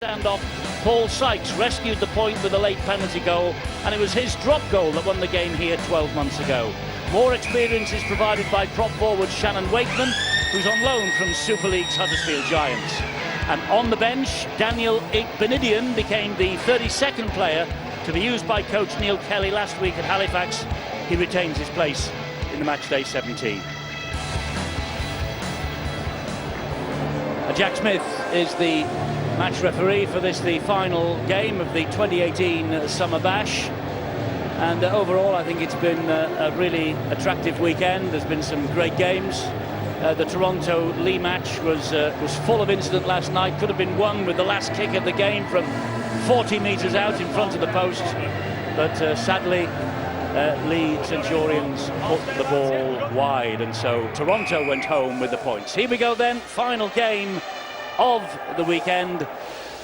Stand-off, Paul Sykes rescued the point with a late penalty goal, and it was his drop goal that won the game here 12 months ago. More experience is provided by prop forward Shannon Wakeman, who's on loan from Super League's Huddersfield Giants. And on the bench, Daniel Igbenidian became the 32nd player to be used by coach Neil Kelly last week at Halifax. He retains his place in the matchday 17. Jack Smith is the match referee for this, the final game of the 2018 Summer Bash. And overall, I think it's been a really attractive weekend. There's been some great games. The Toronto-Lee match was full of incident last night. Could have been won with the last kick of the game from 40 metres out in front of the post. But sadly, Lee Centurions put the ball wide, and so Toronto went home with the points. Here we go then, final game of the weekend.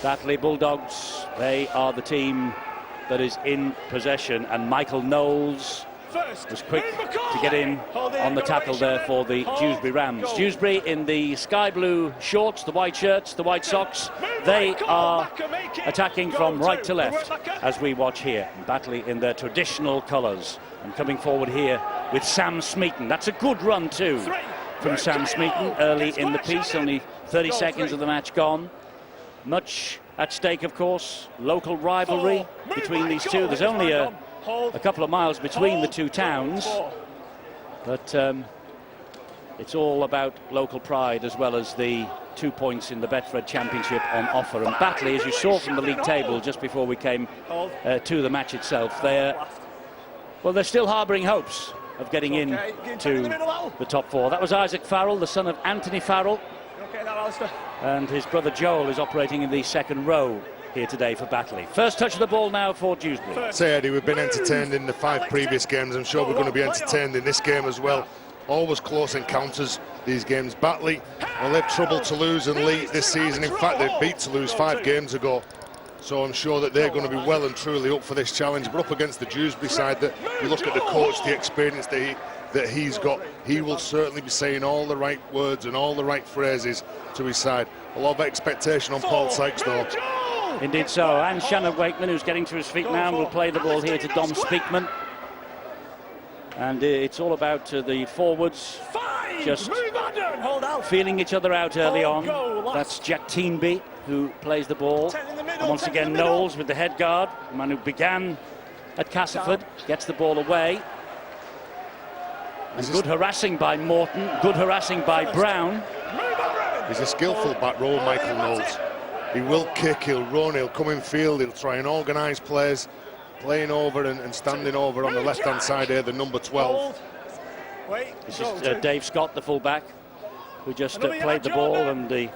Batley Bulldogs, they are the team that is in possession, and Michael Knowles was quick to get in on the tackle there for the Dewsbury Rams. Dewsbury in the sky blue shorts, the white shirts, the white socks. They are attacking from right to left as we watch here. Batley in their traditional colours, and coming forward here with Sam Smeaton. That's a good run too from Sam Smeaton early in the piece. Only 30 seconds of the match gone. Much at stake, of course. Local rivalry between these two. There's only a couple of miles between the two towns, but it's all about local pride as well as the 2 points in the Betfred Championship on offer. And Batley, as you saw from the league table just before we came to the match itself, they're still harbouring hopes of getting in to the top four. That was Isaac Farrell, the son of Anthony Farrell, and his brother Joel is operating in the second row here today for Batley. First touch of the ball now for Dewsbury. Say, Eddie, we've been entertained in the 5 previous games. I'm sure we're going to be entertained in this game as well. Always close encounters, these games. Batley, well, they've troubled Toulouse and Lee this season. In fact, they beat Toulouse 5 games ago. So I'm sure that they're going to be well and truly up for this challenge. But up against the Dewsbury side, that you look at the coach, the experience that he's got, he will certainly be saying all the right words and all the right phrases to his side. A lot of expectation on Paul Sykes, though. Indeed so, and Shannon Wakeman, who's getting to his feet now, and will play the ball here to Dom Speakman. And it's all about the forwards just feeling each other out early on. That's Jack Teenby who plays the ball. And once again, Knowles with the head guard, the man who began at Castleford, gets the ball away. And good harassing by Morton, good harassing by Brown. He's a skillful back row, Michael Knowles. He will kick, he'll run, he'll come in field, he'll try and organise players, playing over and standing over on the left-hand side here, the number 12. This is Dave Scott, the full-back, who just played the ball, and the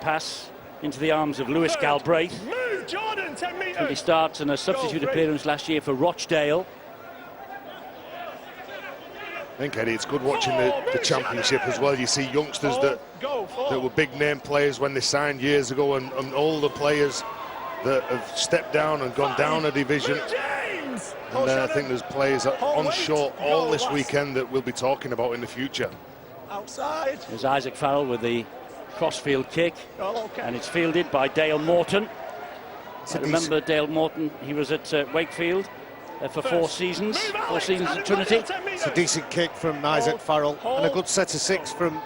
pass into the arms of Lewis Galbraith. 20 starts and a substitute appearance last year for Rochdale. I think, Eddie, it's good watching the championship as well. You see youngsters that were big name players when they signed years ago, and all the players that have stepped down and gone down a division. And I think there's players on shore all this weekend that we'll be talking about in the future. There's Isaac Farrell with the crossfield kick, and it's fielded by Dale Morton. I remember Dale Morton, he was at Wakefield for 4 seasons at Trinity. It's a decent kick from Isaac Farrell, and a good set of 6 from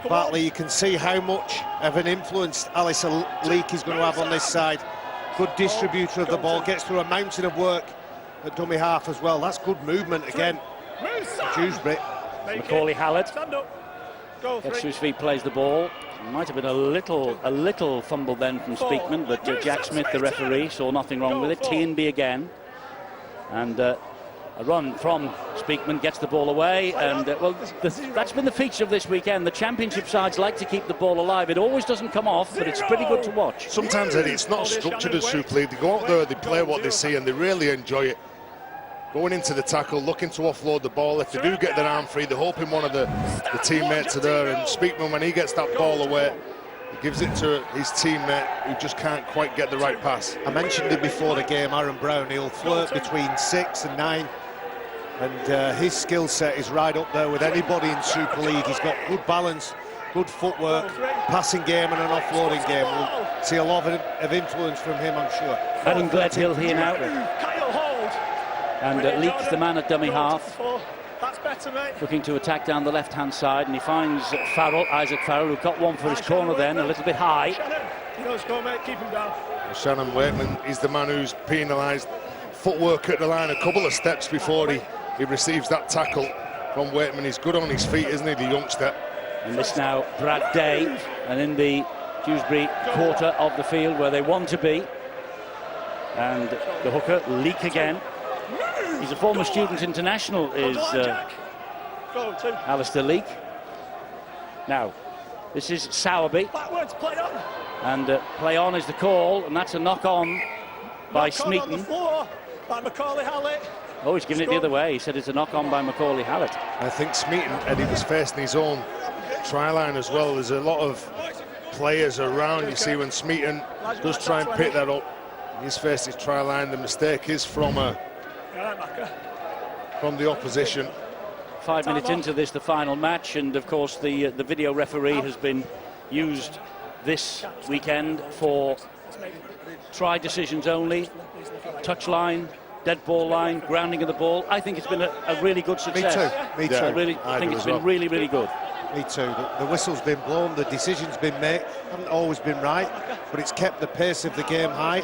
Batley. You can see how much of an influence Alice Leake is going to have on this side. Good distributor of the ball, gets through a mountain of work at dummy half as well. That's good movement again. Dewsbury. Macaulay Hallett gets to his feet, plays the ball. Might have been a little fumble then from Speakman, but Jack Smith, the referee, saw nothing wrong with it. Teenby again. And a run from Speakman, gets the ball away, and that's been the feature of this weekend. The championship sides like to keep the ball alive. It always doesn't come off, but it's pretty good to watch. Sometimes, Eddie, it's not structured as Super League. They go out there, they play what they see, and they really enjoy it. Going into the tackle, looking to offload the ball. If they do get their arm free, they're hoping one of the teammates are there, and Speakman, when he gets that ball away, he gives it to his teammate who just can't quite get the right pass. I mentioned it before the game, Aaron Brown. He'll flirt between 6 and 9, and his skill set is right up there with anybody in Super League. He's got good balance, good footwork, passing game and an offloading game. We'll see a lot of influence from him, I'm sure. Adam Gledhill here now. And Leek, the man at dummy half, looking to attack down the left-hand side, and he finds Farrell, Isaac Farrell, who got one for his corner then, a little bit high. Shannon Wakeman is the man who's penalised. Footwork at the line a couple of steps before he receives that tackle from Wakeman. He's good on his feet, isn't he, the youngster? And this now Brad Day, and in the Dewsbury quarter of the field where they want to be. And the hooker, Leek again. He's a former student international, is Alistair Leek. Now, this is Sowerby. And play on is the call, and that's a knock-on by Smeaton. Oh, he's given it the other way. He said it's a knock-on by Macaulay Hallett. I think Smeaton, Eddie, was facing his own try line as well. There's a lot of players around. You see when Smeaton does try and pick that up, he's faced his try line. The mistake is from the opposition. 5 minutes into this, the final match, and of course the video referee has been used this weekend for try decisions only, touch line, dead ball line, grounding of the ball. I think it's been a really good success. Me too. I really think it's been really, really good. Me too. The whistle's been blown, the decision's been made. Haven't always been right, but it's kept the pace of the game high.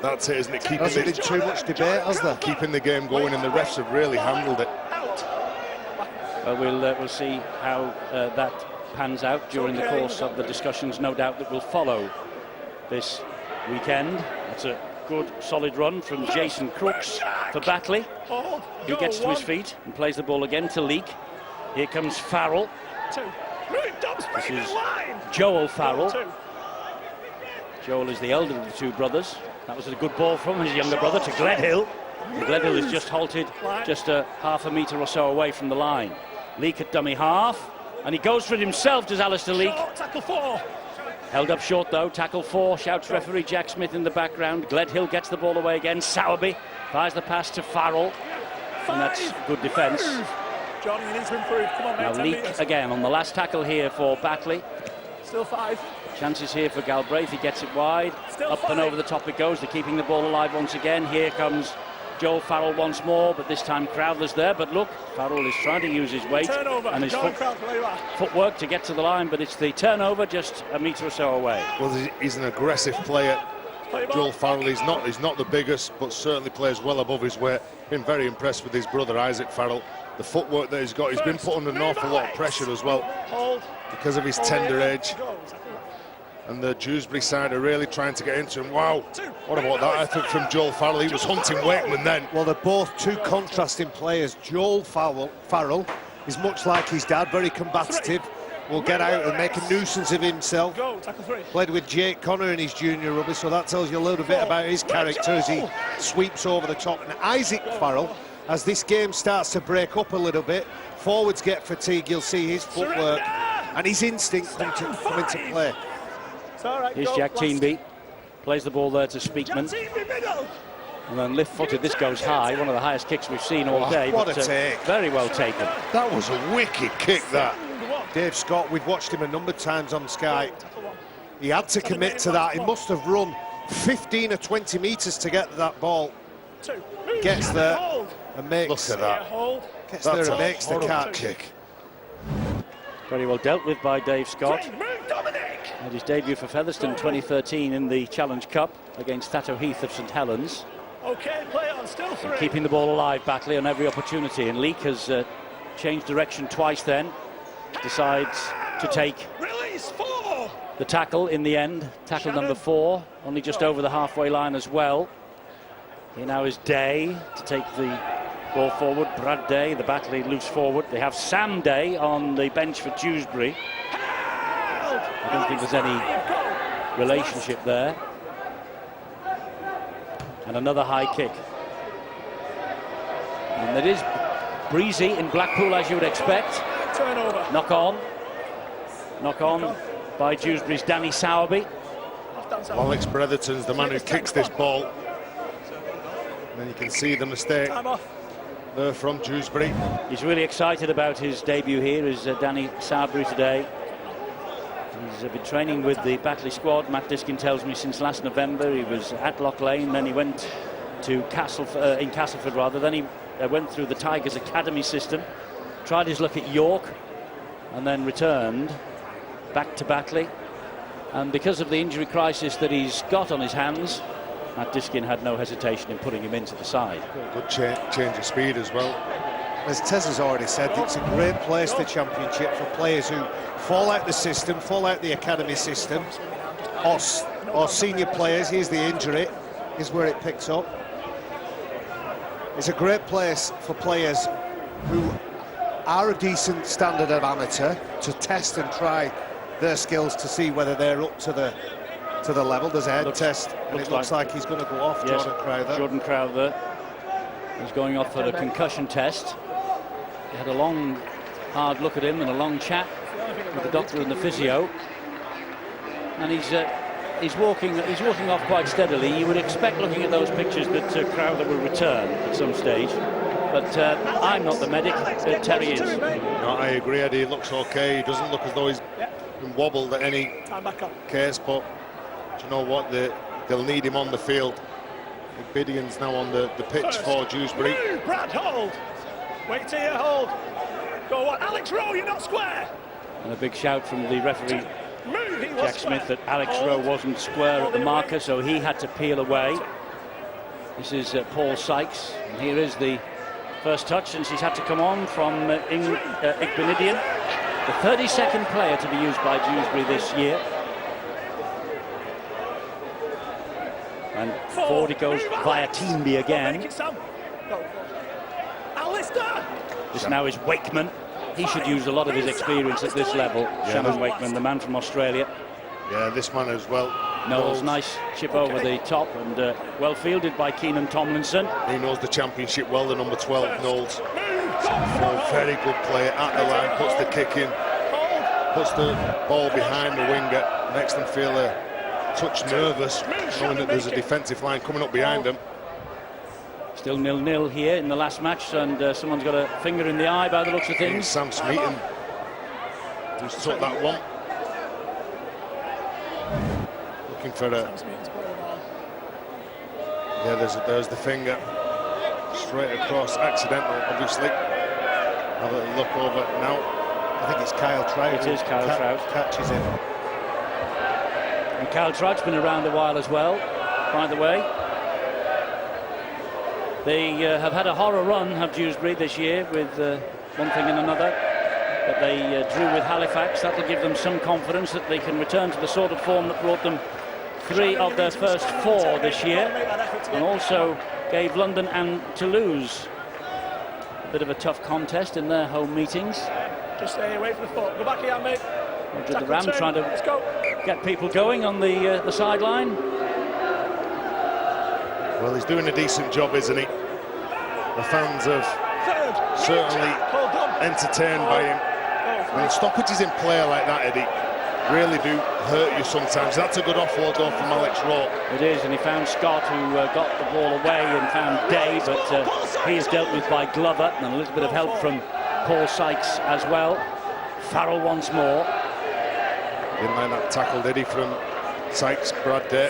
That's it, isn't it? Hasn't been too much debate, has there? Keeping the game going, and the refs have really handled it. Well, we'll see how that pans out during the course of the discussions, no doubt, that will follow this weekend. That's a good, solid run from Jason Crooks for Batley, who gets to his feet and plays the ball again to Leek. Here comes Farrell. This is Joel Farrell. Joel is the elder of the two brothers. That was a good ball from his younger brother to Gledhill. And Gledhill is just halted just a half a metre or so away from the line. Leek at dummy half, and he goes for it himself, does Alistair Leek. Tackle 4. Held up short though, tackle 4, shouts referee Jack Smith in the background. Gledhill gets the ball away again. Sowerby fires the pass to Farrell, and that's good defence. Johnny, you need to improve. Come on, now Leek again on the last tackle here for Batley. Still 5. Chances here for Galbraith. He gets it wide. Still Up 5. and over the top it goes. They're keeping the ball alive once again. Here comes Joel Farrell once more, but this time Crowther's there. But look, Farrell is trying to use his weight and his footwork to get to the line, but it's the turnover just a metre or so away. Well, he's an aggressive player. Joel Farrell, he's not the biggest, but certainly plays well above his weight. Been very impressed with his brother Isaac Farrell. The footwork that he's got, he's been put under an awful lot of pressure as well because of his tender age. And the Dewsbury side are really trying to get into him. Wow, what about that effort from Joel Farrell? He was hunting Wakeman then. Well, they're both two contrasting players. Joel Farrell is much like his dad, very combative, will get out and make a nuisance of himself. Played with Jake Connor in his junior rugby, so that tells you a little bit about his character as he sweeps over the top. And Isaac Farrell, as this game starts to break up a little bit, forwards get fatigued, you'll see his footwork and his instinct come into play. Here's Jack Teenby, plays the ball there to Speakman, and then lift-footed. This goes high, one of the highest kicks we've seen all day. What a take! Very well taken. That was a wicked kick, that. Dave Scott, we've watched him a number of times on Sky. He had to commit to that. He must have run 15 or 20 metres to get that ball. Gets there and makes. Look at that. Gets there and makes the catch. Kick. Very well dealt with by Dave Scott. Made his debut for Featherstone 2013 in the Challenge Cup against Thatto Heath of St Helens. Okay, play on, still 3. Keeping the ball alive, Batley, on every opportunity. And Leek has changed direction twice then. Decides to take the tackle in the end. Tackle number 4, only just over the halfway line as well. Here now is Day to take the ball forward. Brad Day, the Batley loose forward. They have Sam Day on the bench for Dewsbury. I don't think there's any relationship there. And another high kick. And it is breezy in Blackpool, as you would expect. Turnover. Knock on by Dewsbury's Danny Sowerby. Alex Bretherton's the man who kicks this ball. And then you can see the mistake there from Dewsbury. He's really excited about his debut here, is Danny Sowerby today. He's been training with the Batley squad. Matt Diskin tells me since last November. He was at Loch Lane, then he went to Castleford rather. Then he went through the Tigers Academy system, tried his luck at York, and then returned back to Batley. And because of the injury crisis that he's got on his hands, Matt Diskin had no hesitation in putting him into the side. Good change of speed as well. As Tez has already said, it's a great place, the Championship, for players who fall out the system, fall out the academy system, or senior players. Here's the injury, here's where it picks up. It's a great place for players who are a decent standard of amateur to test and try their skills to see whether they're up to the level. There's a head test, and it looks like he's going to go off. Yes, Jordan Crowther is going off for a concussion test. He had a long, hard look at him and a long chat with the doctor and the physio, and he's walking off quite steadily. You would expect, looking at those pictures, that Crowther will return at some stage. But I'm not the medic, Terry is. No, I agree, Eddie. He looks okay. He doesn't look as though he's been wobbled at any case, but do you know what? They'll need him on the field. Bidion's now on the pitch for Dewsbury. Brad, hold! Wait till you hold! Go on, Alex Rowe, you're not square! And a big shout from the referee, Jack Smith, that Alex Rowe wasn't square at the marker, so he had to peel away. This is Paul Sykes, and here is the first touch since he's had to come on from Igbenidian, the 32nd player to be used by Dewsbury this year. And forward it goes via Teamby again. This now is Wakeman. He should use a lot of his experience at this level. Yeah, Shannon Wakeman, the man from Australia. Yeah, this man as well. Knowles, nice chip over the top, and well fielded by Keenan Tomlinson. He knows the Championship well, the number 12, Knowles. Very good player at the line, puts the kick in, puts the ball behind the winger, makes them feel a touch nervous, knowing that there's a defensive line coming up behind them. Still 0-0 here in the last match, and someone's got a finger in the eye by the looks of things. Sam Smeaton, who's took that one. Looking for a... Yeah, there's the finger. Straight across, accidental, obviously. Have a look over now. I think it's Kyle Trout. It is Kyle Trout. Catches him. And Kyle Trout's been around a while as well, by the way. They have had a horror run, have Dewsbury, this year, with one thing and another. But they drew with Halifax. That'll give them some confidence that they can return to the sort of form that brought them 3 of their first 4 this year, and also gave London and Toulouse a bit of a tough contest in their home meetings. Just stay away from the foot. Go back here, mate. Roger the Ram trying to get people going on the sideline. Well, he's doing a decent job, isn't he? The fans have certainly entertained by him. When stoppages in play like that, Eddie, really do hurt you sometimes. That's a good offload though from Alex Rowe. It is, and he found Scott, who got the ball away, and found Day, but he is dealt with by Glover, and a little bit of help from Paul Sykes as well. Farrell once more. Didn't like that tackle, did he, from Sykes, Brad Day.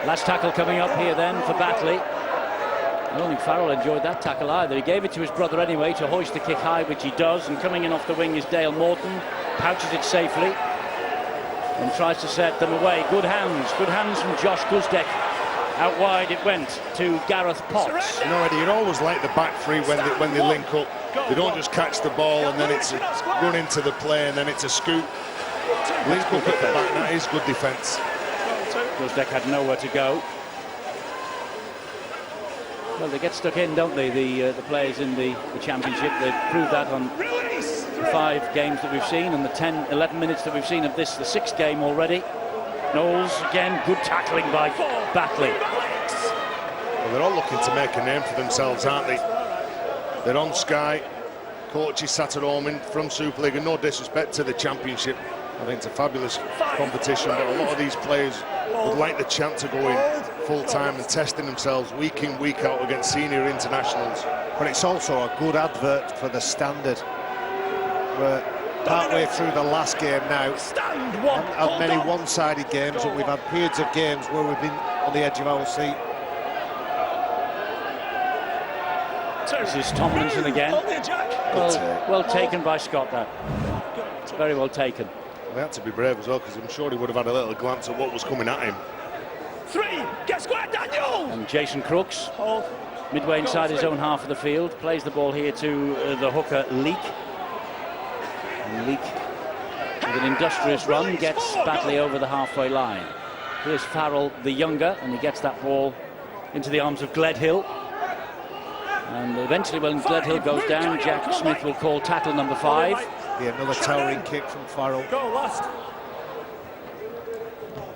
Last tackle coming up here then for Batley. I don't think Farrell enjoyed that tackle either. He gave it to his brother anyway to hoist the kick high, which he does, and coming in off the wing is Dale Morton, pouches it safely and tries to set them away. Good hands from Josh Guzdek. Out wide it went to Gareth Potts. You know, Eddie, you'd always like the back three when they link up. They don't just catch the ball and then it's a run into the play and then it's a scoop. Link up at the back, that is good defence. Guzdek had nowhere to go. Well, they get stuck in, don't they, the players in the Championship. They've proved that on the 5 games that we've seen and the 11 minutes that we've seen of this, the 6th game already. Knowles, again, good tackling by Batley. Well, they're all looking to make a name for themselves, aren't they? They're on Sky. Coaches sat at home from Super League, and no disrespect to the Championship. I think it's a fabulous competition, but a lot of these players would like the chance to go in full-time and testing themselves week in, week out against senior internationals. But it's also a good advert for the Standard, where partway through the last game now. Stand one. Had many one-sided games, and we've had periods of games where we've been on the edge of our seat. This is Tomlinson again. Well taken by Scott, that. Very well taken. They had to be brave as well, because I'm sure he would have had a little glance at what was coming at him. 3, get square, Daniel! And Jason Crooks, Hold. midway inside his own half of the field, plays the ball here to the hooker, Leak. And Leak, with an industrious run, gets Batley over the halfway line. Here's Farrell, the younger, and he gets that ball into the arms of Gledhill. And eventually, when Gledhill goes down, Jack Smith will call tackle number 5. Yeah, another towering kick from Farrell. Go last.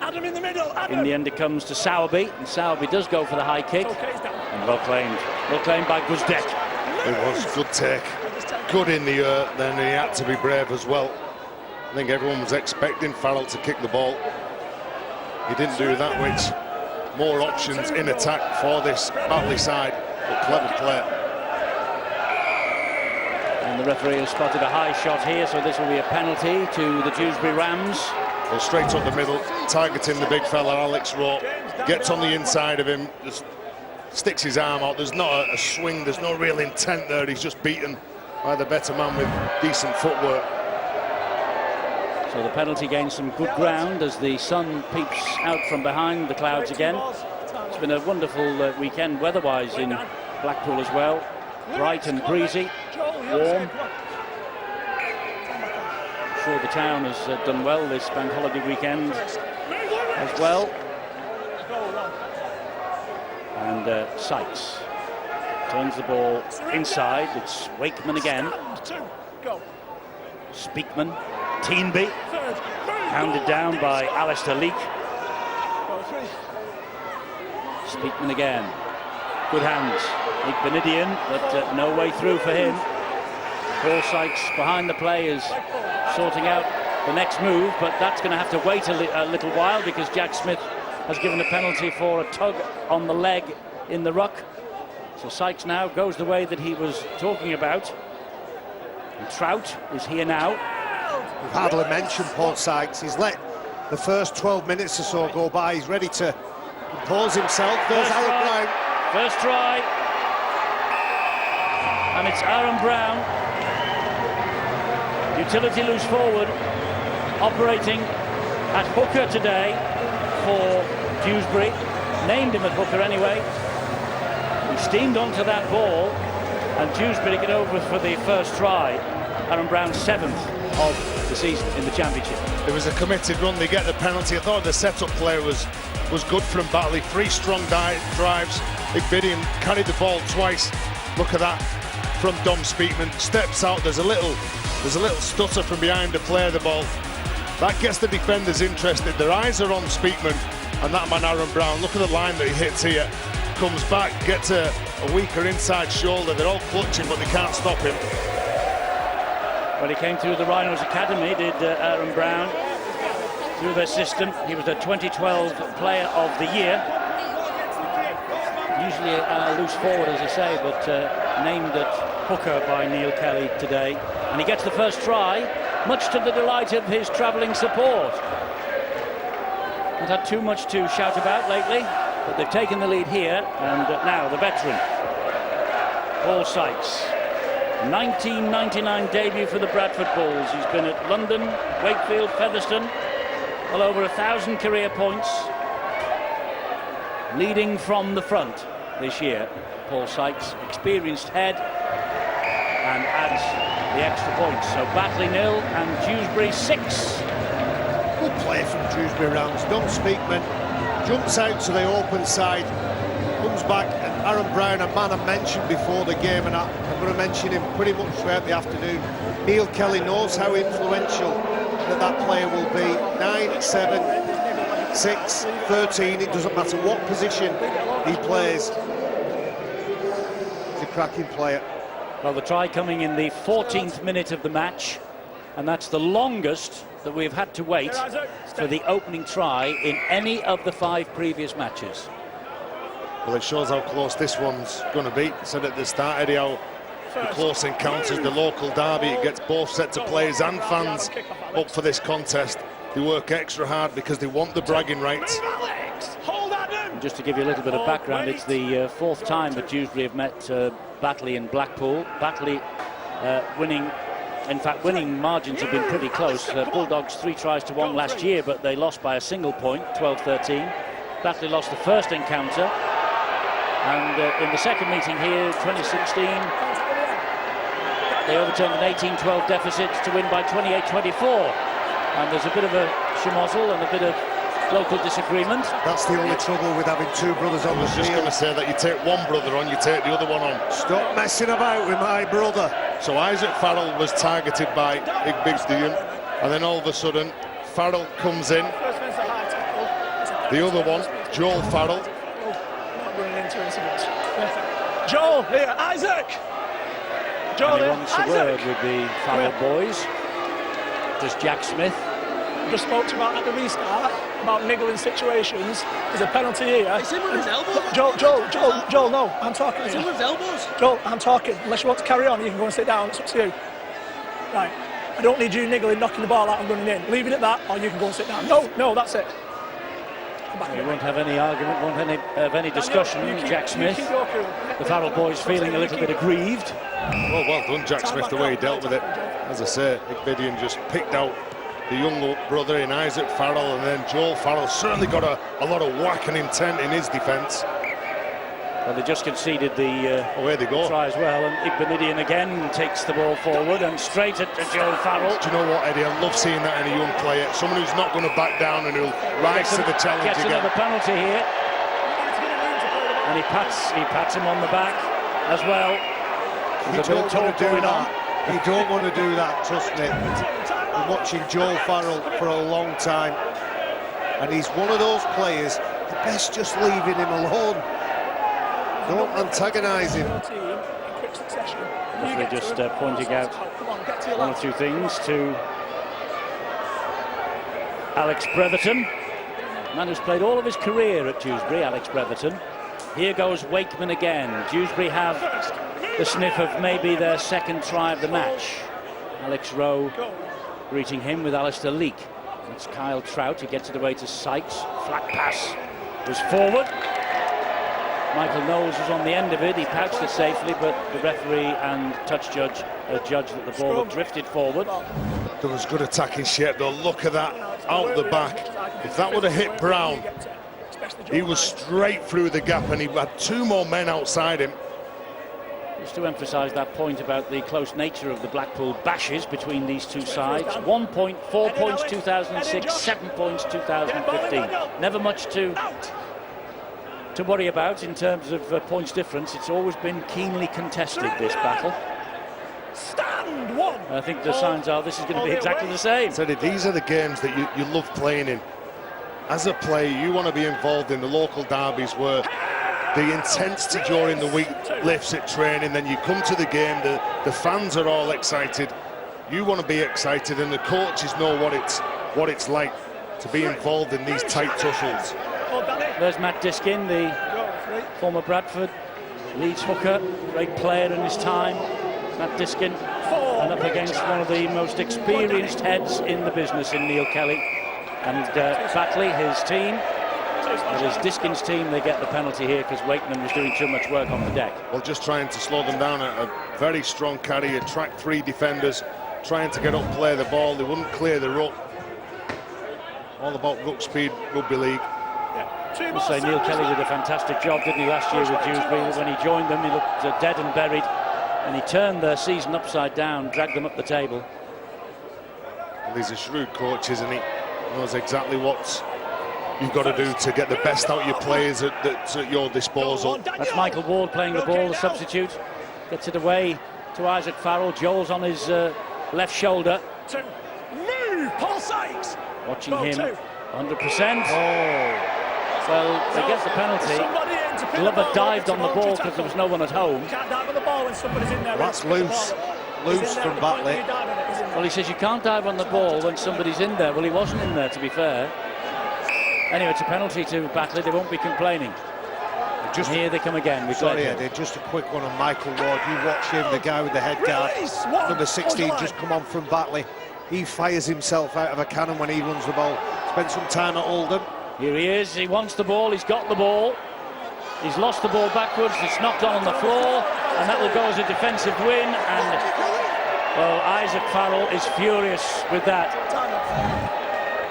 Adam in the middle, Adam. In the end, it comes to Sowerby, and Sowerby does go for the high kick. Okay, And well claimed by Guzdek. It was good take. Good in the air, then he had to be brave as well. I think everyone was expecting Farrell to kick the ball. He didn't do that, which more options in attack for this Batley side, but clever play. And the referee has spotted a high shot here, so this will be a penalty to the Dewsbury Rams. Well, straight up the middle, targeting the big fella, Alex Rowe. Gets on the inside of him, just sticks his arm out. There's not a swing, there's no real intent there. He's just beaten by the better man with decent footwork. So the penalty gains some good ground as the sun peeps out from behind the clouds again. It's been a wonderful weekend weather-wise in Blackpool as well. Bright and breezy, warm. I'm sure the town has done well this bank holiday weekend as well. And Sykes turns the ball inside. It's Wakeman again. Speakman, Teenby, hounded down by Alistair Leak. Speakman again. Good hands. Leak Benedian, but no way through for him. Paul Sykes behind the play is sorting out the next move, but that's going to have to wait a little while because Jack Smith has given a penalty for a tug on the leg in the ruck. So Sykes now goes the way that he was talking about. And Trout is here now. We've hardly mentioned Paul Sykes. He's let the first 12 minutes or so go by. He's ready to impose himself. There's Aaron Brown. First try. And it's Aaron Brown. Utility loose forward. Operating at hooker today for Dewsbury. Named him at hooker anyway. He steamed onto that ball. And Dewsbury get over for the first try. Aaron Brown's 7th of the season in the championship. It was a committed run. They get the penalty. I thought the setup play was good from Batley. 3 strong drives. Igbidian carried the ball twice. Look at that from Dom Speakman. Steps out. There's a little stutter from behind to play the ball. That gets the defenders interested. Their eyes are on Speakman and that man Aaron Brown. Look at the line that he hits here. Comes back, gets a weaker inside shoulder. They're all clutching, but they can't stop him. Well, he came through the Rhinos Academy, did Aaron Brown, through their system. He was the 2012 Player of the Year. Usually loose forward, as I say, but named at hooker by Neil Kelly today. And he gets the first try, much to the delight of his travelling support. Not had too much to shout about lately, but they've taken the lead here, and now the veteran, Paul Sykes. 1999 debut for the Bradford Bulls. He's been at London, Wakefield, Featherstone, well over 1,000 career points. Leading from the front this year, Paul Sykes, experienced head, and adds the extra points. So Batley 0 and Dewsbury 6. Good play from Dewsbury Rams. Don Speakman jumps out to the open side, comes back, and Aaron Brown, a man I mentioned before the game, and I'm going to mention him pretty much throughout the afternoon. Neil Kelly knows how influential that player will be. 9, 7, 6, 13, it doesn't matter what position he plays. He's a cracking player. Well, the try coming in the 14th minute of the match, and that's the longest that we've had to wait for the opening try in any of the 5 previous matches. Well, it shows how close this one's going to be. I said at the start, Eddie, how the close encounters, the local derby. It gets both sets of players and fans up for this contest. They work extra hard because they want the bragging rights. Just to give you a little bit of background, it's the fourth time that Dewsbury have met Batley and Blackpool. Batley winning, in fact, winning margins have been pretty close. Bulldogs 3 tries to 1 last year, but they lost by a single point, 12-13. Batley lost the first encounter, and in the second meeting here, 2016, they overturned an 18-12 deficit to win by 28-24. And there's a bit of a schmozzle and a bit of local disagreement. That's the only trouble with having 2 brothers on the field. I was just going to say that you take one brother on, you take the other one on. Stop messing about with my brother. So Isaac Farrell was targeted by Big Stian, and then all of a sudden Farrell comes in. The other one, Joel Farrell. Joel, here, Isaac! Joel, and he wants a word with the Farrell boys. Does Jack Smith. Just spoke to about at the restart about niggling situations. There's a penalty here. It's him with his elbows. Joel, no, I'm talking. It's him with his elbows. Joel, I'm talking. Unless you want to carry on, you can go and sit down. It's up to you. Right. I don't need you niggling, knocking the ball out and running in. Leave it at that, or you can go and sit down. No, that's it. We won't have any argument, won't have any discussion. Jack Smith, the Farrell boys feeling a little bit aggrieved. Well done, Jack Smith, the way he dealt with it. As I say, Igbidian just picked out the young brother in Isaac Farrell, and then Joel Farrell certainly got a lot of whack and intent in his defence. Well, they just conceded the away they go. Try as well, and Igbidian again takes the ball forward and straight at Joel Farrell. Do you know what, Eddie? I love seeing that in a young player. Someone who's not going to back down and who'll rise to the challenge gets again. Another penalty here, and he pats him on the back as well. There's a bit of talk going on. You don't want to do that, trust me. I've been watching Joel Farrell for a long time, and he's one of those players, the best just leaving him alone. Don't antagonise him. They're just pointing out one or two things to Alex Bretherton, a man who's played all of his career at Dewsbury, Alex Bretherton. Here goes Wakeman again. Dewsbury have the sniff of maybe their second try of the match. Alex Rowe greeting him with Alistair Leake. That's Kyle Trout. He gets it away to Sykes. Flat pass was forward. Michael Knowles was on the end of it. He pouched it safely, but the referee and touch judge judged that the ball had drifted forward. There was good attacking shape though. Look at that out the back. If that would have hit Brown, he was straight through the gap, and he had 2 more men outside him. Just to emphasise that point about the close nature of the Blackpool bashes between these two sides. 1 point, 4 points 2006, 7 points 2015. Never much to worry about in terms of points difference. It's always been keenly contested, this battle. Stand one. I think the signs are this is going to be exactly the same. So these are the games that you love playing in. As a player, you want to be involved in the local derbies where the intensity during the week lifts at training, then you come to the game, the fans are all excited, you want to be excited, and the coaches know what it's like to be involved in these tight tussles. There's Matt Diskin, the former Bradford Leeds hooker, great player in his time. Matt Diskin, and up against one of the most experienced heads in the business in Neil Kelly. And Batley, his team, it is Diskin's team, they get the penalty here because Wakeman was doing too much work on the deck. Well, just trying to slow them down. A very strong carry, attract 3 defenders, trying to get up, play the ball. They wouldn't clear the ruck. All about ruck speed, rugby league. I would say Neil Kelly did a fantastic job, didn't he, last year with Dewsbury? When he joined them, he looked dead and buried, and he turned their season upside down, dragged them up the table. Well, he's a shrewd coach, isn't he? Knows exactly what you've got to do to get the best out of your players at your disposal. That's Michael Ward playing the ball, the substitute. Gets it away to Isaac Farrell. Joel's on his left shoulder. Move, Paul Sykes. Watching him, 100%. Well, they get the penalty. Glover dived on the ball because there was no one at home. Can't dive on the ball when somebody's in there. That's loose from Batley. Well, he says you can't dive on the ball when somebody's in there. Well, he wasn't in there, to be fair. Anyway, it's a penalty to Batley. They won't be complaining. just here they come again. Sorry, Eddie, just a quick one on Michael Ward. You watch him, the guy with the head guard, number 16, just come on from Batley. He fires himself out of a cannon when he runs the ball. Spent some time at Oldham. Here he is, he wants the ball, he's got the ball. He's lost the ball backwards, it's knocked on the floor, and that will go as a defensive win. And, well, Isaac Farrell is furious with that.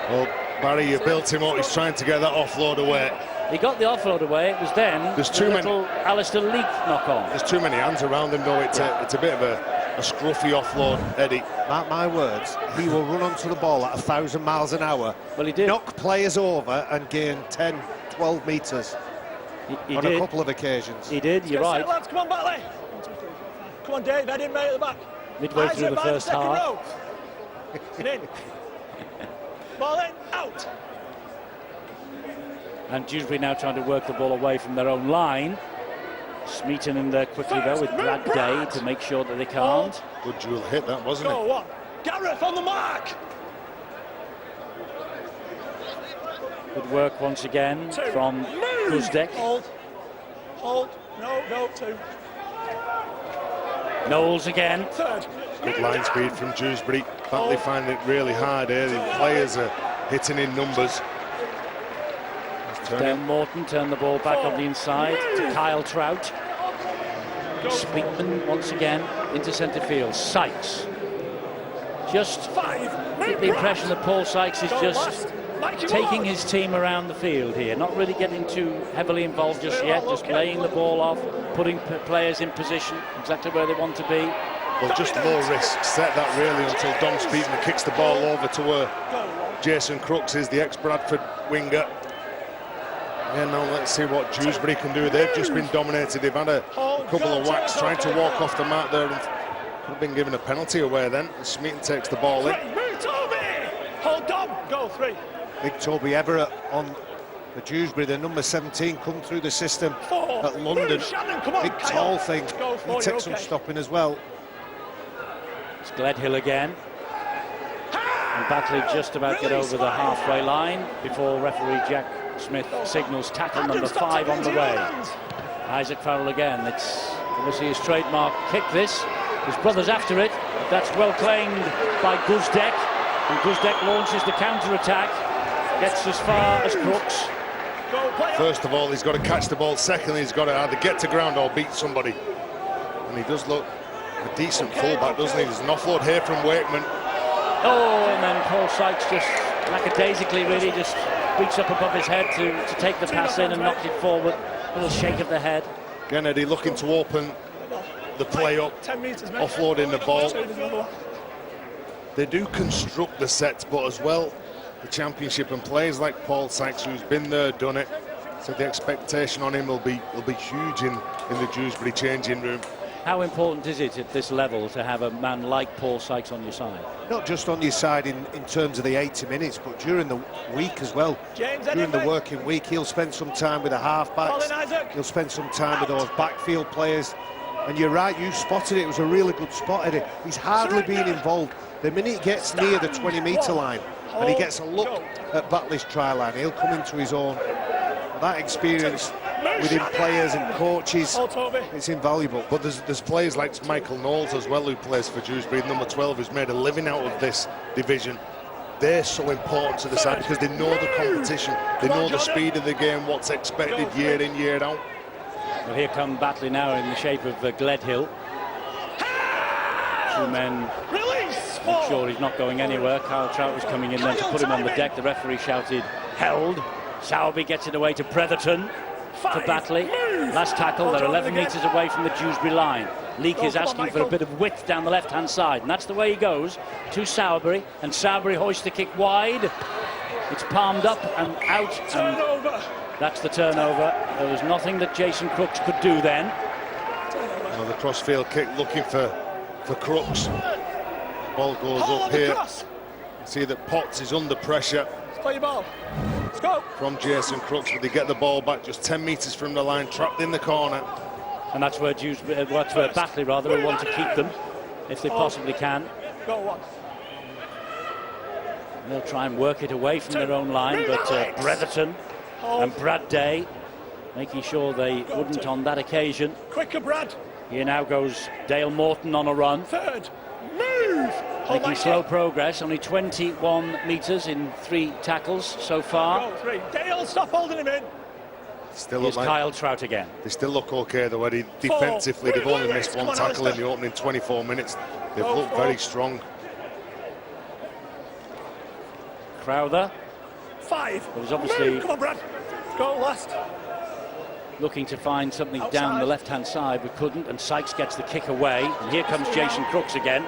Well, Barry, you built him up, he's trying to get that offload away. He got the offload away, it was then There's the too many. little Alistair Leak knock on. There's too many hands around him, though. It's a bit of a scruffy offload, Eddie. Mark my words, he will run onto the ball at 1,000 miles an hour. Well, he did. Knock players over and gain 10, 12 metres He on did. a couple of occasions. He did, you're right. Lads, come on, Batley. Come on, Dave, head in, mate, at the back. Midway through the first half. In. Ball in, out. And Dewsbury now trying to work the ball away from their own line. Smeaton in there quickly though with Brad Day to make sure that they can't. Good dual hit that, wasn't Go, it? one. Gareth on the mark. Good work once again from Guzdek. Hold. No, two. Knowles again. Third. Good line speed from Dewsbury. Batley finding it really hard here. The players are hitting in numbers. Dan Morton turned the ball back on the inside to Kyle Trout. Speakman once again into centre field. Sykes. Just get the impression that Paul Sykes is just taking his team around the field here, not really getting too heavily involved just yet, just laying the ball off, putting players in position exactly where they want to be. Well, just low risk, set that really until Dom Speakman kicks the ball over to where Jason Crooks is, the ex-Bradford winger. Yeah, now let's see what Dewsbury can do. They've just been dominated. They've had a couple of whacks trying to walk off the mat there and could have been given a penalty away then. Smeaton takes the ball in. Hold Dom. Go, 3. Big Toby Everett on the Dewsbury, the number 17, come through the system at London. Big tall thing. He takes some stopping as well. It's Gledhill again. And Batley just about get over the halfway line before referee Jack Smith signals tackle number 5 on the way. Isaac Farrell again. It's obviously his trademark kick this. His brother's after it. That's well claimed by Guzdek. And Guzdek launches the counter-attack. Gets as far as Crooks. First of all, he's got to catch the ball. Secondly, he's got to either get to ground or beat somebody. And he does look a decent fullback, doesn't he? There's an offload here from Wakeman. Oh, and then Paul Sykes just lackadaisically really just reached up above his head to take the pass in and knocked it forward. A little shake of the head. Kennedy looking to open the play up, offloading the ball. They do construct the sets, but as well, the championship and players like Paul Sykes, who's been there, done it. So the expectation on him will be huge in the Dewsbury changing room. How important is it at this level to have a man like Paul Sykes on your side? Not just on your side in terms of the 80 minutes, but during the week as well. During the working week, he'll spend some time with the half-backs. He'll spend some time with those backfield players. And you're right, you spotted it. It was a really good spot, Eddie. He's hardly been involved. The minute he gets near the 20-metre line and he gets a look at Batley's try line, he'll come into his own. That experience within players and coaches, it's invaluable. But there's players like Michael Knowles as well, who plays for Dewsbury, number 12, who's made a living out of this division. They're so important to the side because they know the competition, they know the speed of the game, what's expected year in, year out. Well, here come Batley now in the shape of Gledhill. 2 men. Not sure he's not going anywhere. Kyle Trout was coming in then to put him on the deck. The referee shouted, held. Sowerby gets it away to Bretherton. To Batley. Last tackle, they're 11 metres away from the Dewsbury line. Leak is asking for a bit of width down the left-hand side, and that's the way he goes to Sowerby, and Sowerby hoists the kick wide. It's palmed up and out, and that's the turnover. There was nothing that Jason Crooks could do then. Another crossfield kick looking for Crooks. Ball goes up here. See that Potts is under pressure. Play your ball. Let's go. From Jason Crooks, but they get the ball back just 10 metres from the line, trapped in the corner. And that's where Batley rather will want to keep them if they possibly can. Go on. They'll try and work it away from their own line, but Bretherton and Brad Day making sure they wouldn't on that occasion. Quicker, Brad. Here now goes Dale Morton on a run. Third. Move. Making slow progress, only 21 metres in 3 tackles so far. Go, 3. Dale, stop holding him in. Still Here's look like Kyle Trout again. they still look okay though, Eddie. Defensively, they've only missed 1 tackle in the opening 24 minutes. They've looked very strong. Crowther. 5. There was obviously Come on, Brad. Go last. looking to find something down the left-hand side, but couldn't, and Sykes gets the kick away. And here comes Jason Crooks again.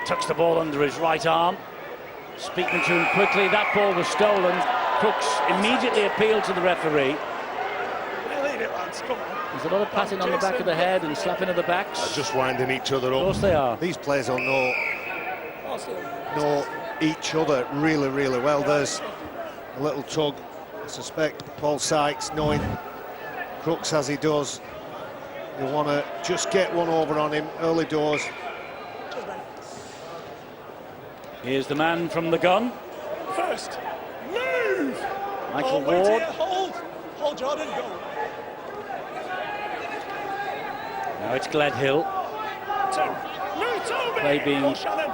Tucks the ball under his right arm. Speaking to him quickly, that ball was stolen. Crooks immediately appealed to the referee. Leave it, lads. Come on. There's a lot of patting on the back of the head and slapping of the backs. Just winding each other up. Of course they are. These players will know each other really, really well. There's a little tug. I suspect Paul Sykes, knowing Crooks as he does, you want to just get one over on him early doors. Here's the man from the gun. First. Move. Michael Wait Ward. here. Hold, Jordan. Go. Now it's Gledhill. 2. Move, Toby. Play being Go, Shannon.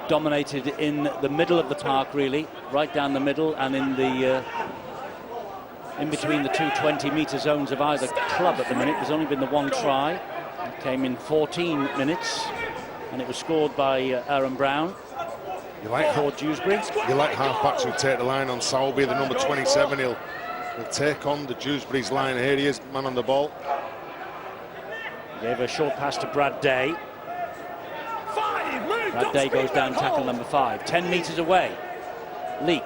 dominated in the middle of the park, really, right down the middle, and in the in between the two 20-metre zones of either club at the minute. There's only been the 1 try. It came in 14 minutes, and it was scored by Aaron Brown. You like Dewsbury. You like half-backs who take the line on Sowerby, the number 27. He'll take on the Dewsbury's line. Here he is, man on the ball. Gave a short pass to Brad Day. 5. Move. Brad Day goes down tackle number 5. 10 metres away. Leak.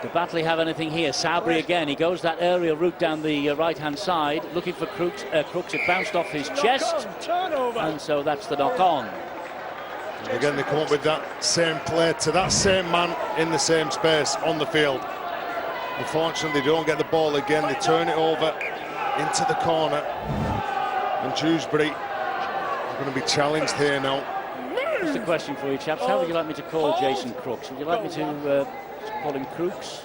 Do Batley have anything here? Sowerby again. He goes that aerial route down the right-hand side, looking for Crooks. Crooks. It bounced off his chest. Turnover. And so that's the knock-on. And again, they come up with that same play to that same man in the same space on the field. Unfortunately, they don't get the ball again. They turn it over into the corner. And Dewsbury are going to be challenged here now. Just a question for you, chaps. How would you like me to call Jason Crooks? Would you like me to call him Crooks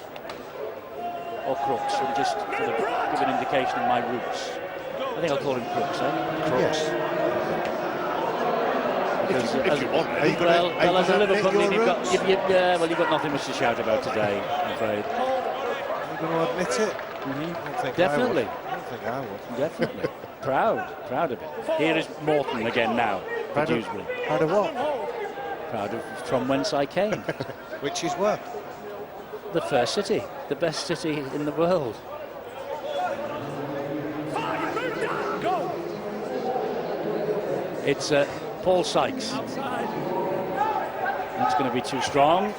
or Crooks? Or just sort of give an indication of my roots? I think I'll call him Crooks, eh? Crooks. Because If you want, as a Liverpoolian, you've got nothing much to shout about today, I'm afraid. Are you going to admit it? I don't think Definitely. I don't think I would. Definitely. Proud of it. Here is Morton again now for Dewsbury. Proud of what? Proud of from whence I came. Which is where? The first city, the best city in the world. 5. Move down. Go. It's Paul Sykes. Outside. That's going to be too strong.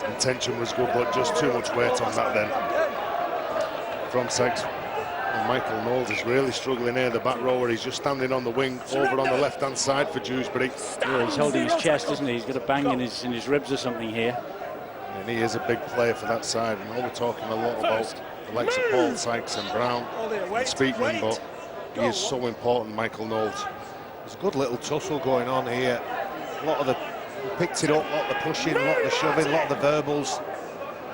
Intention was good, but just too much weight on that then. From Sykes. And Michael Knowles is really struggling here, the back rower. He's just standing on the wing over on the left-hand side for Dewsbury. Yeah, he's holding his chest, isn't he? He's got a bang in his ribs or something here. And he is a big player for that side. And we're talking a lot about the likes of Paul Sykes and Brown and Speakman, but he is so important, Michael Knowles. There's a good little tussle going on here. A lot of the picked it up, a lot of the pushing, a lot of the shoving, a lot of the verbals.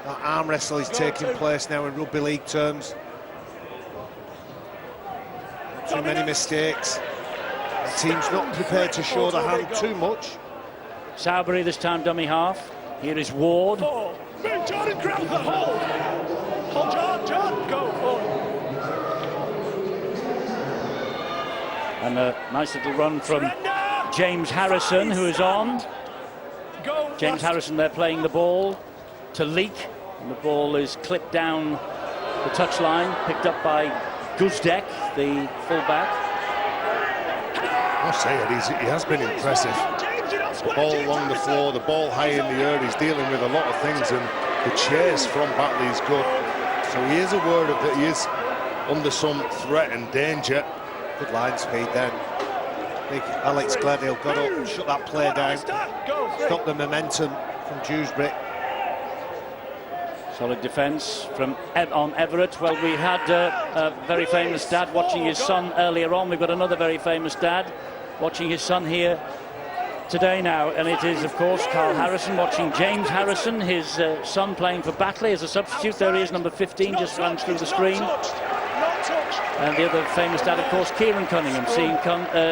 That arm wrestle is taking place now in rugby league terms. Not too many mistakes. The team's not prepared to show the hand too much. Sowerby this time dummy half. Here is Ward. Move, Jordan, grab the hold. Hold, Jordan, go. And a nice little run from James Harrison, who is on. James Harrison there playing the ball to Leak. And the ball is clipped down the touchline, picked up by Guzdeck, the fullback. I'll say it, he has been impressive. The ball along the floor, the ball high in the air, he's dealing with a lot of things, and the chase from Batley is good. So he is aware of that he is under some threat and danger. Good line speed then. Big Alex Gledhill got up and shut that play down. Stop the momentum from Dewsbury. Solid defence from on Everett. Well, we had a very famous dad watching his son earlier on. We've got another very famous dad watching his son here today now, and it is, of course, Carl Harrison watching James Harrison, his son, playing for Batley as a substitute. There he is, number 15, just runs through the screen. And the other famous dad, of course, Kieran Cunningham, seeing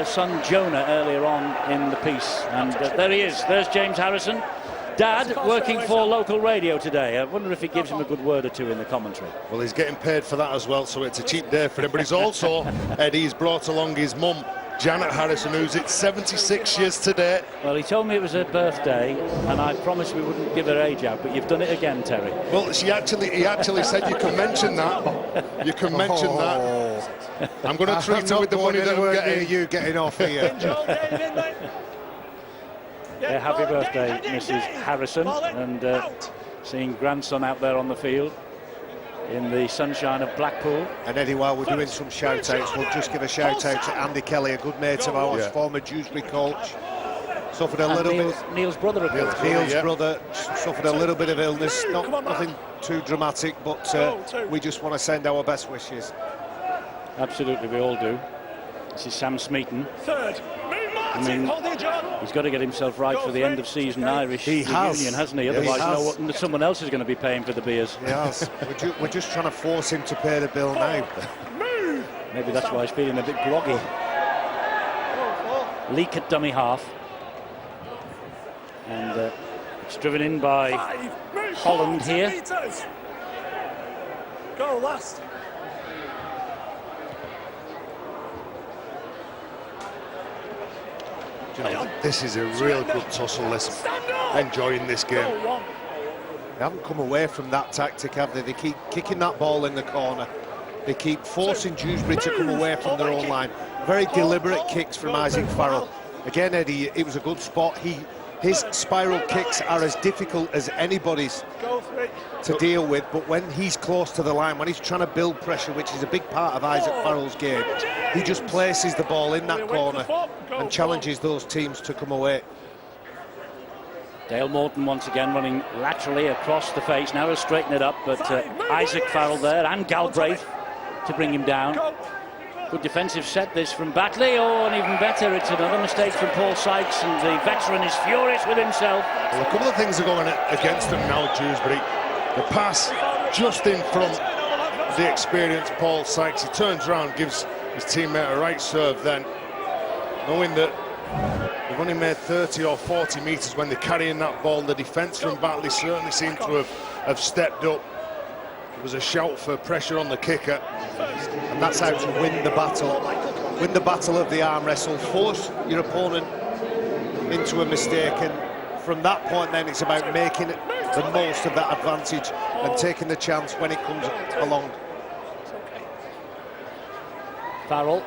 son Jonah earlier on in the piece. And there he is. There's James Harrison. Dad working for local radio today. I wonder if he gives him a good word or two in the commentary. Well, he's getting paid for that as well, so it's a cheap day for him. But he's also, Eddie's brought along his mum, Janet Harrison, who's 76 years today. Well, he told me it was her birthday, and I promised we wouldn't give her age out, but you've done it again, Terry. Well, he actually said you can mention that. You can mention that. I'm going to treat her with the money that I'm getting. You getting off here. Yeah, happy birthday, Mrs. Harrison, and seeing grandson out there on the field in the sunshine of Blackpool. And Eddie, while we're doing some shout-outs, we'll just give a shout-out to Andy Kelly, a good mate of ours, former Dewsbury coach. Suffered a little bit. Neil's brother, Neil's brother suffered a little bit of illness. Nothing too dramatic, but we just want to send our best wishes. Absolutely, we all do. This is Sam Smeaton. Third. I mean, he's got to get himself right for the end of season Irish reunion, hasn't he? Otherwise, someone else is going to be paying for the beers. Yes, we're just trying to force him to pay the bill now. Maybe that's why he's feeling a bit groggy. Leak at dummy half. And it's driven in by Holland here. Go last. You know, this is a real good tussle. Listen, enjoying this game. They haven't come away from that tactic, have they? They keep kicking that ball in the corner. They keep forcing Dewsbury to come away from their own line. Very deliberate kicks from Isaac Farrell. Again, Eddie, it was a good spot. His spiral kicks are as difficult as anybody's to deal with, but when he's close to the line, when he's trying to build pressure, which is a big part of Isaac Farrell's game, he just places the ball in that corner and challenges those teams to come away. Dale Morton once again running laterally across the face. Now he'll straighten it up, but Isaac Farrell there and Galbraith to bring him down. Good defensive set this from Batley. Oh, and even better, it's another mistake from Paul Sykes, and the veteran is furious with himself. Well, a couple of things are going against him now, Dewsbury. The pass just in front, the experienced Paul Sykes. He turns around, gives his teammate a right serve then, knowing that they've only made 30 or 40 metres when they're carrying that ball. The defence from Batley certainly seemed to have stepped up. It was a shout for pressure on the kicker. And that's how to win the battle. Win the battle of the arm wrestle. Force your opponent into a mistake, and from that point then it's about making the most of that advantage and taking the chance when it comes along. Farrell,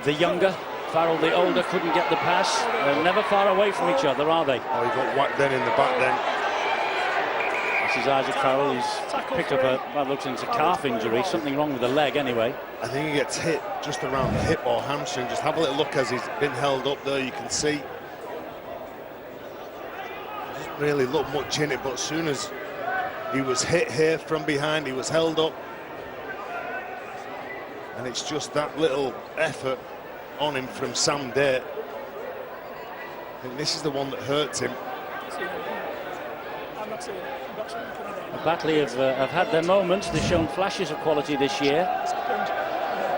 the younger, Farrell the older, couldn't get the pass. They're never far away from each other, are they? Oh, he got whacked then in the back then. This is Isaac Farrell. He's picked up well, looks like it's a calf injury, something wrong with the leg anyway. I think he gets hit just around the hip or hamstring. Just have a little look as he's been held up there, you can see. Doesn't really look much in it, but as soon as he was hit here from behind, he was held up. And it's just that little effort on him from Sam Day. I think this is the one that hurts him. Batley have had their moments. They've shown flashes of quality this year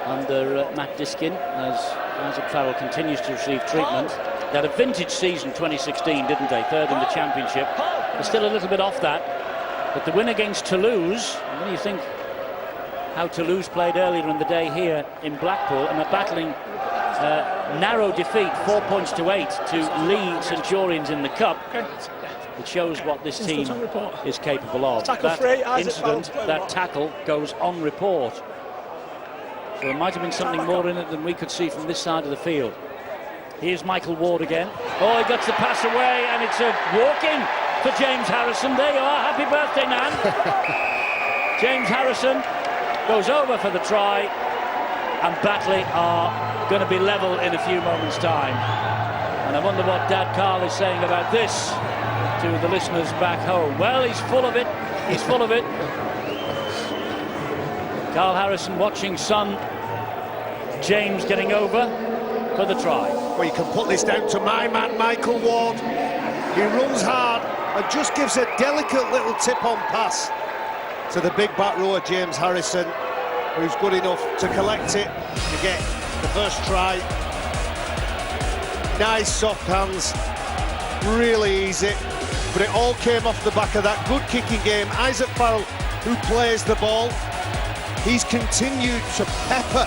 under Matt Diskin, as Isaac Farrell continues to receive treatment. They had a vintage season 2016, didn't they? Third in the championship. They're still a little bit off that. But the win against Toulouse, when you think how Toulouse played earlier in the day here in Blackpool, and a battling narrow defeat, 4 points to 8 to Lee Centurions in the Cup. It shows what this team is capable of. That incident, that tackle, goes on report. So there might have been something more in it than we could see from this side of the field. Here's Michael Ward again. Oh, he gets the pass away, and it's a walk-in for James Harrison. There you are. Happy birthday, Nan. James Harrison goes over for the try, and Batley are going to be level in a few moments' time. And I wonder what Dad Carl is saying about this to the listeners back home. Well, he's full of it. He's full of it. Carl Harrison watching son James getting over for the try. Well, you can put this down to my man, Michael Ward. He runs hard and just gives a delicate little tip-on pass to the big back rower, James Harrison, who's good enough to collect it to get the first try. Nice soft hands, really easy, but it all came off the back of that good kicking game. Isaac Farrell, who plays the ball, he's continued to pepper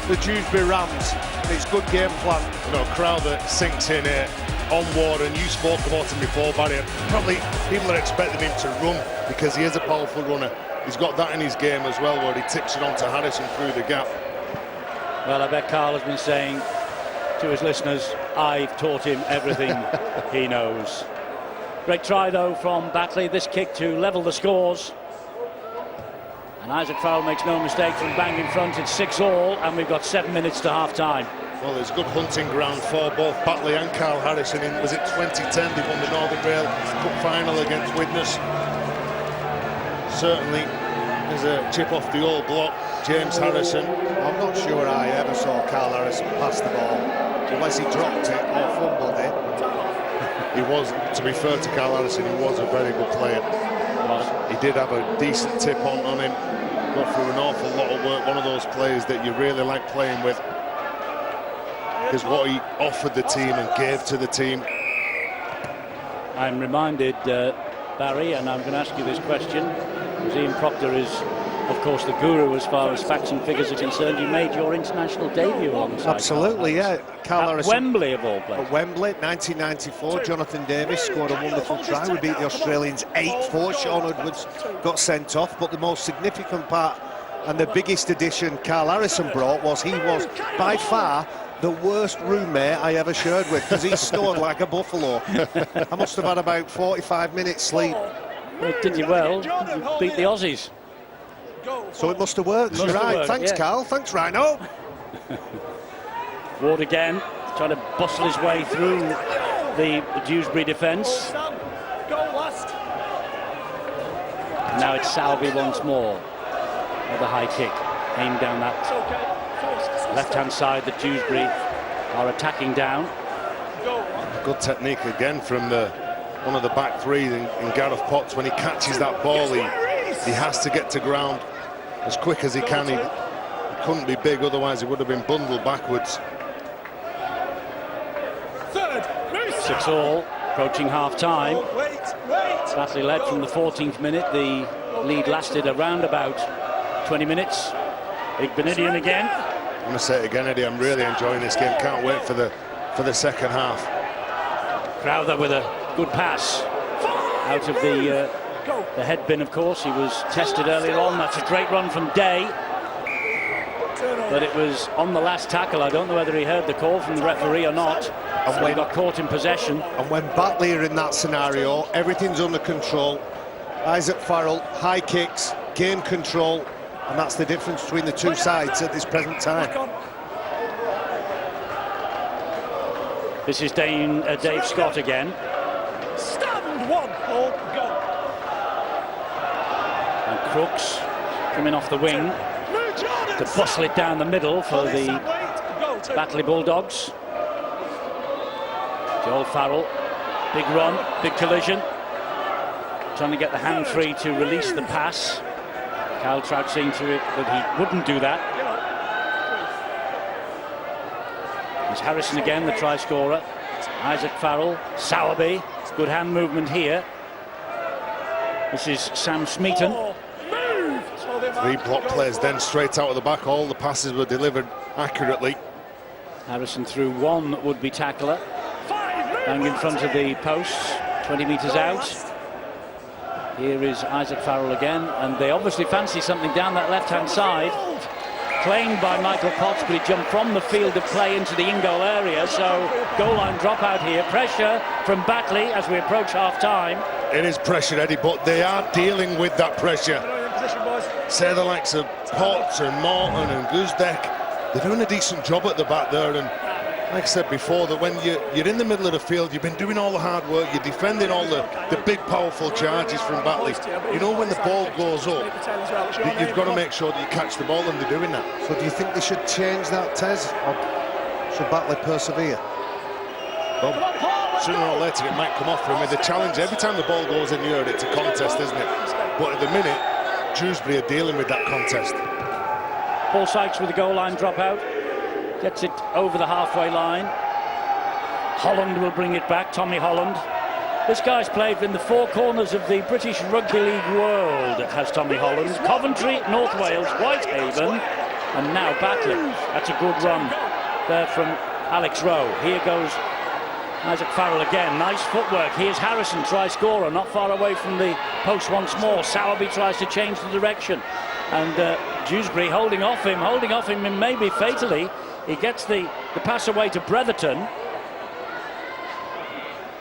the Dewsbury Rams. It's good game plan. You know, a crowd that sinks in here on Ward, and you spoke about him before, Barry. Probably people are expecting him to run because he is a powerful runner. He's got that in his game as well, where he tips it onto Harrison through the gap. Well, I bet Carl has been saying to his listeners, I've taught him everything he knows. Great try, though, from Batley. This kick to level the scores. And Isaac Farrell makes no mistake from bang in front. It's 6-all, and we've got 7 minutes to half-time. Well, there's good hunting ground for both Batley and Carl Harrison. Was it 2010 they won the Northern Rail Cup final against Widnes? Certainly there's a chip off the old block. James Harrison. I'm not sure I ever saw Carl Harrison pass the ball unless he dropped it or fumbled it. He was, to be fair to Carl Harrison, he was a very good player. He did have a decent tip on him. Got through an awful lot of work. One of those players that you really like playing with, is what he offered the team and gave to the team. I'm reminded, Barry, and I'm going to ask you this question, because Ian Proctor is, of course, the guru as far as facts and figures are concerned. You made your international debut alongside Absolutely, Carl Carl Harrison. Wembley, of all places. At Wembley, 1994, Jonathan Davis scored a wonderful try. We beat the Australians 8-4. Sean Edwards got sent off, but the most significant part and the biggest addition Carl Harrison brought was he was by far the worst roommate I ever shared with, because he snored like a buffalo. I must have had about 45 minutes sleep. Well, did you well? You beat the Aussies. So it must have worked. You're right. Thanks, yeah. Carl. Thanks, Rhino. Ward again, trying to bustle his way through the Dewsbury defence. Now it's Salvi once more with a high kick aimed down that left-hand side that Dewsbury are attacking down. Good technique again from one of the back three in Gareth Potts. When he catches that ball, he has to get to ground as quick as he can. He couldn't be big, otherwise he would have been bundled backwards. 6-all, approaching half-time. Batley led from the 14th minute. The lead lasted around about 20 minutes. Big Benedian again. I'm going to say it again, Eddie, I'm really enjoying this game. Can't wait for the second half. Crowther with a good pass out of the head bin, of course. He was tested earlier on. That's a great run from Day. But it was on the last tackle. I don't know whether he heard the call from the referee or not. And when he got caught in possession. And when Batley are in that scenario, everything's under control. Isaac Farrell, high kicks, game control. And that's the difference between the two sides at this present time. This is Dave Scott again. Stand one, hold, go. And Crooks coming off the wing to bustle it down the middle for the Batley Bulldogs. Joel Farrell, big run, big collision. Trying to get the hand free to release the pass. Kyle Trout seeing to it that he wouldn't do that. There's Harrison again, the try scorer. Isaac Farrell, Sowerby. Good hand movement here. This is Sam Smeaton. Three block plays then straight out of the back. All the passes were delivered accurately. Harrison through one would-be tackler. Bang in front of the posts, 20 metres out. Here is Isaac Farrell again, and they obviously fancy something down that left-hand side. Claimed by Michael Potts, but he jumped from the field of play into the in-goal area, so goal line dropout here. Pressure from Batley as we approach half-time. It is pressure, Eddie, but they are dealing with that pressure. Say the likes of Potts and Morton and Guzdeck, they're doing a decent job at the back there, and like I said before, that when you're in the middle of the field, you've been doing all the hard work, you're defending all the big powerful charges from Batley. You know, when the ball goes up, you've got to make sure that you catch the ball, and they're doing that. So do you think they should change that, Tez? Or Should Batley persevere? Well, sooner or later it might come off for him with the challenge. Every time the ball goes in the air, it's a contest, isn't it? But at the minute, Dewsbury are dealing with that contest. Paul Sykes with the goal line dropout. Gets it over the halfway line. Holland will bring it back, Tommy Holland. This guy's played in the four corners of the British Rugby League world, has Tommy Holland. Coventry, North Wales, Whitehaven, and now Batley. That's a good run there from Alex Rowe. Here goes Isaac Farrell again. Nice footwork. Here's Harrison, try scorer, not far away from the post once more. Sowerby tries to change the direction. And Dewsbury holding off him, and maybe fatally. He gets the pass away to Bretherton.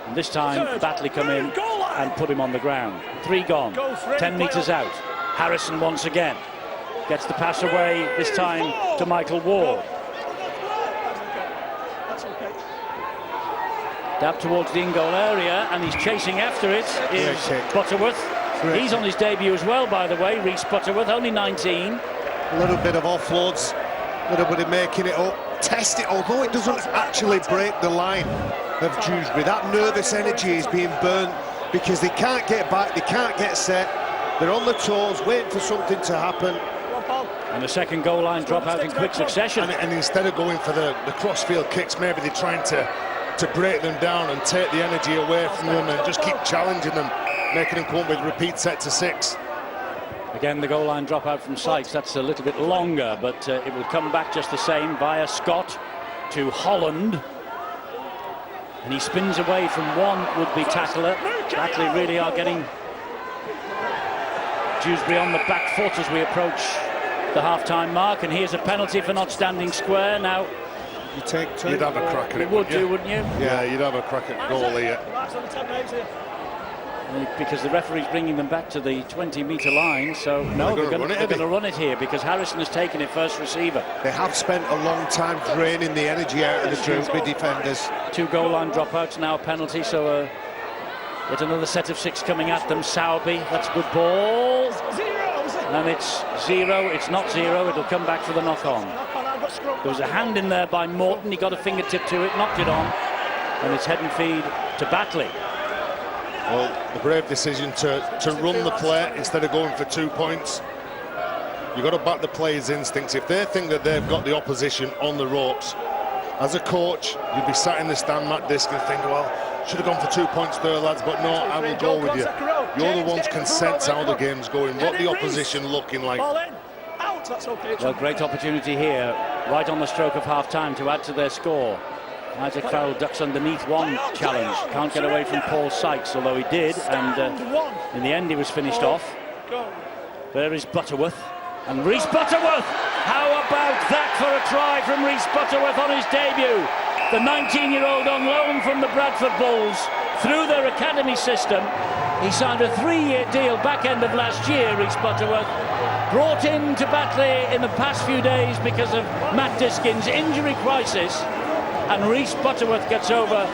And this time, Batley come in and put him on the ground. 3 gone, 10 metres out. Harrison once again gets the pass away, this time to Michael Ward. Dab towards the in-goal area, and he's chasing after it is Butterworth. He's on his debut as well, by the way, Rhys Butterworth, only 19. A little bit of offloads, a little bit of making it up, test it, although it doesn't actually break the line of Dewsbury. That nervous energy is being burnt because they can't get back, they can't get set. They're on the toes, waiting for something to happen. And the second goal line drop out in quick succession. And instead of going for the crossfield kicks, maybe they're trying to break them down and take the energy away from them and just keep challenging them, making them come up with repeat set to 6. Again, the goal line drop out from Sykes. That's a little bit longer, but it will come back just the same via Scott to Holland. And he spins away from one would-be tackler. Batley really are getting Dewsbury on the back foot as we approach the half-time mark. And here's a penalty for not standing square. Now, you take 2. You'd have a crack at it, wouldn't you? Yeah, you'd have a crack at goal here. Because the referee's bringing them back to the 20-metre line, so no, they're going to run it here because Harrison has taken it first receiver. They have spent a long time draining the energy out of the Dewsbury defenders. 2 goal line dropouts, now a penalty, so there's another set of 6 coming at them. Sowerby, that's a good ball. And it's 0, it's not 0, it'll come back for the knock-on. There was a hand in there by Morton, he got a fingertip to it, knocked it on, and it's head and feed to Batley. Well, the brave decision to run the play instead of going for 2 points. You've got to back the players' instincts. If they think that they've got the opposition on the ropes, as a coach, you'd be sat in the stand, Matt Diskin, thinking, well, should have gone for 2 points there, lads, but no, I will go with you. You're the ones can sense how the game's going, what the opposition looking like. Well, great opportunity here, right on the stroke of half-time to add to their score. Isaac Farrell ducks underneath one challenge. Can't get away from Paul Sykes, although he did, and in the end he was finished off. There is Butterworth, and Rhys Butterworth! How about that for a try from Rhys Butterworth on his debut? The 19-year-old on loan from the Bradford Bulls through their academy system. He signed a 3-year deal back end of last year, Rhys Butterworth. Brought in to Batley in the past few days because of Matt Diskin's injury crisis. And Rhys Butterworth gets over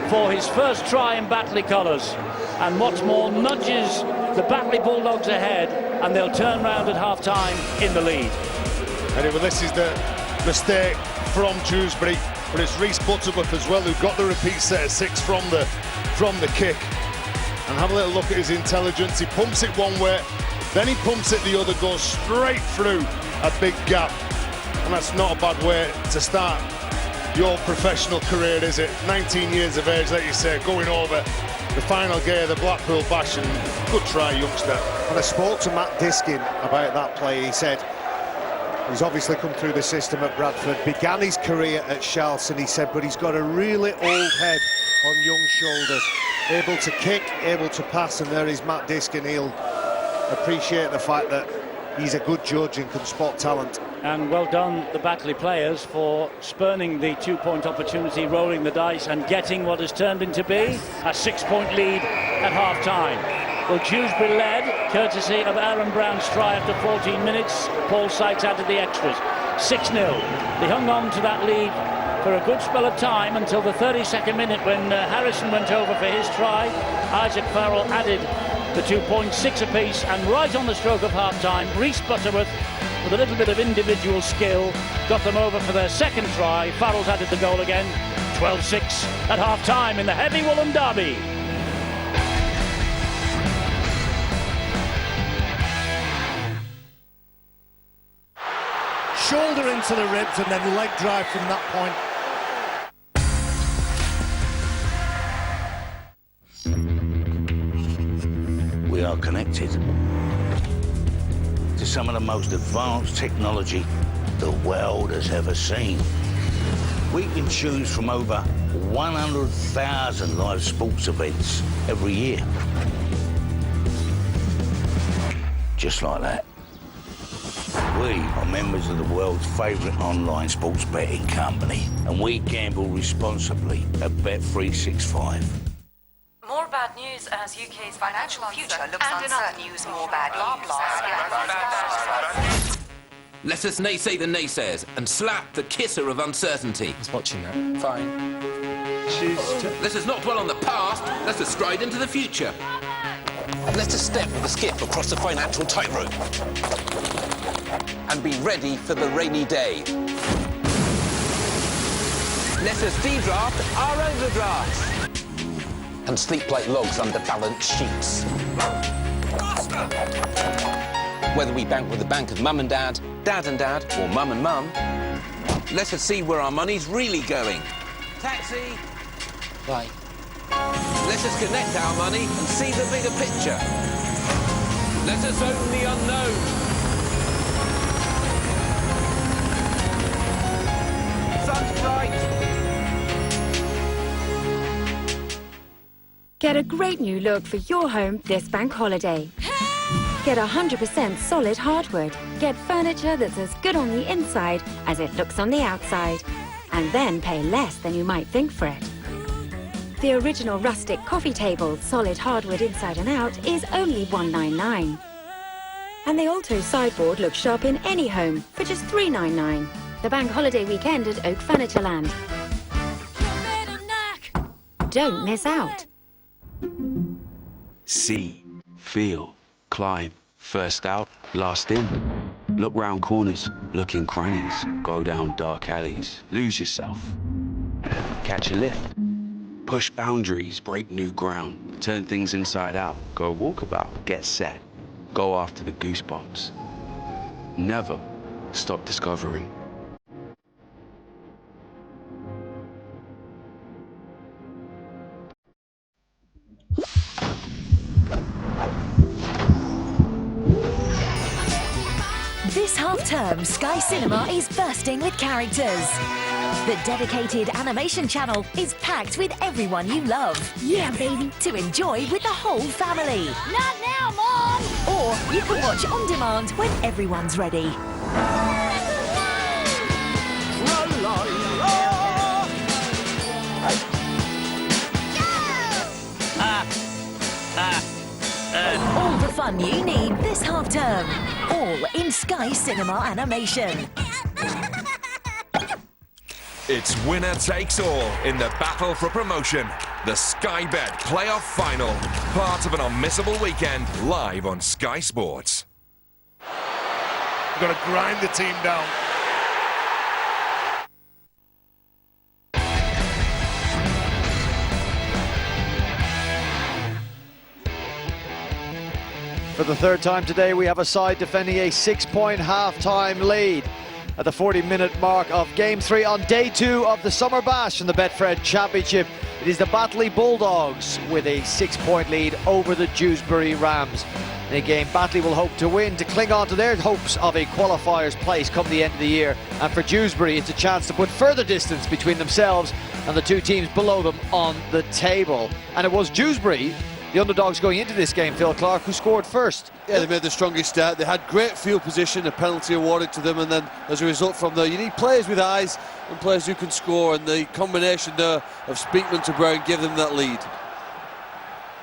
for his first try in Batley colours. And what's more, nudges the Batley Bulldogs ahead, and they'll turn round at half-time in the lead. Anyway, this is the mistake from Dewsbury, but it's Rhys Butterworth as well who got the repeat set of 6 from the kick. And have a little look at his intelligence. He pumps it one way, then he pumps it the other, goes straight through a big gap. And that's not a bad way to start your professional career, is it? 19 years of age, like you say, going over the final game of the Blackpool Bash, and good try, youngster. And I spoke to Matt Diskin about that play. He said he's obviously come through the system at Bradford, began his career at Charleston, he said, but he's got a really old head on young shoulders, able to kick, able to pass, and there is Matt Diskin. He'll appreciate the fact that he's a good judge and can spot talent. And well done, the Batley players, for spurning the 2-point opportunity, rolling the dice and getting what has turned into be a 6-point lead at half-time. Well, Dewsbury led, courtesy of Aaron Brown's try after 14 minutes. Paul Sykes added the extras. 6-0. They hung on to that lead for a good spell of time until the 32nd minute when Harrison went over for his try. Isaac Farrell added the 2 points, 6 apiece, and right on the stroke of half-time, Rhys Butterworth with a little bit of individual skill, got them over for their second try. Farrell's added the goal again. 12-6 at half-time in the Heavy Woolen derby. Shoulder into the ribs and then leg drive from that point. We are connected to some of the most advanced technology the world has ever seen. We can choose from over 100,000 live sports events every year. Just like that. We are members of the world's favourite online sports betting company, and we gamble responsibly at Bet365. More bad news as UK's financial future looks uncertain. And in other news, more bad news. Let us naysay the naysayers and slap the kisser of uncertainty. I was watching that. Fine. Let us not dwell on the past, let us stride into the future. Let us step with a skip across the financial tightrope and be ready for the rainy day. Let us de-draft our overdrafts and sleep like logs under balance sheets. Whether we bank with the bank of mum and dad, dad and dad, or mum and mum, let us see where our money's really going. Taxi! Bye. Let us connect our money and see the bigger picture. Let us own the unknown. Sun's bright. Get a great new look for your home this bank holiday. Get 100% solid hardwood. Get furniture that's as good on the inside as it looks on the outside. And then pay less than you might think for it. The original rustic coffee table, solid hardwood inside and out, is only $199. And the Alto sideboard looks sharp in any home for just $399. The bank holiday weekend at Oak Furnitureland. Don't miss out. See, feel, climb, first out, last in. Look round corners, look in crannies, go down dark alleys, lose yourself. Catch a lift. Push boundaries, break new ground, turn things inside out, go walkabout, get set, go after the goosebumps. Never stop discovering. This half-term, Sky Cinema is bursting with characters. The dedicated animation channel is packed with everyone you love. Yeah, baby. To enjoy with the whole family. Not now, Mom! Or you can watch on demand when everyone's ready. All the fun you need this half-term. All in Sky Cinema Animation. It's winner takes all in the battle for promotion. The Sky Bet Playoff Final. Part of an unmissable weekend live on Sky Sports. We've got to grind the team down. For the third time today, we have a side defending a 6-point half-time lead. At the 40-minute mark of Game 3 on Day 2 of the Summer Bash in the Betfred Championship, it is the Batley Bulldogs with a 6-point lead over the Dewsbury Rams. In a game Batley will hope to win to cling on to their hopes of a qualifier's place come the end of the year. And for Dewsbury, it's a chance to put further distance between themselves and the two teams below them on the table. And it was Dewsbury, the underdogs going into this game, Phil Clark, who scored first. Yeah, they made the strongest start. They had great field position, a penalty awarded to them, and then as a result from there, you need players with eyes and players who can score, and the combination there of Speakman to Brown gave them that lead.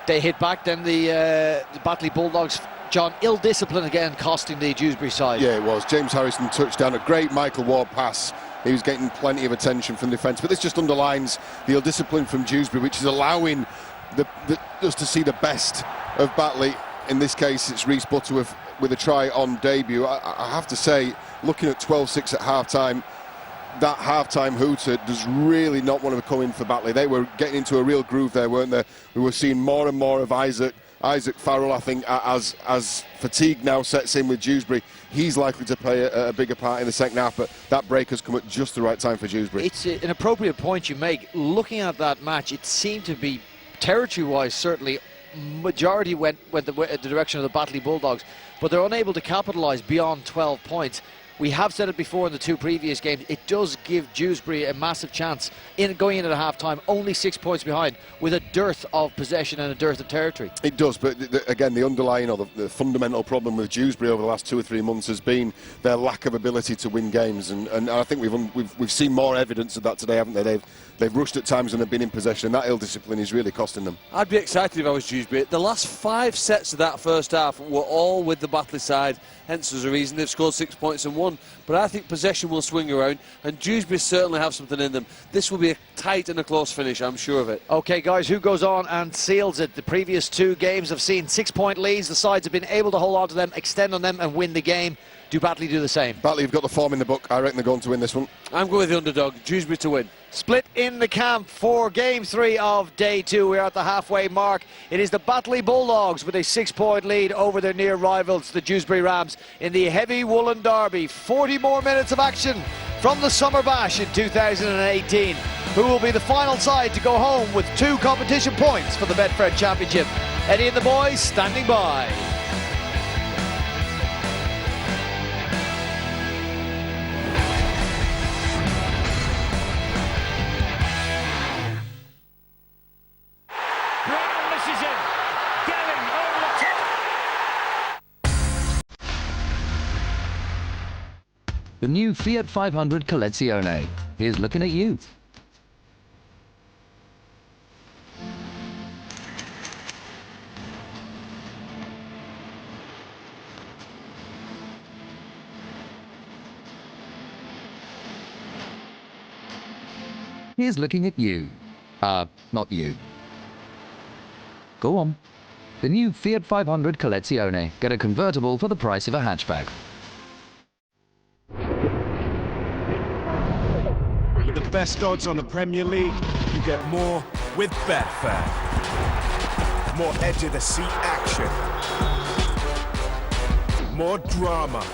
They hit back, then the Batley Bulldogs, John, ill-discipline again, costing the Dewsbury side. Yeah, it was. James Harrison touchdown, a great Michael Ward pass. He was getting plenty of attention from the defence, but this just underlines the ill-discipline from Dewsbury, which is allowing us to see the best of Batley. In this case, it's Reece Butterworth with a try on debut. I have to say, looking at 12-6 at half-time, that half-time hooter does really not want to come in for Batley. They were getting into a real groove there, weren't they? We were seeing more and more of Isaac Farrell, I think, as fatigue now sets in with Dewsbury. He's likely to play a bigger part in the second half, but that break has come at just the right time for Dewsbury. It's an appropriate point you make. Looking at that match, it seemed to be, territory-wise, certainly, majority went the direction of the Batley Bulldogs, but they're unable to capitalise beyond 12 points. We have said it before in the two previous games, it does give Dewsbury a massive chance in going in at half-time, only 6 points behind, with a dearth of possession and a dearth of territory. It does, but again, the underlying or the fundamental problem with Dewsbury over the last 2 or 3 months has been their lack of ability to win games, and I think we've seen more evidence of that today, haven't they? They've rushed at times and they've been in possession, and that ill discipline is really costing them. I'd be excited if I was Dewsbury. The last 5 sets of that first half were all with the Batley side, hence there's a reason they've scored 6 points and won. But I think possession will swing around, and Dewsbury certainly have something in them. This will be a tight and a close finish, I'm sure of it. OK, guys, who goes on and seals it? The previous 2 games have seen 6-point leads. The sides have been able to hold on to them, extend on them and win the game. Do Batley do the same? Batley have got the form in the book. I reckon they're going to win this one. I'm going with the underdog, Dewsbury to win. Split in the camp for Game 3 of Day 2. We're at the halfway mark. It is the Batley Bulldogs with a 6-point lead over their near rivals, the Dewsbury Rams, in the heavy woolen derby. 40 more minutes of action from the Summer Bash in 2018. Who will be the final side to go home with 2 competition points for the Betfred Championship? Eddie and the boys standing by. The new Fiat 500 Collezione. Here's looking at you. Here's looking at you. Not you. Go on. The new Fiat 500 Collezione. Get a convertible for the price of a hatchback. With the best odds on the Premier League, you get more with Betfair. More edge of the seat action. More drama.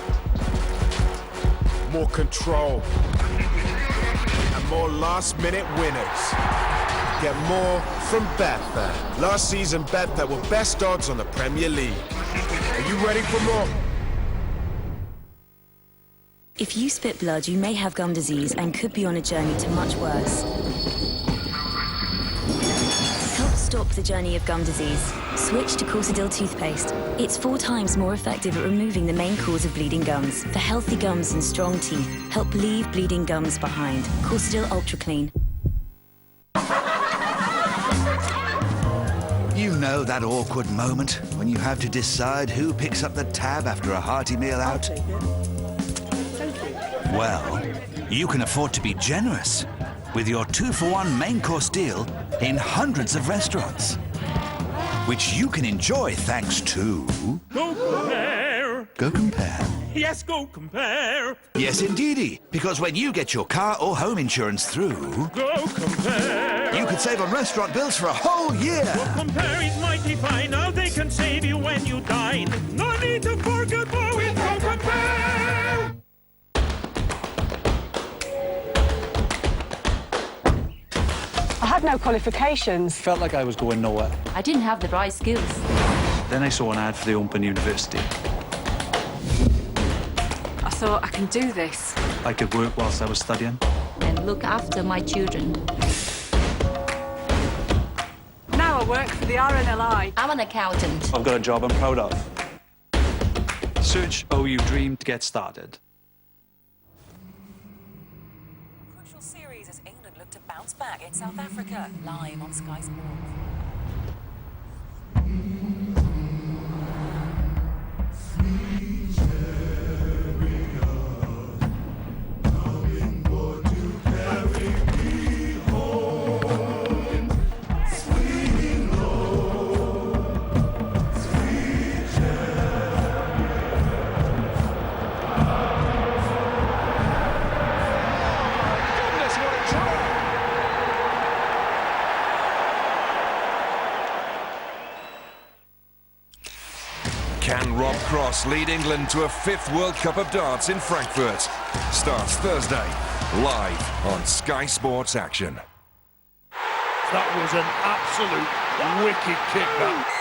More control. And more last-minute winners. Get more from Betfair. Last season, Betfair were best odds on the Premier League. Are you ready for more? If you spit blood, you may have gum disease and could be on a journey to much worse. Help stop the journey of gum disease. Switch to Corsadil toothpaste. It's 4 times more effective at removing the main cause of bleeding gums. For healthy gums and strong teeth, help leave bleeding gums behind. Corsadil Ultra Clean. You know that awkward moment when you have to decide who picks up the tab after a hearty meal out? Well, you can afford to be generous with your 2-for-1 main course deal in hundreds of restaurants, which you can enjoy thanks to... Go Compare! Go Compare. Yes, Go Compare! Yes, indeedy, because when you get your car or home insurance through... Go Compare! You could save on restaurant bills for a whole year! Go Compare is mighty fine, now they can save you when you dine. No need to forget more with Go Compare! I had no qualifications. Felt like I was going nowhere. I didn't have the right skills. Then I saw an ad for the Open University. I thought, I can do this I could work whilst I was studying. and look after my children. Now I work for the RNLI. I'm an accountant. I've got a job I'm proud of. Search OU Dream to get started. Crucial series as England look to bounce back in South Africa, live on Sky Sports. Ross lead England to a 5th World Cup of Darts in Frankfurt. Starts Thursday, live on Sky Sports Action. That was an absolute wicked kick, that.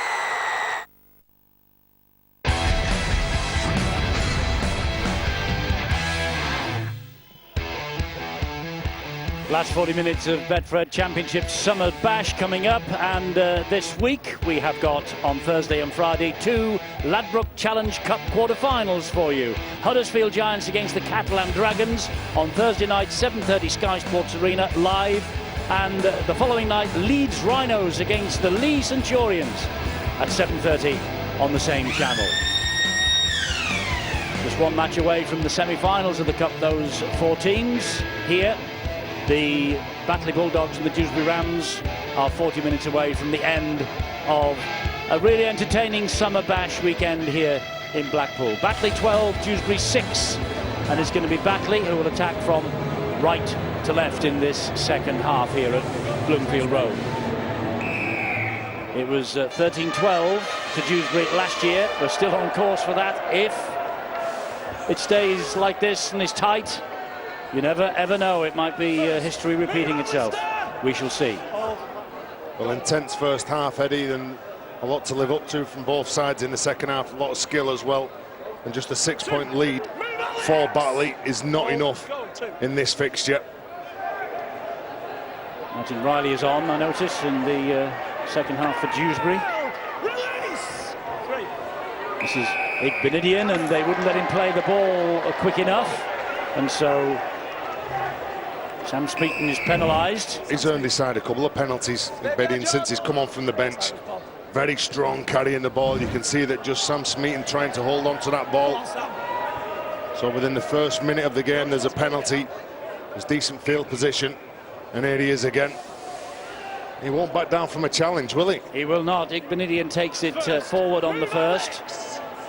Last 40 minutes of Betfred Championship Summer Bash coming up, and this week we have got on Thursday and Friday 2 Ladbroke Challenge Cup quarter-finals for you. Huddersfield Giants against the Catalan Dragons on Thursday night, 7:30 Sky Sports Arena live, and the following night Leeds Rhinos against the Lee Centurions at 7:30 on the same channel. Just one match away from the semi-finals of the Cup, those 4 teams here. The Batley Bulldogs and the Dewsbury Rams are 40 minutes away from the end of a really entertaining summer bash weekend here in Blackpool. Batley 12, Dewsbury 6, and it's going to be Batley who will attack from right to left in this second half here at Bloomfield Road. It was 13-12 to Dewsbury last year. We're still on course for that if it stays like this and is tight. You never ever know, it might be history repeating itself. We shall see. Well, intense first half, Eddie, and a lot to live up to from both sides in the second half. A lot of skill as well, and just a 6-point lead for Batley is not enough in this fixture. Martin Riley is on, I notice, in the second half for Dewsbury. This is Igbenidian, and they wouldn't let him play the ball quick enough, and so Sam Smeaton is penalised. He's earned his side a couple of penalties, Igbenidian, since he's come on from the bench. Very strong carrying the ball. You can see that just Sam Smeaton trying to hold on to that ball. So within the first minute of the game, there's a penalty. There's decent field position, and here he is again. He won't back down from a challenge, will he? He will not. Igbenidian takes it forward on the first.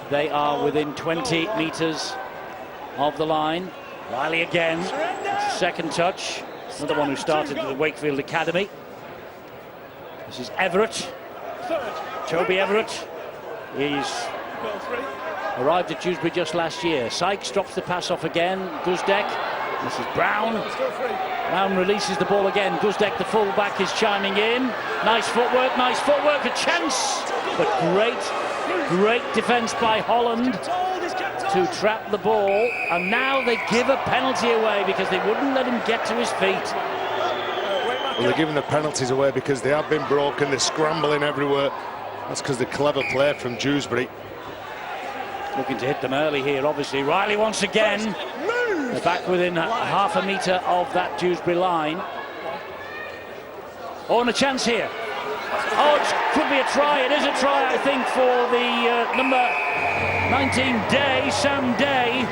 They are within 20 metres of the line. Riley again. It's a second touch. Another one who started at the Wakefield Academy. This is Everett. Toby Everett. He's arrived at Dewsbury just last year. Sykes drops the pass off again. Guzdek. This is Brown. Brown releases the ball again. Guzdek, the full-back, is chiming in. Nice footwork, a chance. But great defence by Holland to trap the ball. And now they give a penalty away because they wouldn't let him get to his feet. Well, they're giving the penalties away because they have been broken. They're scrambling everywhere. That's because the clever play from Dewsbury. Looking to hit them early here, obviously. Riley once again. They're back within half a metre of that Dewsbury line. Oh, and a chance here. Oh, it could be a try. It is a try, I think, for the number 19 Day, Sam Day.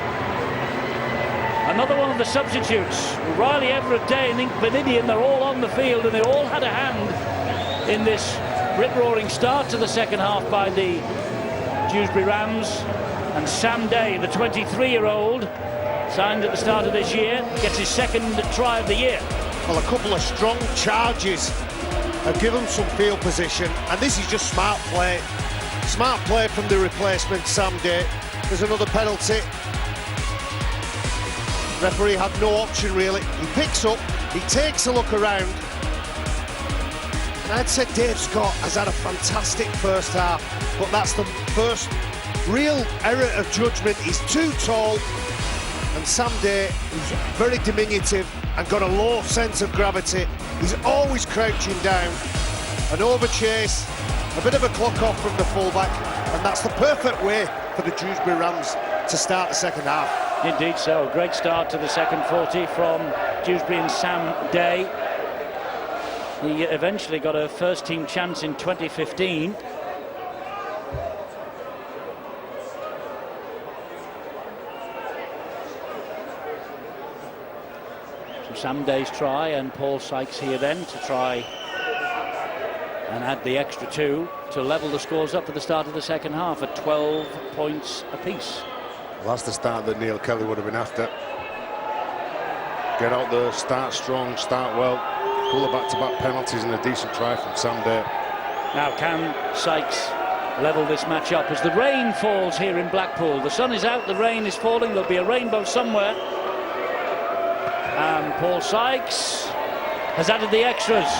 Another one of the substitutes. Riley, Everett, Day and Igbenidian, they're all on the field and they all had a hand in this rip-roaring start to the second half by the Dewsbury Rams. And Sam Day, the 23-year-old, signed at the start of this year, gets his second try of the year. Well, a couple of strong charges have given some field position, and this is just smart play. Smart play from the replacement, Sam Day. There's another penalty. Referee had no option, really. He picks up, he takes a look around, and I'd say Dave Scott has had a fantastic first half, but that's the first real error of judgment. He's too tall, and Sam Day, who's very diminutive and got a low sense of gravity, he's always crouching down. An overchase, a bit of a clock off from the fullback, and that's the perfect way for the Dewsbury Rams to start the second half. Indeed so. Great start to the second 40 from Dewsbury and Sam Day. He eventually got a first-team chance in 2015. Sam Day's try, and Paul Sykes here then to try and add the extra 2 to level the scores up at the start of the second half at 12 points apiece. Well, that's the start that Neil Kelly would have been after. Get out there, start strong, start well. Couple of back-to-back penalties and a decent try from Sam Day. Now, can Sykes level this match up as the rain falls here in Blackpool. The sun is out, the rain is falling, there'll be a rainbow somewhere. And Paul Sykes has added the extras.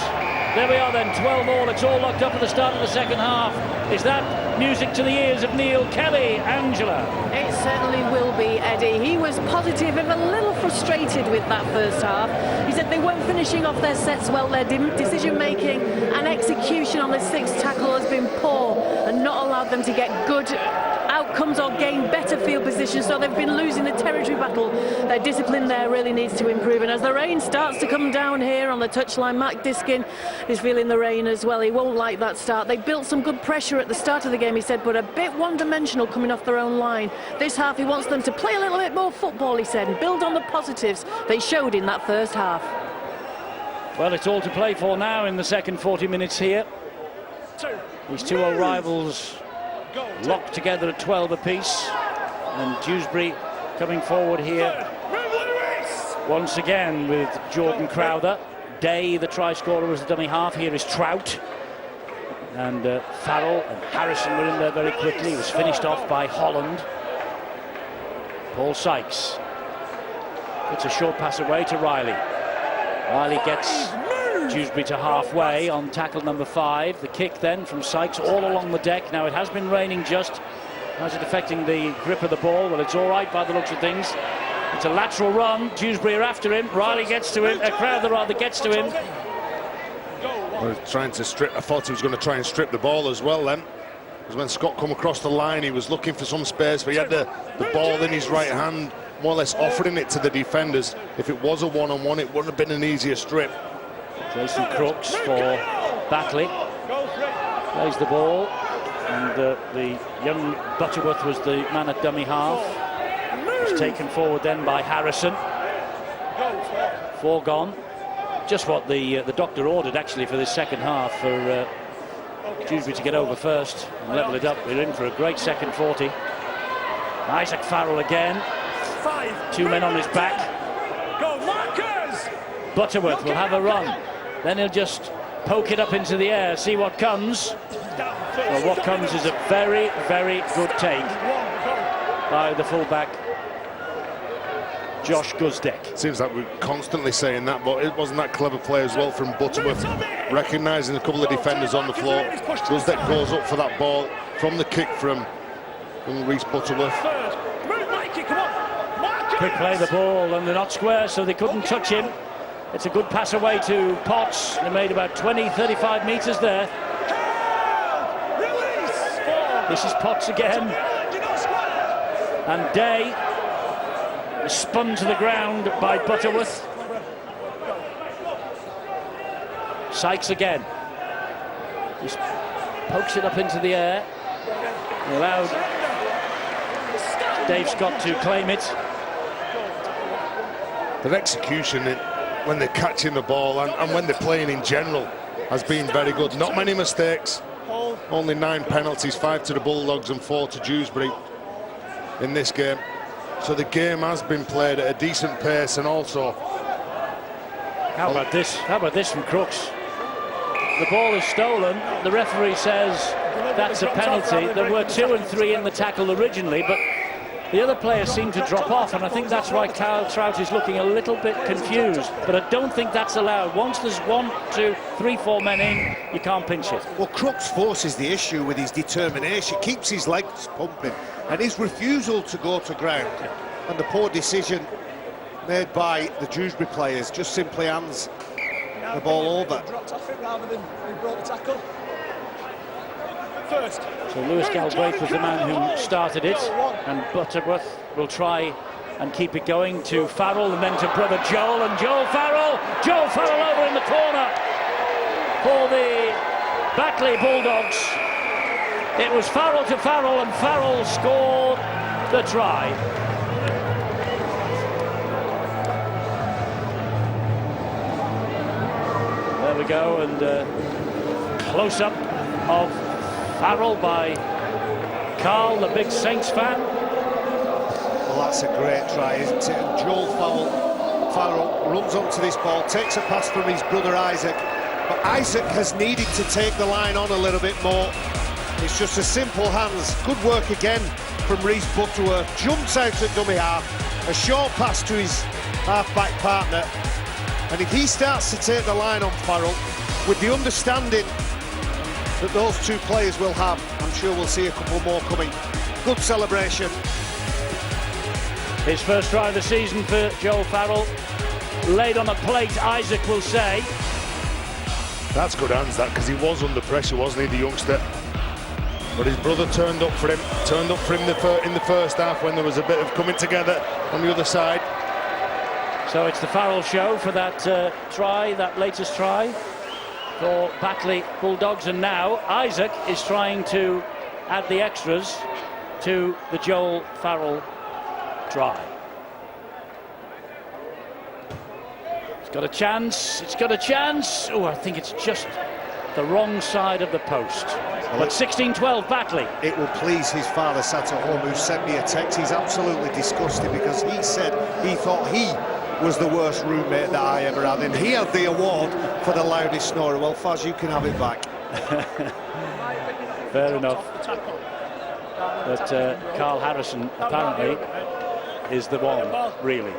There we are then, 12 all. It's all locked up at the start of the second half. Is that music to the ears of Neil Kelly, Angela? It certainly will be, Eddie. He was positive and a little frustrated with that first half. He said they weren't finishing off their sets well. Their decision-making and execution on the sixth tackle has been poor and not allowed them to get good outcomes or gain better field position, so they've been losing the territory battle. Their discipline there really needs to improve, and as the rain starts to come down here on the touchline, Matt Diskin is feeling the rain as well. He won't like that start. They built some good pressure at the start of the game, he said, but a bit one-dimensional coming off their own line. This half he wants them to play a little bit more football, he said, and build on the positives they showed in that first half. Well, it's all to play for now in the second 40 minutes here. These two old rivals locked together at 12 apiece, and Dewsbury coming forward here once again with Jordan Crowther. Day, the try scorer, was the dummy half. Here is Trout, and Farrell and Harrison were in there very quickly. He was finished off by Holland. Paul Sykes puts a short pass away to Riley. Riley gets Dewsbury to halfway on tackle number 5. The kick then from Sykes all along the deck. Now it has been raining just. How's it affecting the grip of the ball? Well, it's all right by the looks of things. It's a lateral run. Dewsbury are after him. Riley gets to him. Crowther rather gets to him. Well, trying to strip. I thought he was going to try and strip the ball as well then. Because when Scott come across the line, he was looking for some space, but he had the ball in his right hand, more or less offering it to the defenders. If it was a one-on-one, it wouldn't have been an easier strip. Jason Crooks for Batley plays the ball, and the young Butterworth was the man at dummy half. Was taken forward then by Harrison. 4 gone. Just what the doctor ordered actually for this second half, for Dewsbury to get over first and level it up. We're in for a great second 40. Isaac Farrell again. 2 men on his back. Butterworth will have a run. Then he'll just poke it up into the air, see what comes. Well, what comes is a very, very good take by the fullback, Josh Guzdek. Seems like we're constantly saying that, but it wasn't that clever play as well from Butterworth, recognising a couple of defenders on the floor. Guzdek goes up for that ball from the kick from Reece Butterworth. Quick play the ball, and they're not square, so they couldn't touch him. It's a good pass away to Potts. They made about 20-35 metres there. This is Potts again. And Day is spun to the ground by Butterworth. Sykes again. Just pokes it up into the air. He allowed Dave Scott to claim it. Their execution when they're catching the ball and when they're playing in general has been very good. Not many mistakes, only 9 penalties, 5 to the Bulldogs and 4 to Dewsbury in this game. So the game has been played at a decent pace, and also... How about this? How about this from Crooks? The ball is stolen. The referee says that's a penalty. There were 2 and 3 in the tackle originally, but the other players seem to drop off, and I think that's why Kyle Trout is looking a little bit confused. But I don't think that's allowed. Once there's 1, 2, 3, 4 men in, you can't pinch it. Well, Crooks forces the issue with his determination, keeps his legs pumping, and his refusal to go to ground, and the poor decision made by the Dewsbury players just simply hands the ball over. Dropped off it rather than he brought the tackle. First. So Lewis Galbraith was the man who started it, and Butterworth will try and keep it going to Farrell, and then to brother Joel, and Joel Farrell over in the corner for the Batley Bulldogs. It was Farrell to Farrell, and Farrell scored the try. There we go, and close-up of Farrell by Carl, the big Saints fan. Well, that's a great try, isn't it? And Joel Farrell runs onto this ball, takes a pass from his brother Isaac, but Isaac has needed to take the line on a little bit more. It's just a simple hands. Good work again from Reece Butterworth. Jumps out at dummy half. A short pass to his half-back partner. And if he starts to take the line on Farrell, with the understanding that those two players will have, I'm sure we'll see a couple more coming. Good celebration. His first try of the season for Joel Farrell. Laid on a plate, Isaac will say. That's good hands, that, because he was under pressure, wasn't he, the youngster? But his brother turned up for him in the first half when there was a bit of coming together on the other side. So it's the Farrell show for that try, that latest try for Batley Bulldogs, and now Isaac is trying to add the extras to the Joel Farrell try. It's got a chance, it's got a chance. Oh, I think it's just the wrong side of the post. But 16-12 Batley. It will please his father sat at home, who sent me a text. He's absolutely disgusted because he said he thought he was the worst roommate that I ever had, and he had the award for the loudest snorer. Well, Faz, you can have it back. Fair enough. But Carl Harrison apparently is the one, really.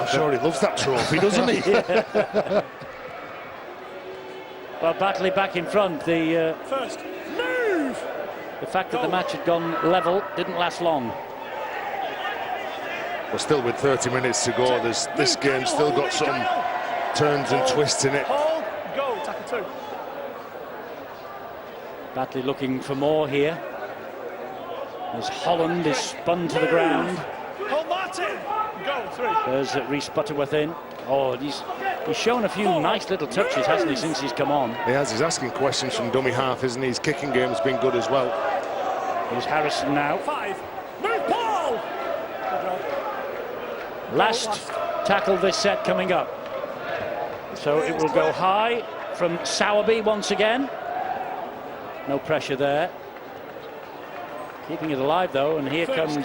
I'm sure he loves that trophy, doesn't he? Well, Batley back in front. The First move. The fact that the match had gone level didn't last long. We're still with 30 minutes to go. This game's still got some turns and twists in it. Hold, go, tackle 2. Batley looking for more here. As Holland is spun to the ground. Hold Martin. Go, 3. There's Reece Butterworth in. Oh, he's shown a few nice little touches, hasn't he, since he's come on? He has. He's asking questions from dummy half, isn't he? His kicking game's been good as well. Here's Harrison now. 5. Move, Paul. Last tackle this set coming up. So it will go high from Sowerby once again. No pressure there. Keeping it alive though, and here comes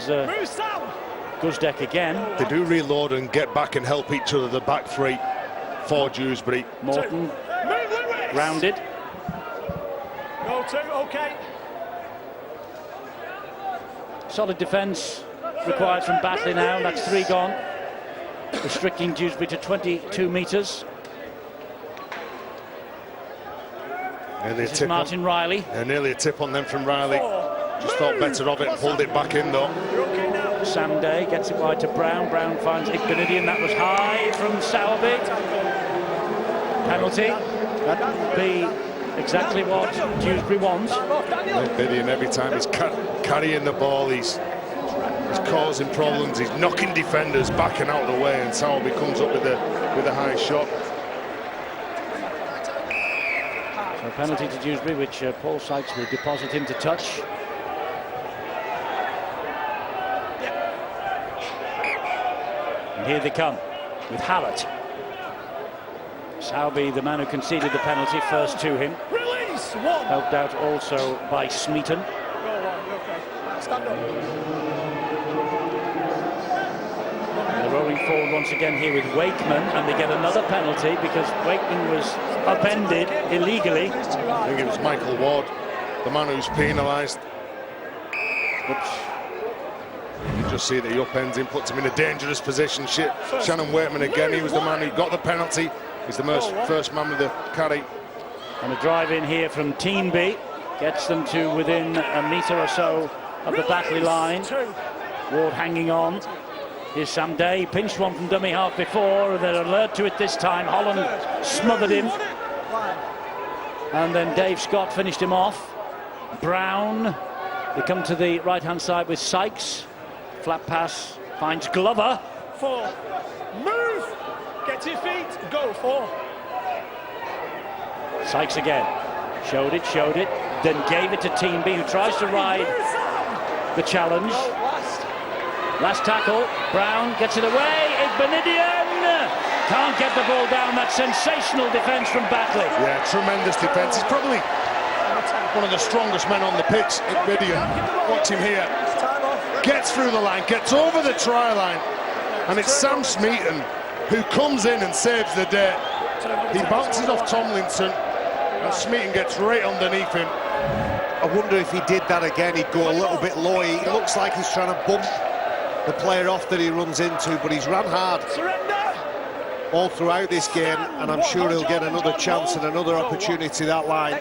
Guzdek again. They do reload and get back and help each other, the back three for Dewsbury. Morton rounded. Go 2, okay. Solid defence required from Batley now. That's 3 gone. Restricting Dewsbury to 22 metres. This is Martin Riley. Nearly a tip on them from Riley. Just thought better of it, pulled it back in though. Sam Day gets it wide to Brown. Brown finds Igbenidian. That was high from Sowerby. Penalty. That would be exactly what Dewsbury wants. Igbenidian, every time he's carrying the ball, he's causing problems. He's knocking defenders backing out of the way, and Sowerby comes up with a high shot. So penalty to Dewsbury, which Paul Sykes will deposit him to touch. And here they come with Hallett. Sowerby, the man who conceded the penalty, first to him. Release 1. Helped out also by Smeaton. Go on, okay. Stand up. They're rolling forward once again here with Wakeman, and they get another penalty because Wakeman was upended illegally. I think it was Michael Ward, the man who's penalised. Oops. You just see that he upends him, puts him in a dangerous position. Shannon Wakeman again, he was the man who got the penalty. He's the first man with the carry. And a drive in here from Teamby gets them to within a metre or so of the Batley line. Ward hanging on. Here's Sam Day, pinched one from dummy half before, and they're alert to it this time. Holland smothered him. And then Dave Scott finished him off. Brown, they come to the right-hand side with Sykes. Flat pass, finds Glover. 4. Move! Get to your feet, go 4. Sykes again. Showed it, then gave it to Teamby, who tries to ride the challenge. Last tackle, Brown gets it away, Igbenidian can't get the ball down. That sensational defence from Batley. Yeah, tremendous defence. He's probably one of the strongest men on the pitch, Igbenidian. Watch him here. Gets through the line, gets over the try line, and it's Sam Smeaton who comes in and saves the day. He bounces off Tomlinson, And Smeaton gets right underneath him. I wonder if he did that again, he'd go a little bit low. He looks like he's trying to bump the player off that he runs into, but he's run hard all throughout this game, and I'm sure he'll get another chance and another opportunity that line.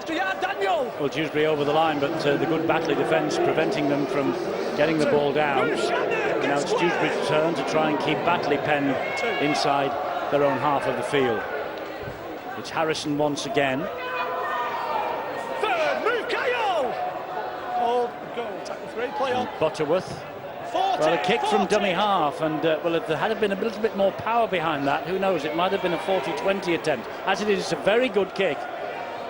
Well, Dewsbury over the line, but the good Batley defence preventing them from getting the ball down. And now it's Dewsbury's turn to try and keep Batley penned inside their own half of the field. It's Harrison once again. Butterworth. Well, a kick from dummy half, and well, if there had been a little bit more power behind that, who knows, it might have been a 40-20 attempt. As it is, it's a very good kick.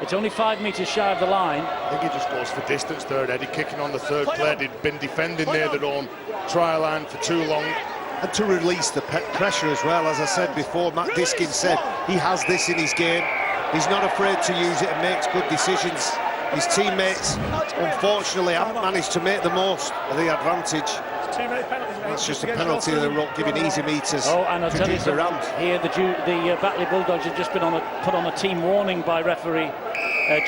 It's only 5 metres shy of the line. I think he just goes for distance there, Eddie, kicking on the third play. They'd been defending near their own try line for too long. And to release the pressure as well, as I said before, Matt Diskin said he has this in his game. He's not afraid to use it and makes good decisions. His teammates, unfortunately, haven't managed to make the most of the advantage. That's just a penalty of the ruck, giving easy meters. Oh, and I'll tell you something, here the Batley Bulldogs have just been put on a team warning by referee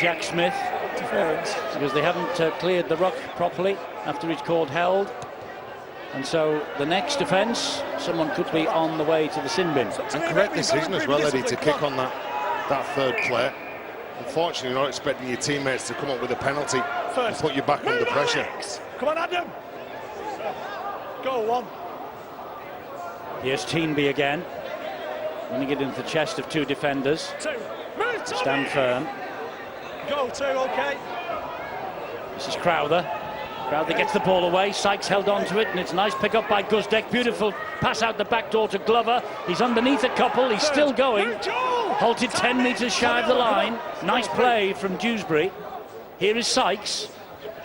Jack Smith, because they haven't cleared the ruck properly after he's called held. And so the next offence, someone could be on the way to the sin bin. And correct decision as well, Eddie, to kick on that third play. Unfortunately, you're not expecting your teammates to come up with a penalty and put you back under pressure. Come on, Adam. Go one. Here's Teenby again. Running it into the chest of two defenders. Stand firm. Go two, okay. This is Crowther. Crowther gets the ball away. Sykes held on to it, and it's a nice pick up by Guzdeck. Beautiful pass out the back door to Glover. He's underneath a couple. He's still going. Halted 10 metres shy of the line. Nice play from Dewsbury. Here is Sykes.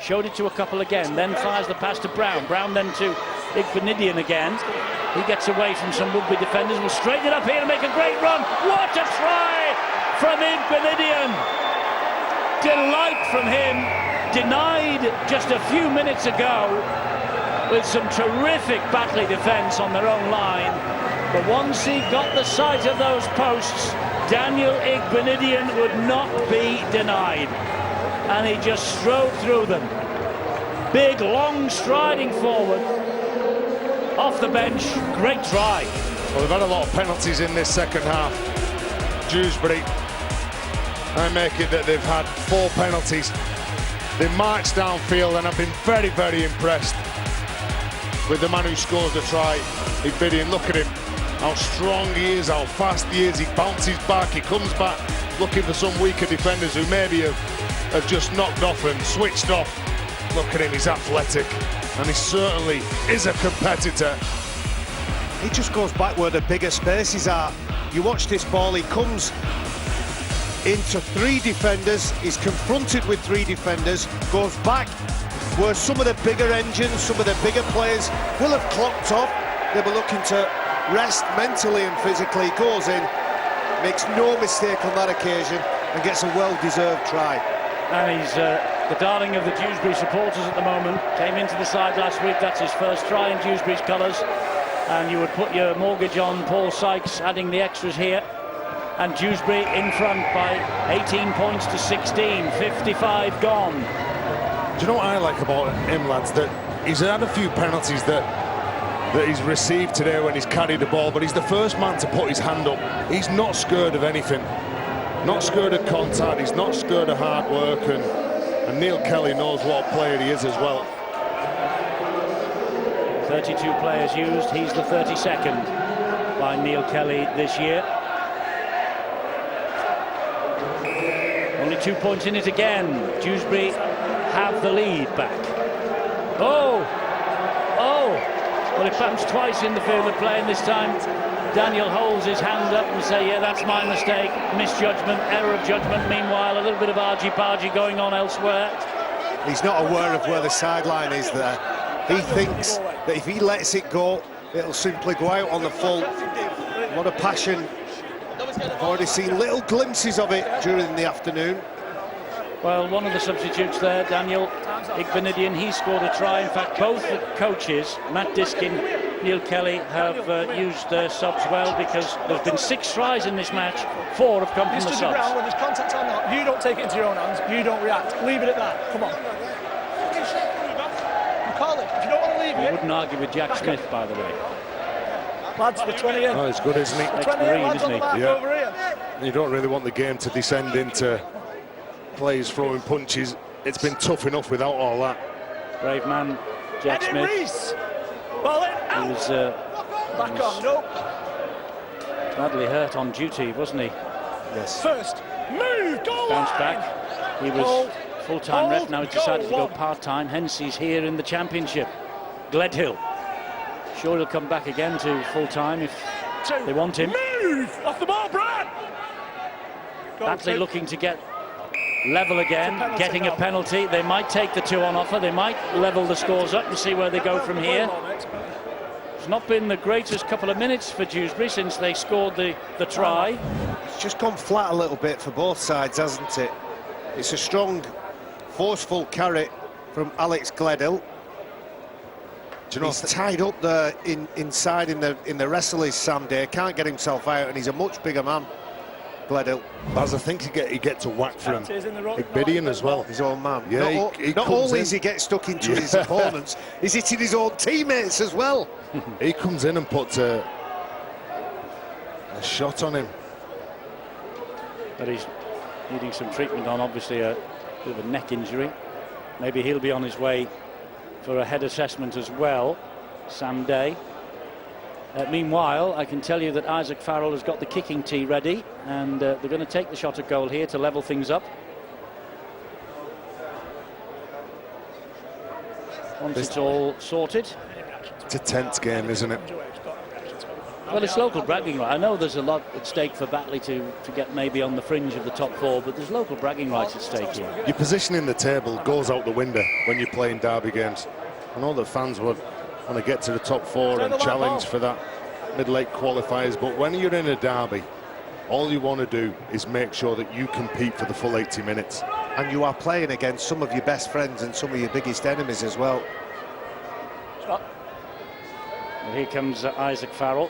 Showed it to a couple again. Then fires the pass to Brown. Brown then to Igbenidian again. He gets away from some would-be defenders. Will straighten it up here and make a great run. What a try from Igbenidian. Delight from him. Denied just a few minutes ago with some terrific Batley defence on their own line. But once he got the sight of those posts, Daniel Igbenidian would not be denied. And he just strode through them. Big, long striding forward. Off the bench, great try. Well, they've had a lot of penalties in this second half. Dewsbury, I make it that they've had 4 penalties. They marched downfield, and I've been very, very impressed with the man who scores the try. Igbenidian, look at him, how strong he is, how fast he is. He bounces back, he comes back, looking for some weaker defenders who maybe have just knocked off and switched off. Look at him, he's athletic, and he certainly is a competitor. He just goes back where the bigger spaces are. You watch this ball, he comes into 3 defenders, he's confronted with 3 defenders, goes back where some of the bigger engines, some of the bigger players will have clocked off. They were looking to rest mentally and physically. Goes in, makes no mistake on that occasion, and gets a well-deserved try. And he's the darling of the Dewsbury supporters at the moment. Came into the side last week. That's his first try in Dewsbury's colours. And you would put your mortgage on Paul Sykes adding the extras here. And Dewsbury in front by 18 points to 16, 55 gone. Do you know what I like about him, lads? That he's had a few penalties that he's received today when he's carried the ball, but he's the first man to put his hand up. He's not scared of anything. Not scared of contact, he's not scared of hard work, and Neil Kelly knows what player he is as well. 32 players used, he's the 32nd by Neil Kelly this year. Only 2 points in it again. Dewsbury have the lead back. Oh! Well, it bounced twice in the field of play, and this time Daniel holds his hand up and say, yeah, that's my mistake, misjudgment, error of judgment. Meanwhile, a little bit of argy-bargy going on elsewhere. He's not aware of where the sideline is there. He thinks that if he lets it go, it'll simply go out on the full. A lot of passion. I've already seen little glimpses of it during the afternoon. Well, one of the substitutes there, Daniel Igbenidian, he scored a try. In fact, both the coaches, Matt Diskin, Neil Kelly have used their subs well, because there's been 6 tries in this match, 4 have come from the Mr. subs. Brown, whether there's contact or not, you don't take it into your own hands, you don't react. Leave it at that. Come on. You call it. If you don't want to leave I it. wouldn't argue with Jack Smith, by the way. Lads, the 28. Oh, he's good, isn't he? Ex-Marine, lads on the mark over here. You don't really want the game to descend into players throwing punches. It's been tough enough without all that. Brave man, Jack Smith. Reese. Ball in, out. He was back on, no. badly hurt on duty, wasn't he? Yes. First, move, goal Bounced line. back. He was full-time ref, now he's decided to go part-time, hence he's here in the championship. Gledhill. Sure he'll come back again to full-time if they want him. Move! Off the ball, Brad! Batley looking to get level again, getting a penalty. They might take the 2 on offer, they might level the scores up and see where they go from here. It's not been the greatest couple of minutes for Dewsbury since they scored the try. It's just gone flat a little bit for both sides, hasn't it? It's a strong, forceful carry from Alex Gledhill. Do you know, he's tied up there inside in the wrestle is Sam Day, can't get himself out, and he's a much bigger man, Gledhill. As I think he gets a whack for him. Igbidian as well. His own man. Yeah, not only does he get stuck into his opponents, he's hitting his own teammates as well. He comes in and puts a shot on him. But he's needing some treatment on, obviously, a bit of a neck injury. Maybe he'll be on his way for a head assessment as well, Sam Day. Meanwhile, I can tell you that Isaac Farrell has got the kicking tee ready, and they're going to take the shot at goal here to level things up. Once it's all sorted. It's a tense game, isn't it? Well, it's local bragging rights. I know there's a lot at stake for Batley to get maybe on the fringe of the top 4, but there's local bragging rights at stake here. Your position in the table goes out the window when you're playing derby games. I know that fans would want to get to the top 4 and challenge for that mid-late qualifiers, but when you're in a derby, all you want to do is make sure that you compete for the full 80 minutes. And you are playing against some of your best friends and some of your biggest enemies as well. Well, here comes Isaac Farrell.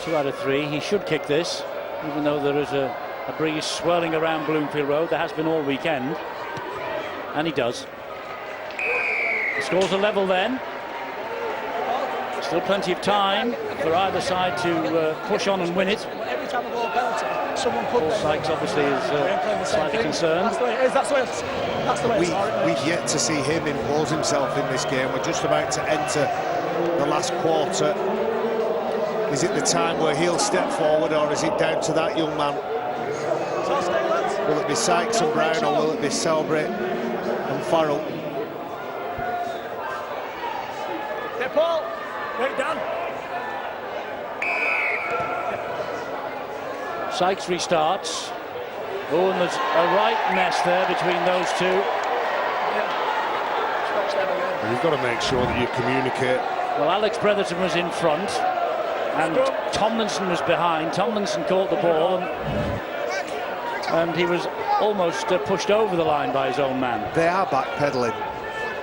Two out of 3. He should kick this, even though there is a breeze swirling around Bloomfield Road. There has been all weekend, and he does. He scores a level then. Still plenty of time for either side to push on and win it. Every time a ball penalty, someone could. Paul Sykes obviously is slightly concerned. That's the way it is. That's the way it's hard. We've yet to see him impose himself in this game. We're just about to enter the last quarter. Is it the time where he'll step forward, or is it down to that young man? Will it be Sykes and Brown, or will it be Selbury and Farrell? Hey, Paul. Wait down. Sykes restarts. Oh, and there's a right mess there between those two. You've got to make sure that you communicate. Well, Alex Bretherton was in front, and Tomlinson was behind. Tomlinson caught the ball, and he was almost pushed over the line by his own man. They are backpedaling.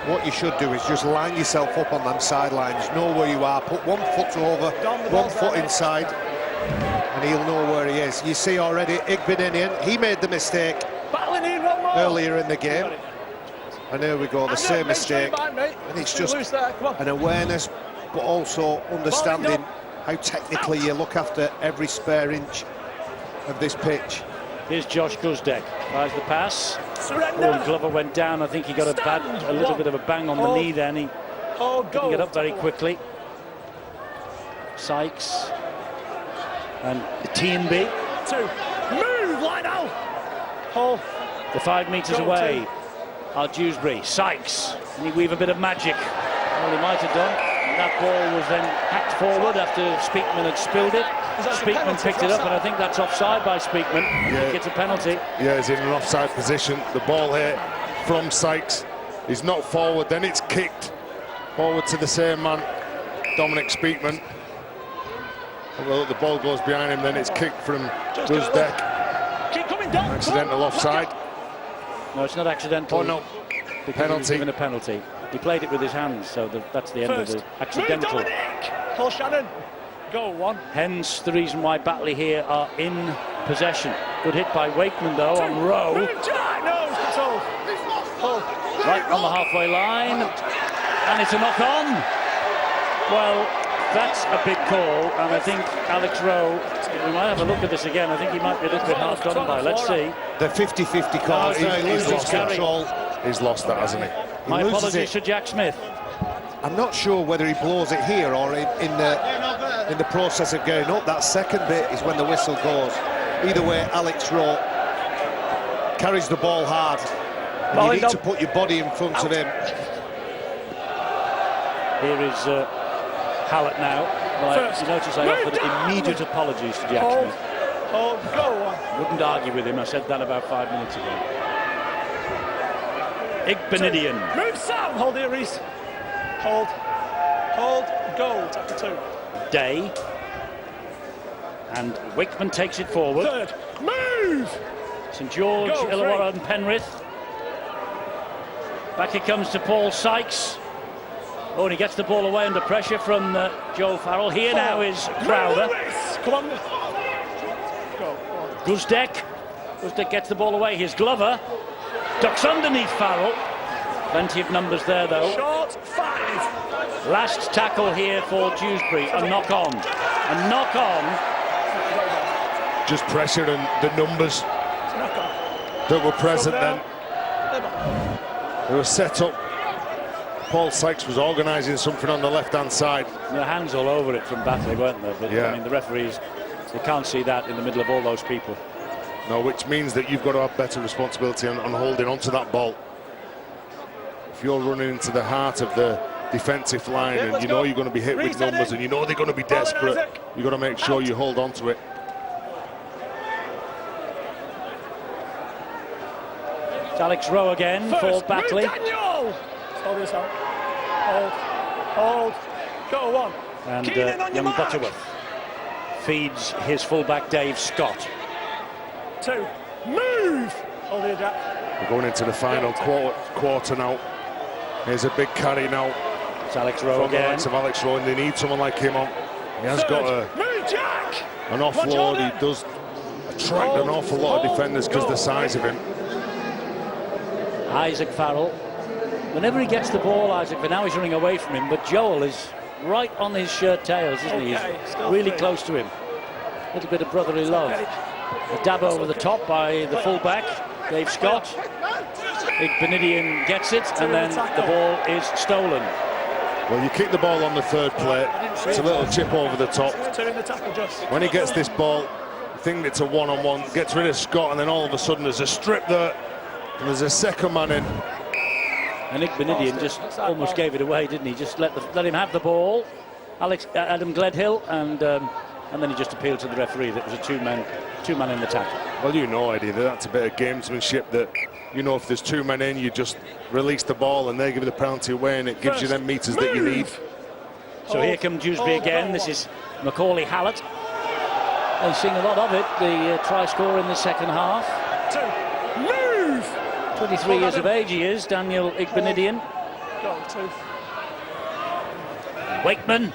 What you should do is just line yourself up on them sidelines, know where you are, put one foot over, one foot inside, and he'll know where he is. You see already, Igbidian, he made the mistake earlier in the game. And here we go, the same mistake. And it's just an awareness, but also understanding how technically you look after every spare inch of this pitch. Here's Josh Guzdek, tries the pass. Oh, Glover went down. I think he got a little bit of a bang on the knee then. He didn't get up very quickly. Sykes and the T&B. Move, line out. The 5 metres away are Dewsbury. Sykes, and he weave a bit of magic. Well, he might have done. That ball was then hacked forward after Speakman had spilled it. Speakman picked it up, and I think that's offside by Speakman. Yeah. He gets a penalty. Yeah, he's in an offside position. The ball here from Sykes is not forward, then it's kicked forward to the same man, Dominic Speakman. Well, the ball goes behind him, then it's kicked from Guzdek. Keep coming down. Accidental offside. No, it's not accidental. Oh, no. Because Penalty. he was given a penalty. He played it with his hands, so that's the end of the accidental. Paul Shannon. Goal 1. Hence the reason why Batley here are in possession. Good hit by Wakeman, though, on Rowe. No, it's control. Right on the halfway line. And it's a knock-on. Well, that's a big call, and I think Alex Rowe, we might have a look at this again, I think he might be a little bit hard done by. Let's see. The 50-50 call. He's lost control. He's lost that, hasn't he? My apologies to Jack Smith. I'm not sure whether he blows it here or in the process of going up. That second bit is when the whistle goes. Either way, Alex Rowe carries the ball hard. And you need to put your body in front of him. Here is Hallett now. Well, you notice I offered immediate apologies to Jack Smith. Go on. Wouldn't argue with him. I said that about 5 minutes ago. Igbenidian. Move Sam. Hold here, Reese. Hold. Goal. Tackle 2. Day. And Wakeman takes it forward. Third. Move. St George, Illawarra and Penrith. Back it comes to Paul Sykes. Oh, and he gets the ball away under pressure from Joe Farrell. Here now is Crowder. Come on. Go. Guzdek. Guzdek gets the ball away. Here's Glover. Ducks underneath Farrell. Plenty of numbers there, though. Short 5. Last tackle here for Dewsbury. A knock-on. A knock-on. Just pressure and the numbers that were present then. They were set up. Paul Sykes was organising something on the left-hand side. Their hands all over it from Batley, weren't there? But yeah. I mean, the referees, they can't see that in the middle of all those people. No, which means that you've got to have better responsibility on holding onto that ball. If you're running into the heart of the defensive line and you know you're going to be hit with numbers and you know they're going to be desperate, you've got to make sure you hold on to it. It's Alex Rowe again for Batley. Hold this out. Hold. Go 1. And young Butterworth feeds his fullback Dave Scott. 2. Move. Hold here, Jack. We're going into the final quarter now. Here's a big carry now. It's Alex Rowe from the again. likes of Alex Rowe, and they need someone like him on. He has got an offload. He does attract an awful lot of defenders because of the size of him. Isaac Farrell. Whenever he gets the ball, Isaac, but now he's running away from him, but Joel is right on his shirt tails, isn't he? He's really close to him. A little bit of brotherly love. A dab over the top by the fullback, Dave Scott. Igbenidian gets it, and then the ball is stolen. Well, you kick the ball on the third play. It's a little chip over the top. When he gets this ball, you think it's a one-on-one, gets rid of Scott, and then all of a sudden there's a strip there, and there's a second man in. And Igbenidian just almost gave it away, didn't he? Just let him have the ball. Adam Gledhill, and then he just appealed to the referee that it was a two-man in the tackle. Well, you know, Eddie, that's a bit of gamesmanship that, you know, if there's 2 men in, you just release the ball and they give the penalty away and it gives you them meters that you need. So here comes Dewsbury again. This is Macaulay Hallett. They've seen a lot of it, the try score in the second half. 23 years of age he is, Daniel Igbenidian. Wakeman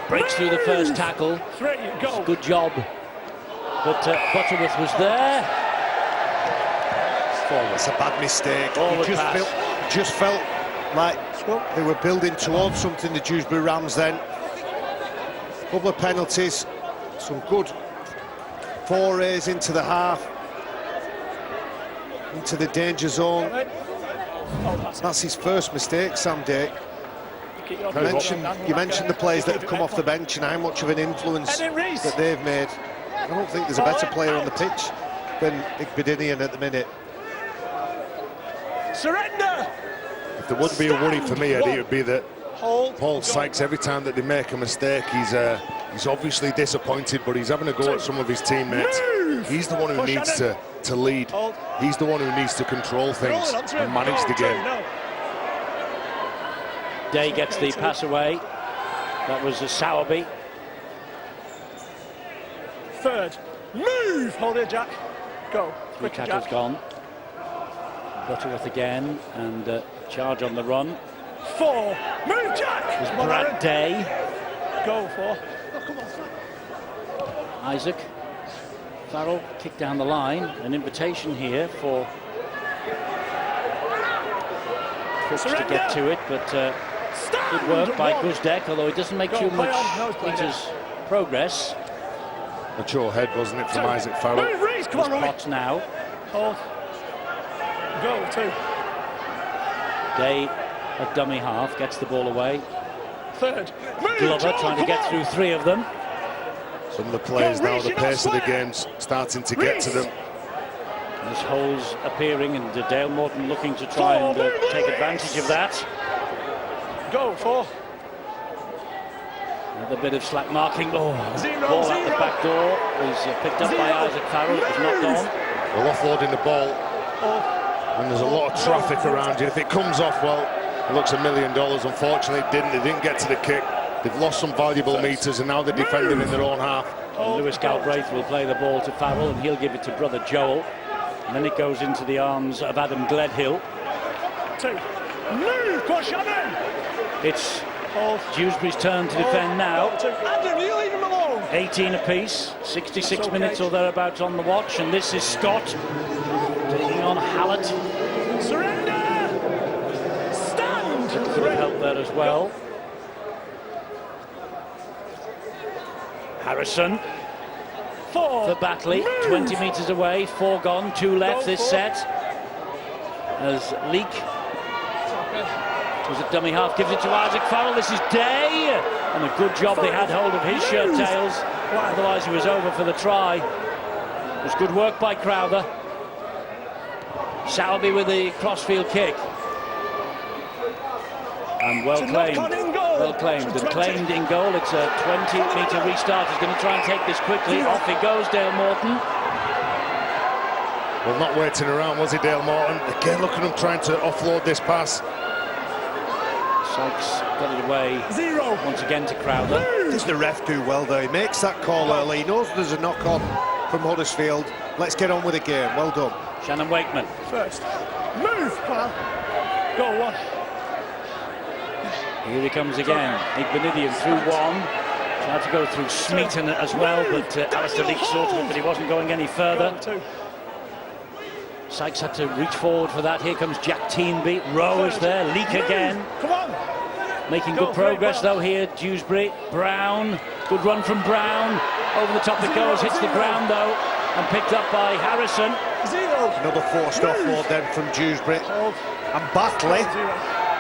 breaks through the first tackle. Good job. But Butterworth was there. It's a bad mistake. He just felt like they were building towards something, the Dewsbury Rams then. Couple of penalties, some good forays into the half, into the danger zone. That's his first mistake, Sam Dake. You mentioned the players that have come off the bench and how much of an influence that they've made. I don't think there's a better player on the pitch than Igbenidian at the minute. Surrender! If there would be a worry for me, Eddie, it would be that Paul Sykes, every time that they make a mistake, he's obviously disappointed, but he's having a go at some of his teammates. He's the one who needs to lead. He's the one who needs to control things and manage the game. Day gets the pass away. That was a Sowerby. Third. Move! Hold it, Jack. Go. 3 tackles gone. Butterworth again, and charge on the run. 4. Move, Jack! It was Brad Day. Go 4. Isaac Farrell kicked down the line. An invitation here for Crooks to get to it, but good work by Guzdek, although he doesn't make too much meters progress. A sure head, wasn't it, from Isaac Farrell? Come on, Potts now. Hold. Go 2. Day at dummy half, gets the ball away. 3rd. Glover trying to get through 3 of them. Some of the players now, the pace of the game's starting to get to them. There's holes appearing, and Dale Morton looking to try and take advantage of that. Go 4. Another bit of slack marking. Oh, 0, ball 0. at the back door was picked up by Isaac Farrell. It was knocked on. Well, offloading the ball, and there's a lot of traffic around you. If it comes off, well, it looks $1 million. Unfortunately, it didn't. They didn't get to the kick. They've lost some valuable meters, and now they're defending in their own half. And Lewis Galbraith will play the ball to Farrell, and he'll give it to brother Joel. And then it goes into the arms of Adam Gledhill. 2. Move, go Shannon! It's Dewsbury's turn to defend now. Adam, you leave him alone! 18 apiece, 66 minutes or thereabouts on the watch, and this is Scott taking on Hallett. Surrender! Stand! Could help there as well. Harrison 4 for Batley, 20 metres away, 4 gone, 2 left this set. As Leak was at dummy half, gives it to Isaac Farrell. This is Day, and a good job they had hold of his shirt tails. Otherwise he was over for the try. It was good work by Crowther. Sowerby with the crossfield kick. And well claimed. Well claimed. And claimed in goal. It's a 20-metre restart. He's going to try and take this quickly. Off he goes, Dale Morton. Well, not waiting around, was he, Dale Morton? Again, look at him trying to offload this pass. Sykes got it away 0 once again to Crowther. Does the ref do well there? He makes that call early. He knows there's a knock-on from Huddersfield. Let's get on with the game. Well done. Shannon Wakeman. First. Move, pal. Go 1. Here he comes again. Igbenidian through 1. Tried to go through Smeaton as well, but Alistair Leak sorted it, but he wasn't going any further. Sykes had to reach forward for that. Here comes Jack Teenby. Rowe is there. Leak again. Come on. Making good progress though here. Dewsbury. Brown. Good run from Brown. Over the top it goes. Hits the ground though. And picked up by Harrison. 0. Another forced offload then from Dewsbury. And Batley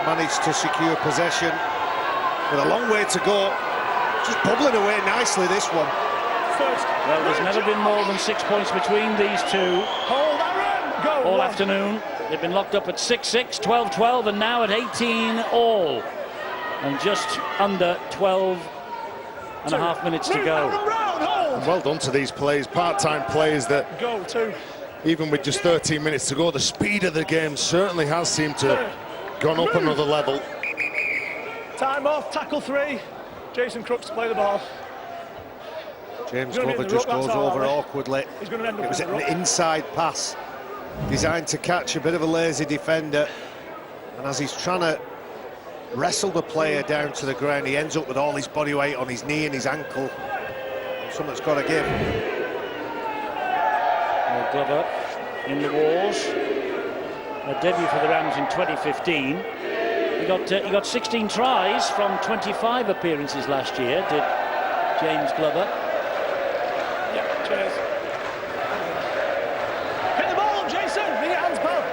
managed to secure possession with a long way to go. Just bubbling away nicely, this one. Well, there's never been more than 6 points between these two all afternoon. They've been locked up at 6-6, 12-12, and now at 18 all. And just under 12 and a half minutes to go. And well done to these players, part-time players that, even with just 13 minutes to go, the speed of the game certainly has seemed to have gone up another level. Time off, tackle 3. Jason Crooks to play the ball. James Glover just goes over awkwardly. He's going to end up It was in the an ruck. inside pass designed to catch a bit of a lazy defender, and as he's trying to wrestle the player down to the ground, he ends up with all his body weight on his knee and his ankle. Something's got to give. Well, Glover in the wars. A debut for the Rams in 2015. He got 16 tries from 25 appearances last year, did James Glover. Yeah, cheers. Hit the ball, Jason. Bring your hands, pal.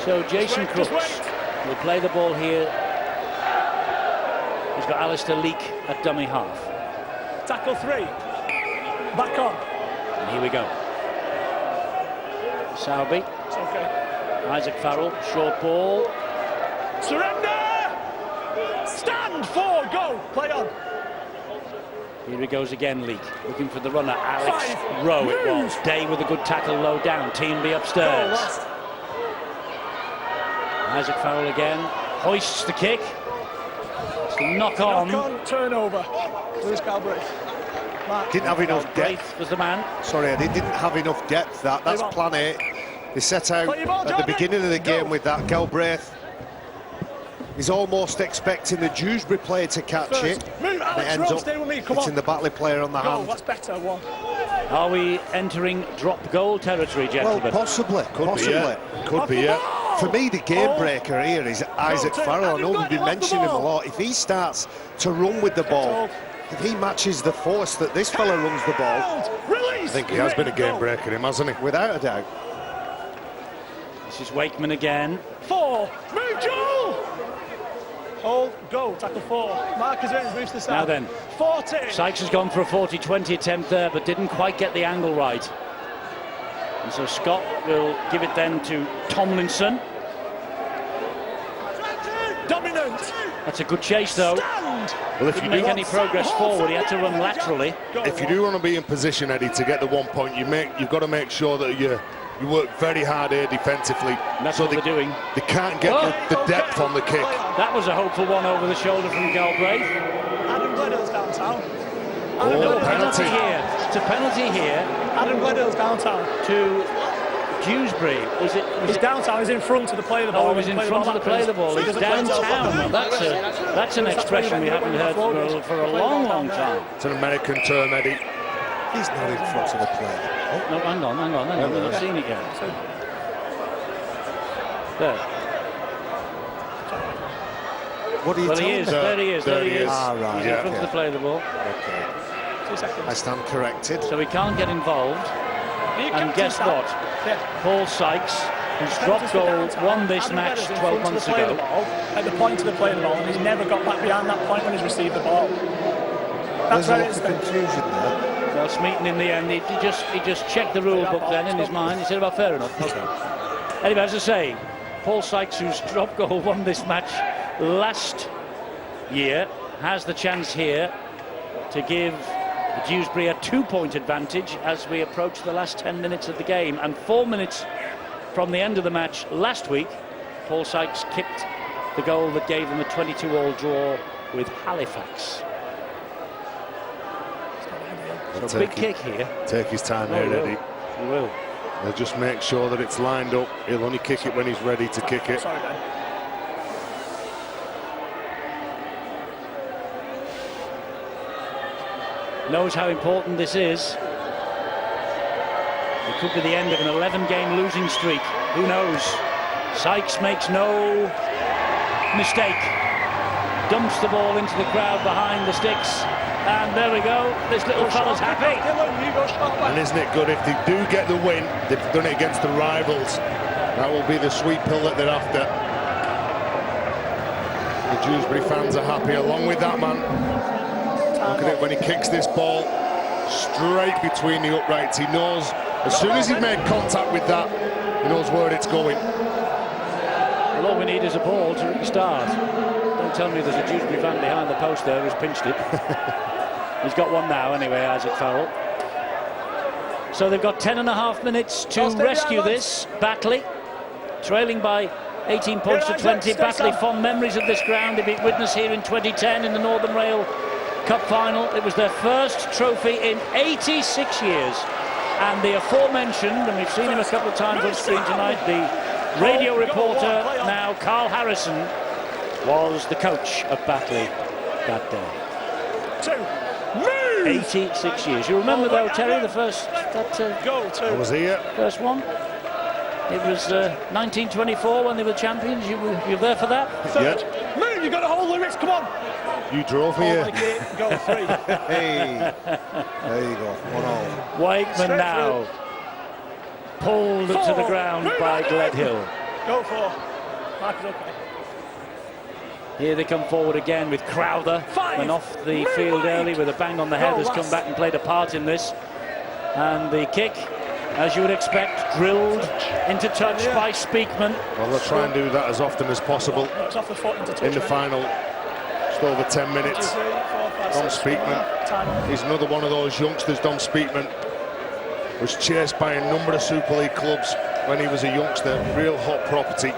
So Jason Crooks will play the ball here. He's got Alistair Leak at dummy half. Tackle 3. Back on. And here we go. Sowerby. It's okay. Isaac Farrell, short ball. Surrender! Stand 4, go! Play on. Here he goes again, Leak. Looking for the runner, Alex Rowe it was. Day with a good tackle low down. Teenby upstairs. Isaac Farrell again. Hoists the kick. It's the knock on. Knock on, turnover. Lewis Galbraith. Didn't have enough depth. Was the man. Sorry, they didn't have enough depth. That's plan A. They set out at the beginning of the game with that. Galbraith is almost expecting the Dewsbury player to catch it. Move, And it Alex, ends Roll, up stay with me, come hitting on. the Batley player on the hand. That's better, one. Are we entering drop goal territory, gentlemen? Well, possibly. Could be, yeah. Could be, yeah. For me, the game breaker here is Isaac Farrell. I know we've been mentioning him a lot. If he starts to run with the ball, if he matches the force that this fella runs the ball, I think he has been a game breaker, him, hasn't he? Without a doubt. This is Wakeman again. 4, move, Joel! Hold, go, tackle 4. Marcus Evans moves to the side. Now then, 40. Sykes has gone for a 40-20 attempt there, but didn't quite get the angle right. And so Scott will give it then to Tomlinson. Dominant. That's a good chase, though. Well, if Didn't you make do any progress forward, he had to run laterally. If you do want to be in position, Eddie, to get the 1 point, you've got to make sure that you work very hard here defensively. And that's so what they're doing. They can't get the depth on the kick. That was a hopeful one over the shoulder from Galbraith. Adam Gledhill's downtown. No penalty here. It's a penalty here. Adam Gledhill's downtown. To Dewsbury. He's downtown, he's in front of the play of the ball. Oh, he's in front of the play of the ball. He's downtown. That's an expression we haven't heard for a long, long time. It's an American term, Eddie. He's not in front of the play. Oh, no, hang on. I've seen it yet. There. What are you telling me? There he is. Ah, right. He's in front of the play of the ball. Okay. 2 seconds. I stand corrected. So he can't get involved. And guess what? Paul Sykes, whose drop goal won this match 12 months ago. At the point of the play of the ball, and he's never got back behind that point when he's received the ball. That's There's where a it's lot of confusion there. Well, Smeaton in the end, he just checked the rule book then in his mind. He said, well, fair enough. Okay. Anyway, as I say, Paul Sykes, whose drop goal won this match last year, has the chance here to give Dewsbury a 2-point advantage as we approach the last 10 minutes of the game. And 4 minutes from the end of the match last week, Paul Sykes kicked the goal that gave them a 22-all draw with Halifax. So big kick here. Take his time here, Eddie. He will. He'll just make sure that it's lined up. He'll only kick it when he's ready to kick it. Sorry, Ben. Knows how important this is. It could be the end of an 11-game losing streak. Who knows? Sykes makes no mistake. Dumps the ball into the crowd behind the sticks. And there we go. This little fella's happy. And isn't it good if they do get the win? They've done it against the rivals. That will be the sweet pill that they're after. The Dewsbury fans are happy along with that man. Look at it when he kicks this ball straight between the uprights. He knows as soon as he's made contact with that, he knows where it's going. Well, all we need is a ball to restart. Don't tell me there's a Dewsbury fan behind the post there who's pinched it. He's got one now anyway, Isaac Farrell. So they've got 10.5 minutes to rescue this. Batley trailing by 18 points to 20. Batley, fond memories of this ground. They beat Widnes here in 2010 in the Northern Rail Cup final. It was their first trophy in 86 years. And the aforementioned, and we've seen him a couple of times on screen tonight, the radio reporter now, Carl Harrison, was the coach of Batley that day. 86 years. You remember though, Terry, the first I was here. First one. It was 1924 when they were champions. You were there for that? Third. Move, you got to hold the wrist, come on. You drove here. Go 3. Hey, there you go. 1-0. Wakeman now pulled to the ground by Gledhill. Go 4. Mark it okay. Here they come forward again with Crowther. Went off the field early with a bang on the head. Has come back and played a part in this. And the kick, as you would expect, drilled into touch by Speakman. Well, they'll try and do that as often as possible It's off the foot into touch, in the final. Just over 10 minutes. Dom Speakman. He's another one of those youngsters. Dom Speakman was chased by a number of Super League clubs when he was a youngster. Real hot property.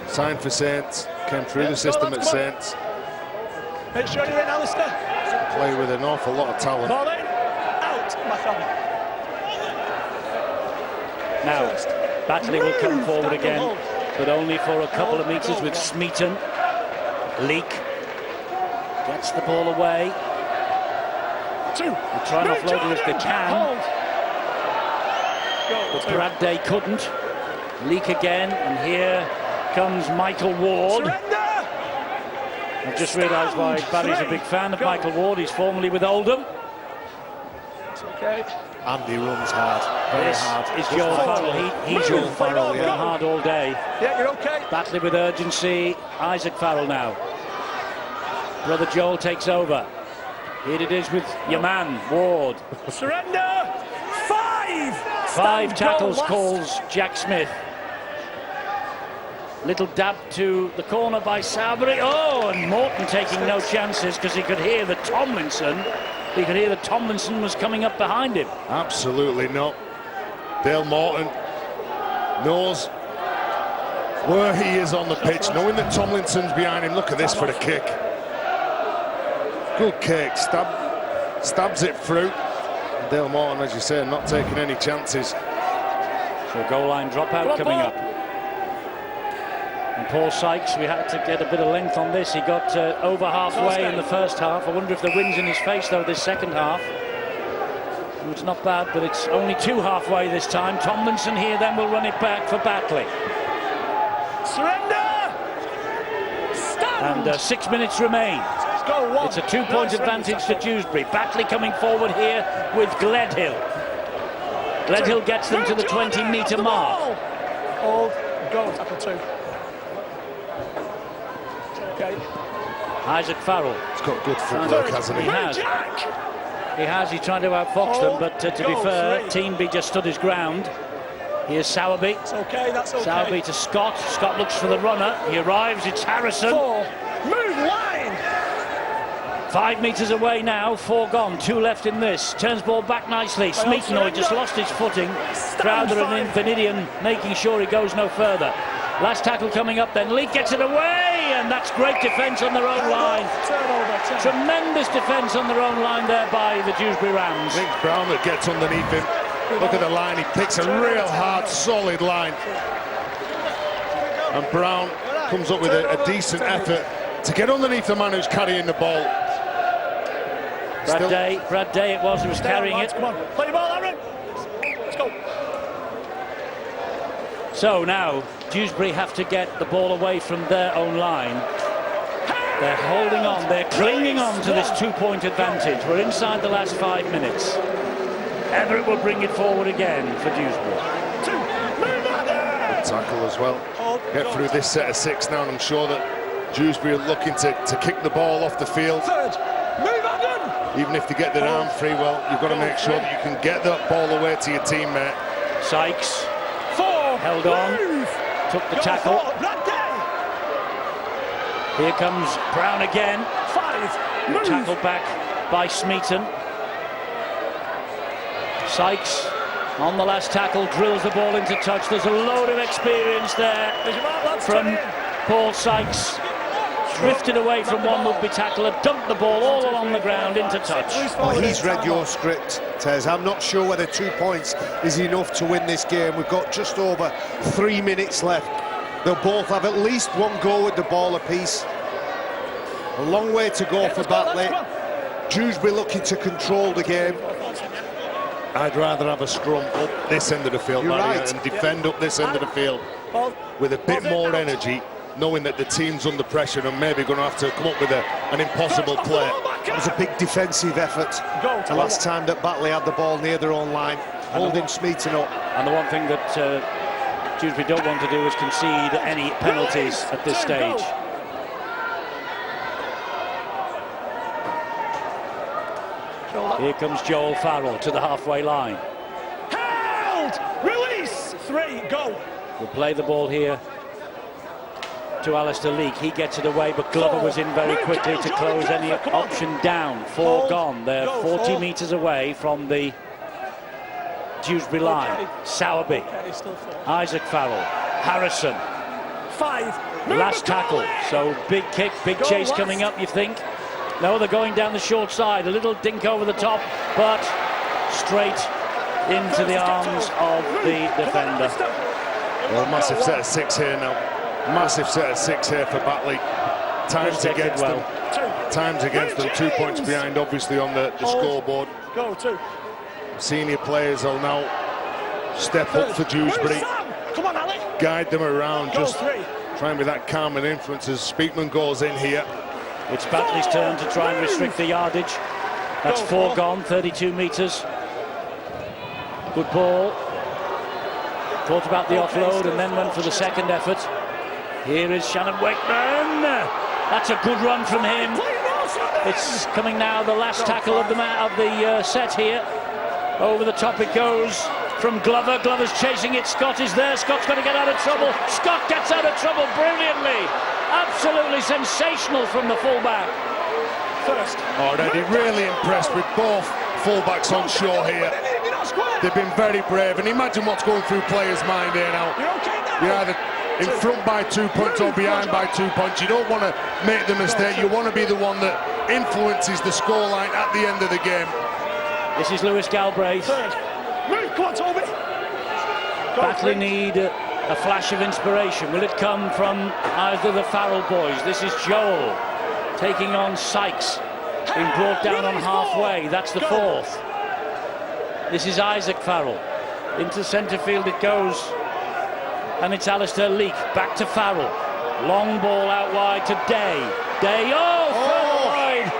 Signed for Saints. Came through the system at Saints. Make sure you're in, Alistair. Play with an awful lot of talent. Ball in. Out. Back on. Now, Batley will come forward again, but only for a couple of metres with Smeaton. Leak gets the ball away. They try and offload it if they can, but Brad Day couldn't. Leak again, and here comes Michael Ward. I've just realised why Barry's a big fan of Michael Ward. He's formerly with Oldham. It's okay. Andy runs hard, very hard. Is Joel Farrell. He's Joel Farrell, run yeah. hard all day. Yeah, you're okay. Batley with urgency. Isaac Farrell now. Brother Joel takes over. Here it is with your man, Ward. Surrender! 5 tackles calls Jack Smith. Little dab to the corner by Sowerby. Oh, and Morton taking no chances because he could hear that Tomlinson was coming up behind him. Absolutely not. Dale Morton knows where he is on the pitch, knowing that Tomlinson's behind him. Look at this for the kick. Good kick, stabs it through. Dale Morton, as you say, not taking any chances. So goal line dropout coming up. And Paul Sykes, we had to get a bit of length on this. He got over halfway in the first half. I wonder if the wind's in his face, though, this second half. It's not bad, but it's only 2 halfway this time. Tomlinson here then will run it back for Batley. Surrender! Stand! And 6 minutes remain. It's a 2-point advantage to Dewsbury. Batley coming forward here with Gledhill. Gledhill gets them to the 20-metre mark. Hold, go, tackle 2. Okay. Isaac Farrell. He's got good footwork, hasn't he? He has. He's trying to outfox them, but to be fair, Teamby just stood his ground. Here's Sowerby. It's okay, that's okay. Sowerby to Scott. Scott looks for the runner. He arrives. It's Harrison. 4. Move line! 5 metres away now. 4 gone. 2 left in this. Turns ball back nicely. Smeaton, he just lost his footing. Crowder and Infinidian making sure he goes no further. Last tackle coming up then. Leak gets it away, and that's great defence on their own line. Tremendous defence on their own line there by the Dewsbury Rams. I think Brown that gets underneath him. Look at the line, he picks a real hard, solid line. And Brown comes up with a decent effort to get underneath the man who's carrying the ball. Brad Day it was who was carrying it. Come on, play the ball, Aaron. Let's go. So now Dewsbury have to get the ball away from their own line. They're holding on, they're clinging on to this 2-point advantage. We're inside the last 5 minutes. Everett will bring it forward again for Dewsbury. Good tackle as well. Get through this set of 6 now, and I'm sure that Dewsbury are looking to kick the ball off the field. Even if they get their arm free, well, you've got to make sure that you can get that ball away to your teammate. Sykes held on, took the tackle. Here comes Brown again. 5. Tackled back by Smeaton. Sykes on the last tackle drills the ball into touch. There's a load of experience there from Paul Sykes. Drifted away from one would-be tackler, dumped the ball all along the ground into touch. Well, he's read your script, Tez. I'm not sure whether 2 points is enough to win this game. We've got just over 3 minutes left. They'll both have at least 1 goal with the ball apiece. A long way to go for Batley. Dewsbury looking to control the game. I'd rather have a scrum up this end of the field, and defend up this end of the field with a bit more energy, knowing that the team's under pressure and maybe going to have to come up with an impossible play. It was a big defensive effort the last time that Batley had the ball near their own line, holding Smeaton up. And the one thing that Dewsbury don't want to do is concede any penalties at this stage. Here comes Joel Farrell to the halfway line. Held! Release! 3, go! We'll play the ball here to Alistair Leak. He gets it away, but Glover was in very quickly to close any option down. 4 gone. They're 40 metres away from the Dewsbury line. Sowerby, Isaac Farrell, Harrison. 5. Last tackle. So big kick, big chase coming up, you think? No, they're going down the short side. A little dink over the top, but straight into the arms of the defender. Well, massive set of 6 here now. Massive set of 6 here for Batley. Times against them. Times against them. 2 points behind, obviously, on the scoreboard. Go, 2. Senior players will now step up for Dewsbury. Come on, Alex. Guide them around. Go, Just 3. try and be that calm and influence as Speakman goes in here. It's Batley's turn to try and restrict the yardage. That's 4 gone, 32 metres. Good ball. Thought about the offload and then went for the second effort. Here is Shannon Wakeman. That's a good run from him. It's coming now, the last tackle of the set here. Over the top it goes from Glover. Glover's chasing it. Scott is there. Scott's got to get out of trouble. Scott gets out of trouble brilliantly. Absolutely sensational from the fullback. First. Already really impressed with both fullbacks on shore here. They've been very brave, and imagine what's going through players' mind here now. You're either in front by 2 points or behind by 2 points. You don't want to make the mistake. You want to be the one that influences the scoreline at the end of the game. This is Lewis Galbraith. Come on, Toby. Batley need a flash of inspiration. Will it come from either the Farrell boys? This is Joel taking on Sykes, being brought down on halfway. That's the 4th. This is Isaac Farrell. Into centre field it goes. And it's Alistair Leake. Back to Farrell. Long ball out wide to Day. Day, further wide.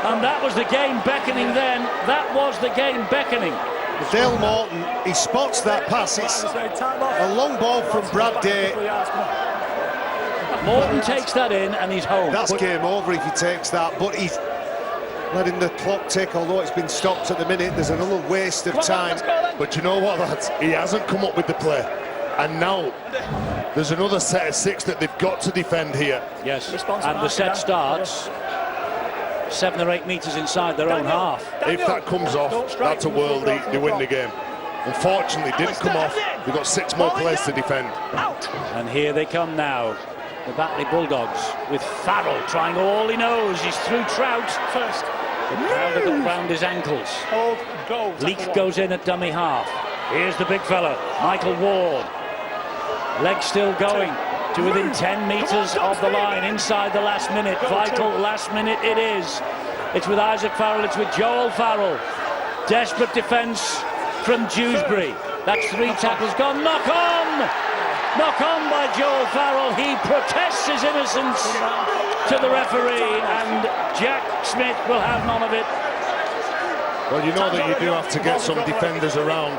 And that was the game beckoning then. That was the game beckoning. Dale Morton, he spots that pass. It's a long ball from Brad Day. Morton takes that in and he's home. That's game over if he takes that, but he's letting the clock tick, although it's been stopped at the minute. There's another waste of time. But you know what, lads? He hasn't come up with the play. And now there's another set of 6 that they've got to defend here. Yes, and the set starts 7 or 8 metres inside their own half. If that comes off, that's a worldie. They win the game. Unfortunately, it didn't come off. They've got 6 more players to defend. And here they come now. The Batley Bulldogs with Farrell trying all he knows. He's through Trout first. The crowd have got round his ankles. Leake goes in at dummy half. Here's the big fella, Michael Ward. Legs still going to within 10 metres of the line, inside the last minute. Vital last minute it is. It's with Isaac Farrell, it's with Joel Farrell. Desperate defence from Dewsbury. That's 3 tackles gone. Knock on! Knock on by Joel Farrell. He protests his innocence to the referee, and Jack Smith will have none of it. Well, you know that you do have to get some defenders around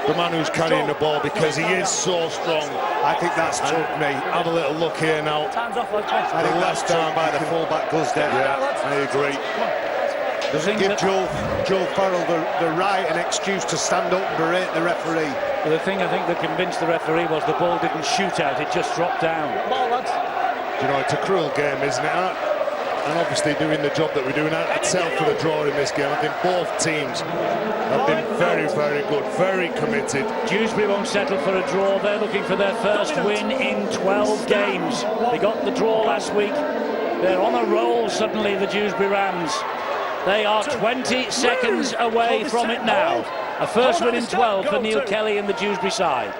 the man who's carrying the ball, because he is so strong. I think that's took me. Have a little look here now. I think that's done by the fullback Glusden. Yeah, I agree. Doesn't give Joel Farrell the right and excuse to stand up and berate the referee. But the thing I think that convinced the referee was the ball didn't shoot out, it just dropped down. You know, it's a cruel game, isn't it? And obviously doing the job that we're doing, I'd sell for a draw in this game. I think both teams have been very, very good, very committed. Dewsbury won't settle for a draw. They're looking for their first win in 12 games. They got the draw last week. They're on a roll suddenly, the Dewsbury Rams. They are 20 seconds away from it now. A first win in 12 for Neil Kelly and the Dewsbury side.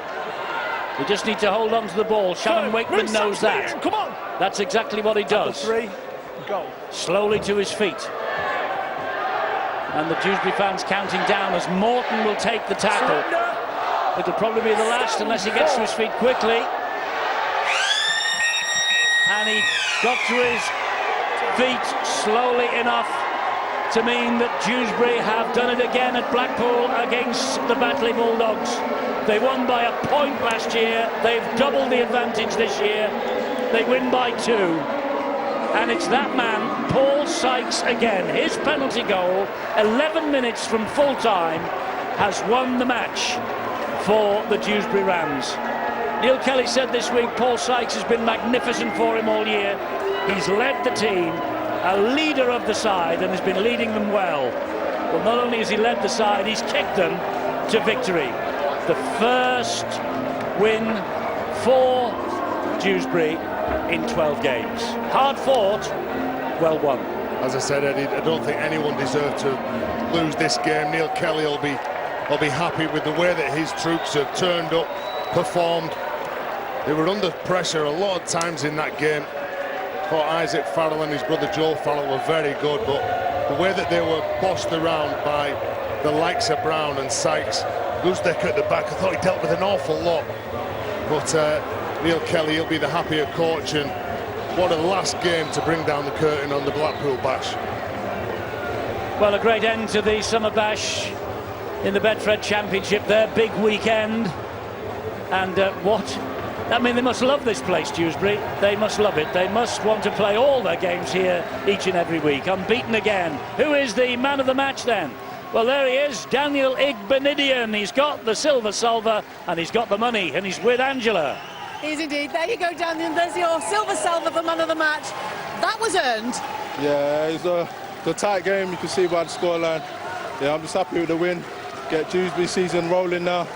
They just need to hold on to the ball. Shannon Wakeman knows that. Come on. That's exactly what he does. 3, go. Slowly to his feet. And the Dewsbury fans counting down as Morton will take the tackle. It'll probably be the last unless he gets to his feet quickly. And he got to his feet slowly enough to mean that Dewsbury have done it again at Blackpool against the Batley Bulldogs. They won by a point last year. They've doubled the advantage this year. They win by 2. And it's that man, Paul Sykes, again. His penalty goal, 11 minutes from full time, has won the match for the Dewsbury Rams. Neil Kelly said this week Paul Sykes has been magnificent for him all year. He's led the team, a leader of the side, and has been leading them well. Well, not only has he led the side, he's kicked them to victory. The first win for Dewsbury in 12 games. Hard fought, well won. As I said, Eddie, I don't think anyone deserved to lose this game. Neil Kelly will be happy with the way that his troops have turned up, performed, They were under pressure a lot of times in that game. Thought Isaac Farrell and his brother Joel Farrell were very good, but the way that they were bossed around by the likes of Brown and Sykes, Dewsbury at the back, I thought he dealt with an awful lot. But Neil Kelly, he'll be the happier coach, and what a last game to bring down the curtain on the Blackpool Bash. Well, a great end to the Summer Bash in the Betfred Championship, their big weekend. And I mean, they must love this place, Dewsbury. They must love it. They must want to play all their games here each and every week. Unbeaten again. Who is the man of the match then? Well, there he is, Daniel Igbenidian. He's got the silver salver and he's got the money, and he's with Angela. He's indeed. There you go, Daniel. There's your silver salver for man of the match. That was earned. Yeah, it's a tight game. You can see by the scoreline. Yeah, I'm just happy with the win. Get Dewsbury season rolling now,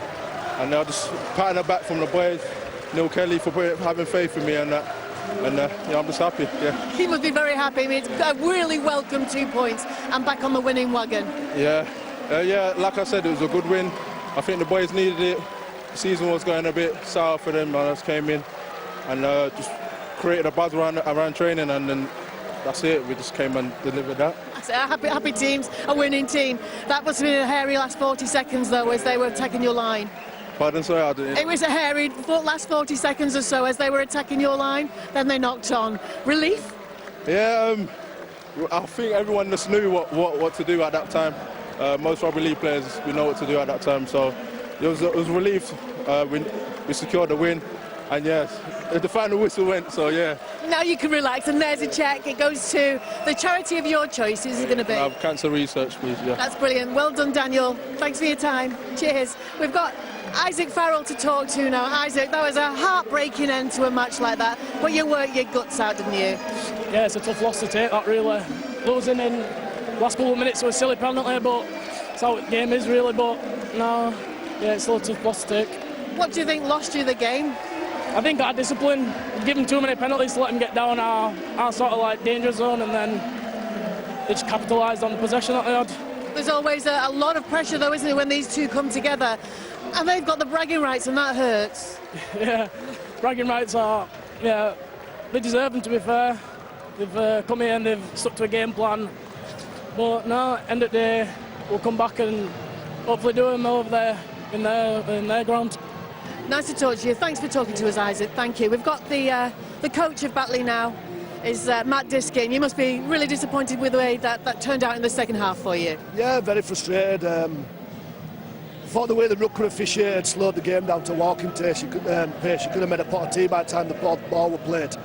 and I'll just patting it back from the boys. Neil Kelly for having faith in me and that. And yeah, I'm just happy. Yeah. He must be very happy. I mean, it's a really welcome 2 points and back on the winning wagon. Yeah, yeah. Like I said, it was a good win. I think the boys needed it. The season was going a bit sour for them, and I just came in and just created a buzz around training, and then that's it. We just came and delivered that. That's it. Happy teams, a winning team. That must have been a hairy last 40 seconds though, as they were attacking your line. Pardon, sorry, I didn't. It was a hairy last 40 seconds or so as they were attacking your line. Then they knocked on. Relief? Yeah, I think everyone just knew what to do at that time. Most rugby league players, we know what to do at that time. So it was relief. We secured the win, and yes, the final whistle went. So yeah. Now you can relax, and there's a cheque. It goes to the charity of your choice. Is it going to be? Cancer research, please. Yeah. That's brilliant. Well done, Daniel. Thanks for your time. Cheers. We've got Isaac Farrell to talk to now. Isaac, that was a heartbreaking end to a match like that, but you worked your guts out, didn't you? Yeah, it's a tough loss to take, that really. Losing in last couple of minutes was a silly penalty, but that's how the game is really, but no, yeah, it's still a tough loss to take. What do you think lost you the game? I think our discipline, giving too many penalties to let them get down our sort of like danger zone, and then they just capitalised on the possession that they had. There's always a lot of pressure though, isn't it, when these two come together? And they've got the bragging rights, and that hurts. Yeah, bragging rights are, yeah, they deserve them, to be fair. They've come here and they've stuck to a game plan. But no, end of the day, we'll come back and hopefully do them over there in their ground. Nice to talk to you. Thanks for talking to us, Isaac. Thank you. We've got the coach of Batley now, is Matt Diskin. You must be really disappointed with the way that turned out in the second half for you. Yeah, very frustrated. I thought the way the ruck officiated slowed the game down to walking pace. You could have made a pot of tea by the time the ball was played.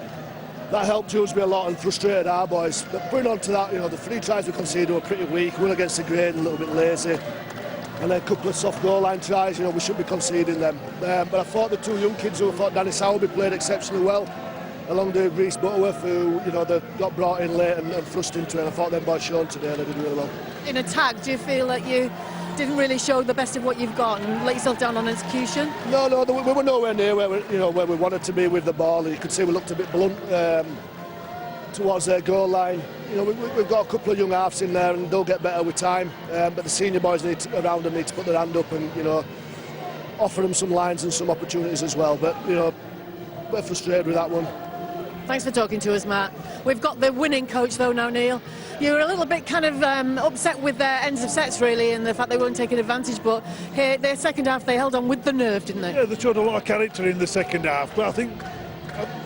That helped Dewsbury a lot and frustrated our boys. But putting on to that, you know, the 3 tries we conceded were pretty weak. One against the grain, a little bit lazy. And then a couple of soft goal line tries, you know, we should be conceding them. But I thought the 2 young kids who I thought Danny Sowerby played exceptionally well, along with Reece Butterworth, who, you know, they got brought in late and thrust into it. And I thought them boys shone today and they did really well. In attack, do you feel that you didn't really show the best of what you've got and let yourself down on execution? No, we were nowhere near where we wanted to be with the ball. You could see we looked a bit blunt towards their goal line. You know, we've got a couple of young halves in there, and they'll get better with time. But the senior boys around them need to put their hand up and, you know, offer them some lines and some opportunities as well. But, you know, we're frustrated with that one. Thanks for talking to us, Matt. We've got the winning coach though now, Neil. You were a little bit kind of upset with their ends of sets really, and the fact they weren't taking advantage, but here, their second half, they held on with the nerve, didn't they? Yeah, they showed a lot of character in the second half, but I think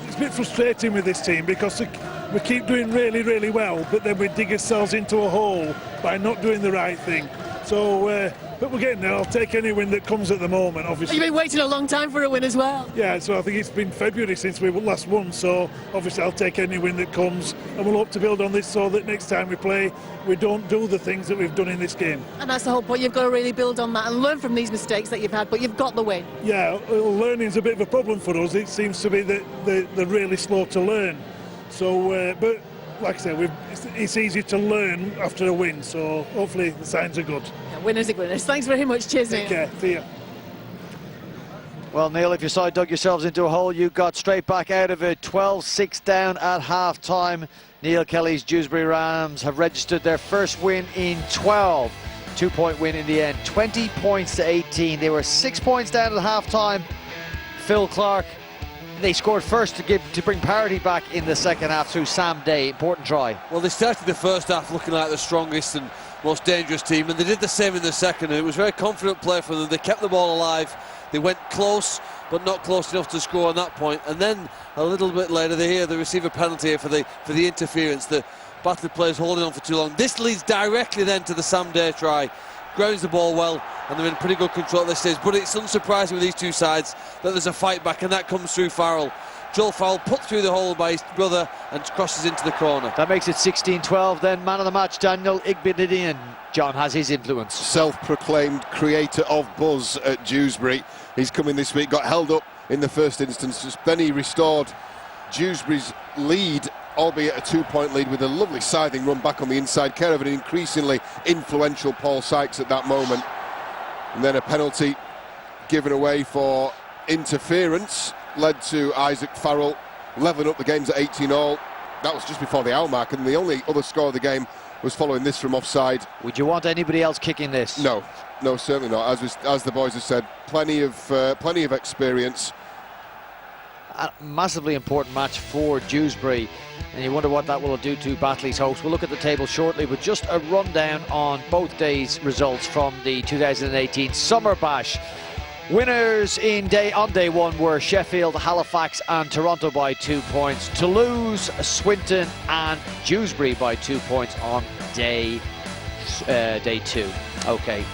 it's a bit frustrating with this team because we keep doing really, really well, but then we dig ourselves into a hole by not doing the right thing. So, but we're getting there. I'll take any win that comes at the moment, obviously. You've been waiting a long time for a win as well. Yeah, so I think it's been February since we last won, so obviously I'll take any win that comes, and we'll hope to build on this so that next time we play, we don't do the things that we've done in this game. And that's the whole point. You've got to really build on that and learn from these mistakes that you've had, but you've got the win. Yeah, learning's a bit of a problem for us. It seems to be that they're really slow to learn. So, but like I said, it's easy to learn after a win, so hopefully the signs are good. Yeah, winners are winners. Thanks very much. Cheers, Neil. Take care. See ya. Well, Neil, if you saw dug yourselves into a hole, you got straight back out of it. 12-6 down at half-time. Neil Kelly's Dewsbury Rams have registered their first win in 12. 2-point win in the end. 20 points to 18. They were 6 points down at half-time. Phil Clark they scored first to bring parity back in the second half through Sam Day. Important try. Well, they started the first half looking like the strongest and most dangerous team, and they did the same in the second, and it was very confident play from them. They kept the ball alive. They went close, but not close enough to score on that point. And then a little bit later, they receive a penalty here for the interference. The Batley players holding on for too long. This leads directly then to the Sam Day try. Grounds the ball well, and they're in pretty good control at this stage. But it's unsurprising with these two sides that there's a fight back, and that comes through Farrell. Joel Farrell put through the hole by his brother and crosses into the corner. That makes it 16-12. Then man of the match, Daniel Igbididian. John has his influence. Self-proclaimed creator of buzz at Dewsbury. He's come in this week, got held up in the first instance, then he restored Dewsbury's lead, albeit a 2-point lead, with a lovely siding run back on the inside, care of an increasingly influential Paul Sykes at that moment. And then a penalty given away for interference led to Isaac Farrell levelling up the games at 18-all. That was just before the hour mark, and the only other score of the game was following this from offside. Would you want anybody else kicking this? No, certainly not. As the boys have said, plenty of experience. A massively important match for Dewsbury, and you wonder what that will do to Batley's hopes. We'll look at the table shortly, but just a rundown on both days' results from the 2018 Summer Bash. Winners on day one were Sheffield, Halifax and Toronto by 2 points. Toulouse, Swinton and Dewsbury by 2 points on day two. Okay.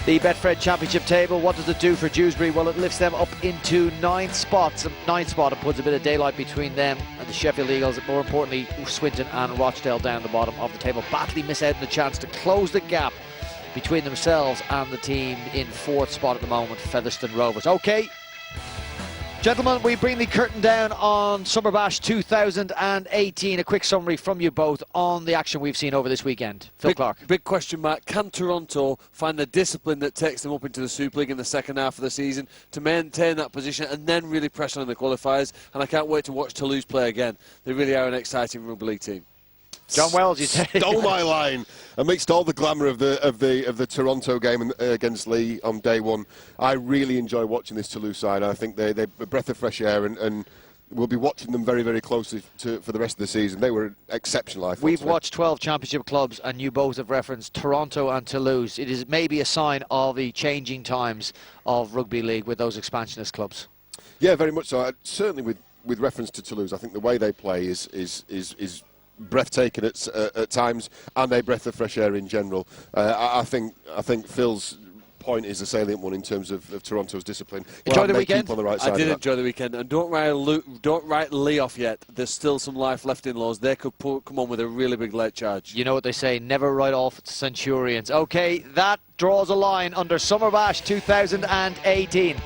The Betfred Championship table, what does it do for Dewsbury? Well, it lifts them up into ninth spot and puts a bit of daylight between them and the Sheffield Eagles. More importantly, Swinton and Rochdale down the bottom of the table. Batley miss out on the chance to close the gap between themselves and the team in fourth spot at the moment, Featherstone Rovers. Okay, gentlemen, we bring the curtain down on Summer Bash 2018. A quick summary from you both on the action we've seen over this weekend. Phil Clark. Big question mark. Can Toronto find the discipline that takes them up into the Super League in the second half of the season to maintain that position and then really press on in the qualifiers? And I can't wait to watch Toulouse play again. They really are an exciting rugby league team. John Wells, you say. Stole my line. Amidst all the glamour of the Toronto game against Lee on day one, I really enjoy watching this Toulouse side. I think they're a breath of fresh air, and we'll be watching them very, very closely for the rest of the season. They were exceptional, I thought. We've watched 12 championship clubs, and you both have referenced Toronto and Toulouse. It is maybe a sign of the changing times of rugby league with those expansionist clubs. Yeah, very much so. Certainly with reference to Toulouse, I think the way they play is breathtaking at times, and a breath of fresh air in general. I think Phil's point is a salient one in terms of Toronto's discipline. Enjoy the weekend. On the right side I did enjoy the weekend, and don't write Lee off yet. There's still some life left in Laws. They could come on with a really big late charge. You know what they say, never write off Centurions. Okay, that draws a line under Summer Bash 2018.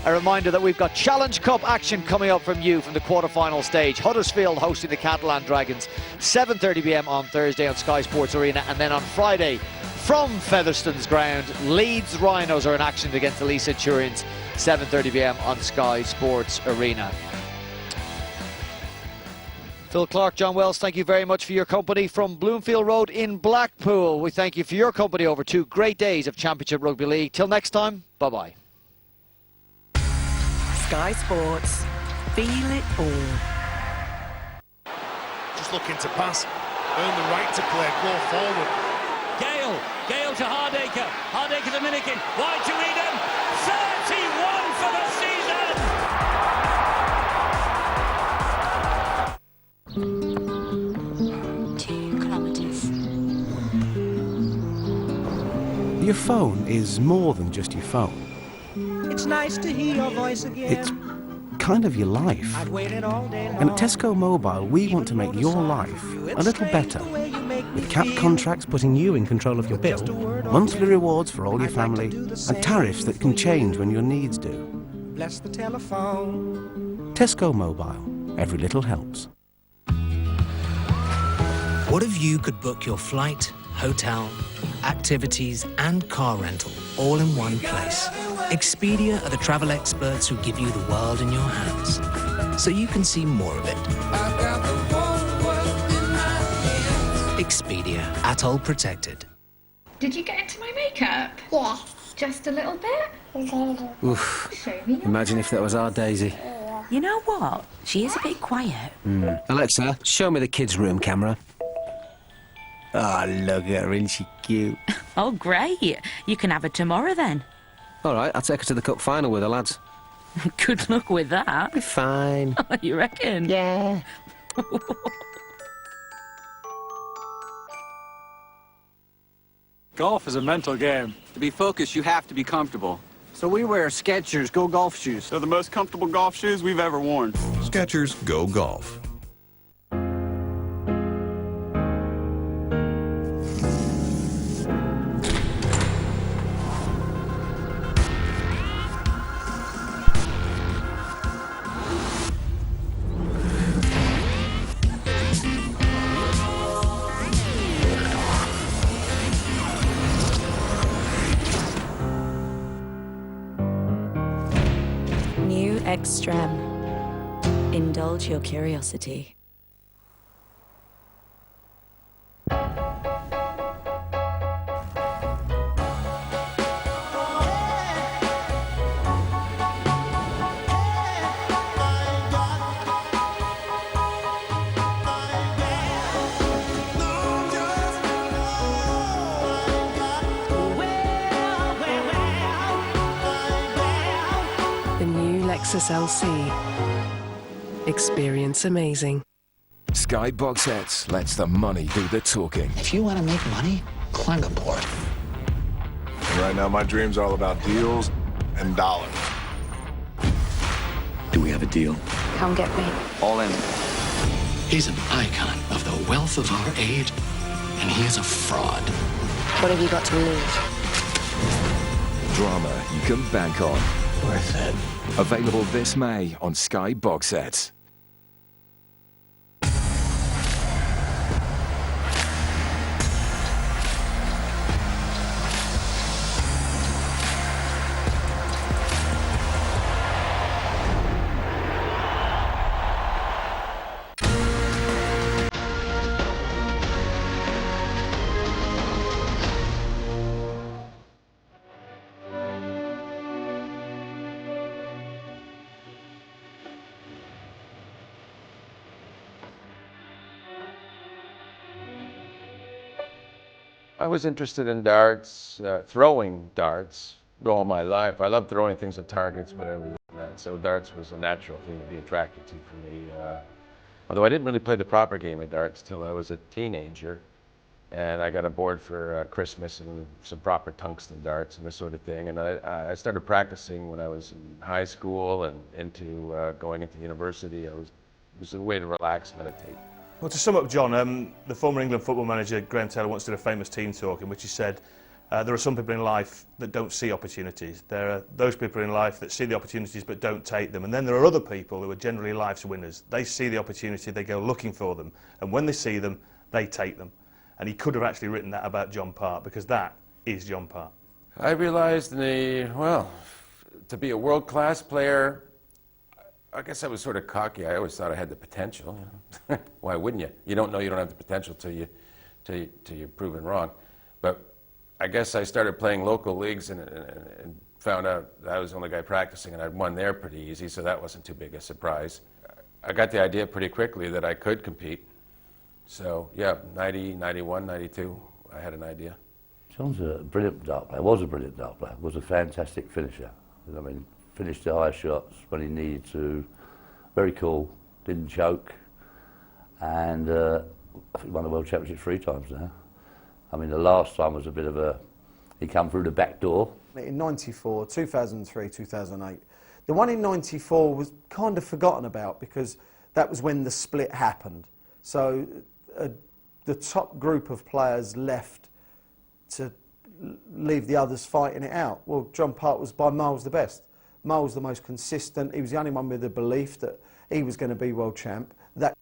A reminder that we've got Challenge Cup action coming up from the quarter-final stage. Huddersfield hosting the Catalan Dragons, 7:30 p.m. on Thursday on Sky Sports Arena, and then on Friday from Featherstone's ground, Leeds Rhinos are in action against the Lee Centurions, 7:30 p.m. on Sky Sports Arena. Phil Clark, John Wells, thank you very much for your company from Bloomfield Road in Blackpool. We thank you for your company over 2 great days of Championship Rugby League. Till next time, bye-bye. Sky Sports. Feel it all. Just looking to pass, earn the right to play, go forward. Gale to Hardaker. Hardaker to Minikin. Wide to Eden. 31 for the season. 2 kilometres. Your phone is more than just your phone. It's nice to hear your voice again. It's kind of your life. I'd waited all day long. And at Tesco Mobile, we want to make your life a little better. With capped contracts putting you in control of your bill, monthly rewards for all your family, and tariffs that can change when your needs do. Bless the telephone. Tesco Mobile. Every little helps. What if you could book your flight, hotel, activities and car rental all in one place? Expedia are the travel experts who give you the world in your hands, so you can see more of it. Expedia, atoll protected. Did you get into my makeup? Yes. Just a little bit? Oof. Show me. Imagine if that was our Daisy. You know what? She is a bit quiet. Alexa, show me the kids' room camera. Oh, look at her, isn't she cute? Oh, great. You can have her tomorrow, then. All right, I'll take her to the cup final with the lads. Good luck with that. Be fine. You reckon? Yeah. Golf is a mental game. To be focused, you have to be comfortable. So we wear Skechers Go Golf shoes. They're the most comfortable golf shoes we've ever worn. Skechers Go Golf. New Extreme. Indulge your curiosity. The new Lexus LC. Experience amazing. Sky Box Sets lets the money do the talking. If you want to make money, climb aboard. And right now, my dreams are all about deals and dollars. Do we have a deal? Come get me. All in. He's an icon of the wealth of our age, and he is a fraud. What have you got to lose? Drama you can bank on. Worth it. Available this May on Sky Box Sets. I was interested in darts, throwing darts all my life. I loved throwing things at targets, whatever. So darts was a natural thing to be attracted to for me. Although I didn't really play the proper game of darts till I was a teenager. And I got a board for Christmas and some proper tungsten darts and this sort of thing. And I started practicing when I was in high school and into going into university. It was a way to relax, meditate. Well, to sum up, John, the former England football manager Graham Taylor once did a famous team talk in which he said, there are some people in life that don't see opportunities. There are those people in life that see the opportunities but don't take them. And then there are other people who are generally life's winners. They see the opportunity, they go looking for them. And when they see them, they take them. And he could have actually written that about John Part, because that is John Part. I realized to be a world-class player, I guess I was sort of cocky. I always thought I had the potential. Why wouldn't you? You don't know you don't have the potential till you're proven wrong. But I guess I started playing local leagues and found out that I was the only guy practicing, and I'd won there pretty easy, so that wasn't too big a surprise. I got the idea pretty quickly that I could compete. So, yeah, 90, 91, 92, I had an idea. John's a brilliant dart player, was a brilliant dart player, was a fantastic finisher. I mean, finished the high shots when he needed to, very cool, didn't choke, and I think he won the World Championship 3 times now. I mean, the last time was a bit of he come through the back door. In 94, 2003, 2008, the one in 94 was kind of forgotten about because that was when the split happened. So the top group of players left to leave the others fighting it out. Well, John Part was by miles the best. Miles the most consistent. He was the only one with the belief that he was going to be world champ. That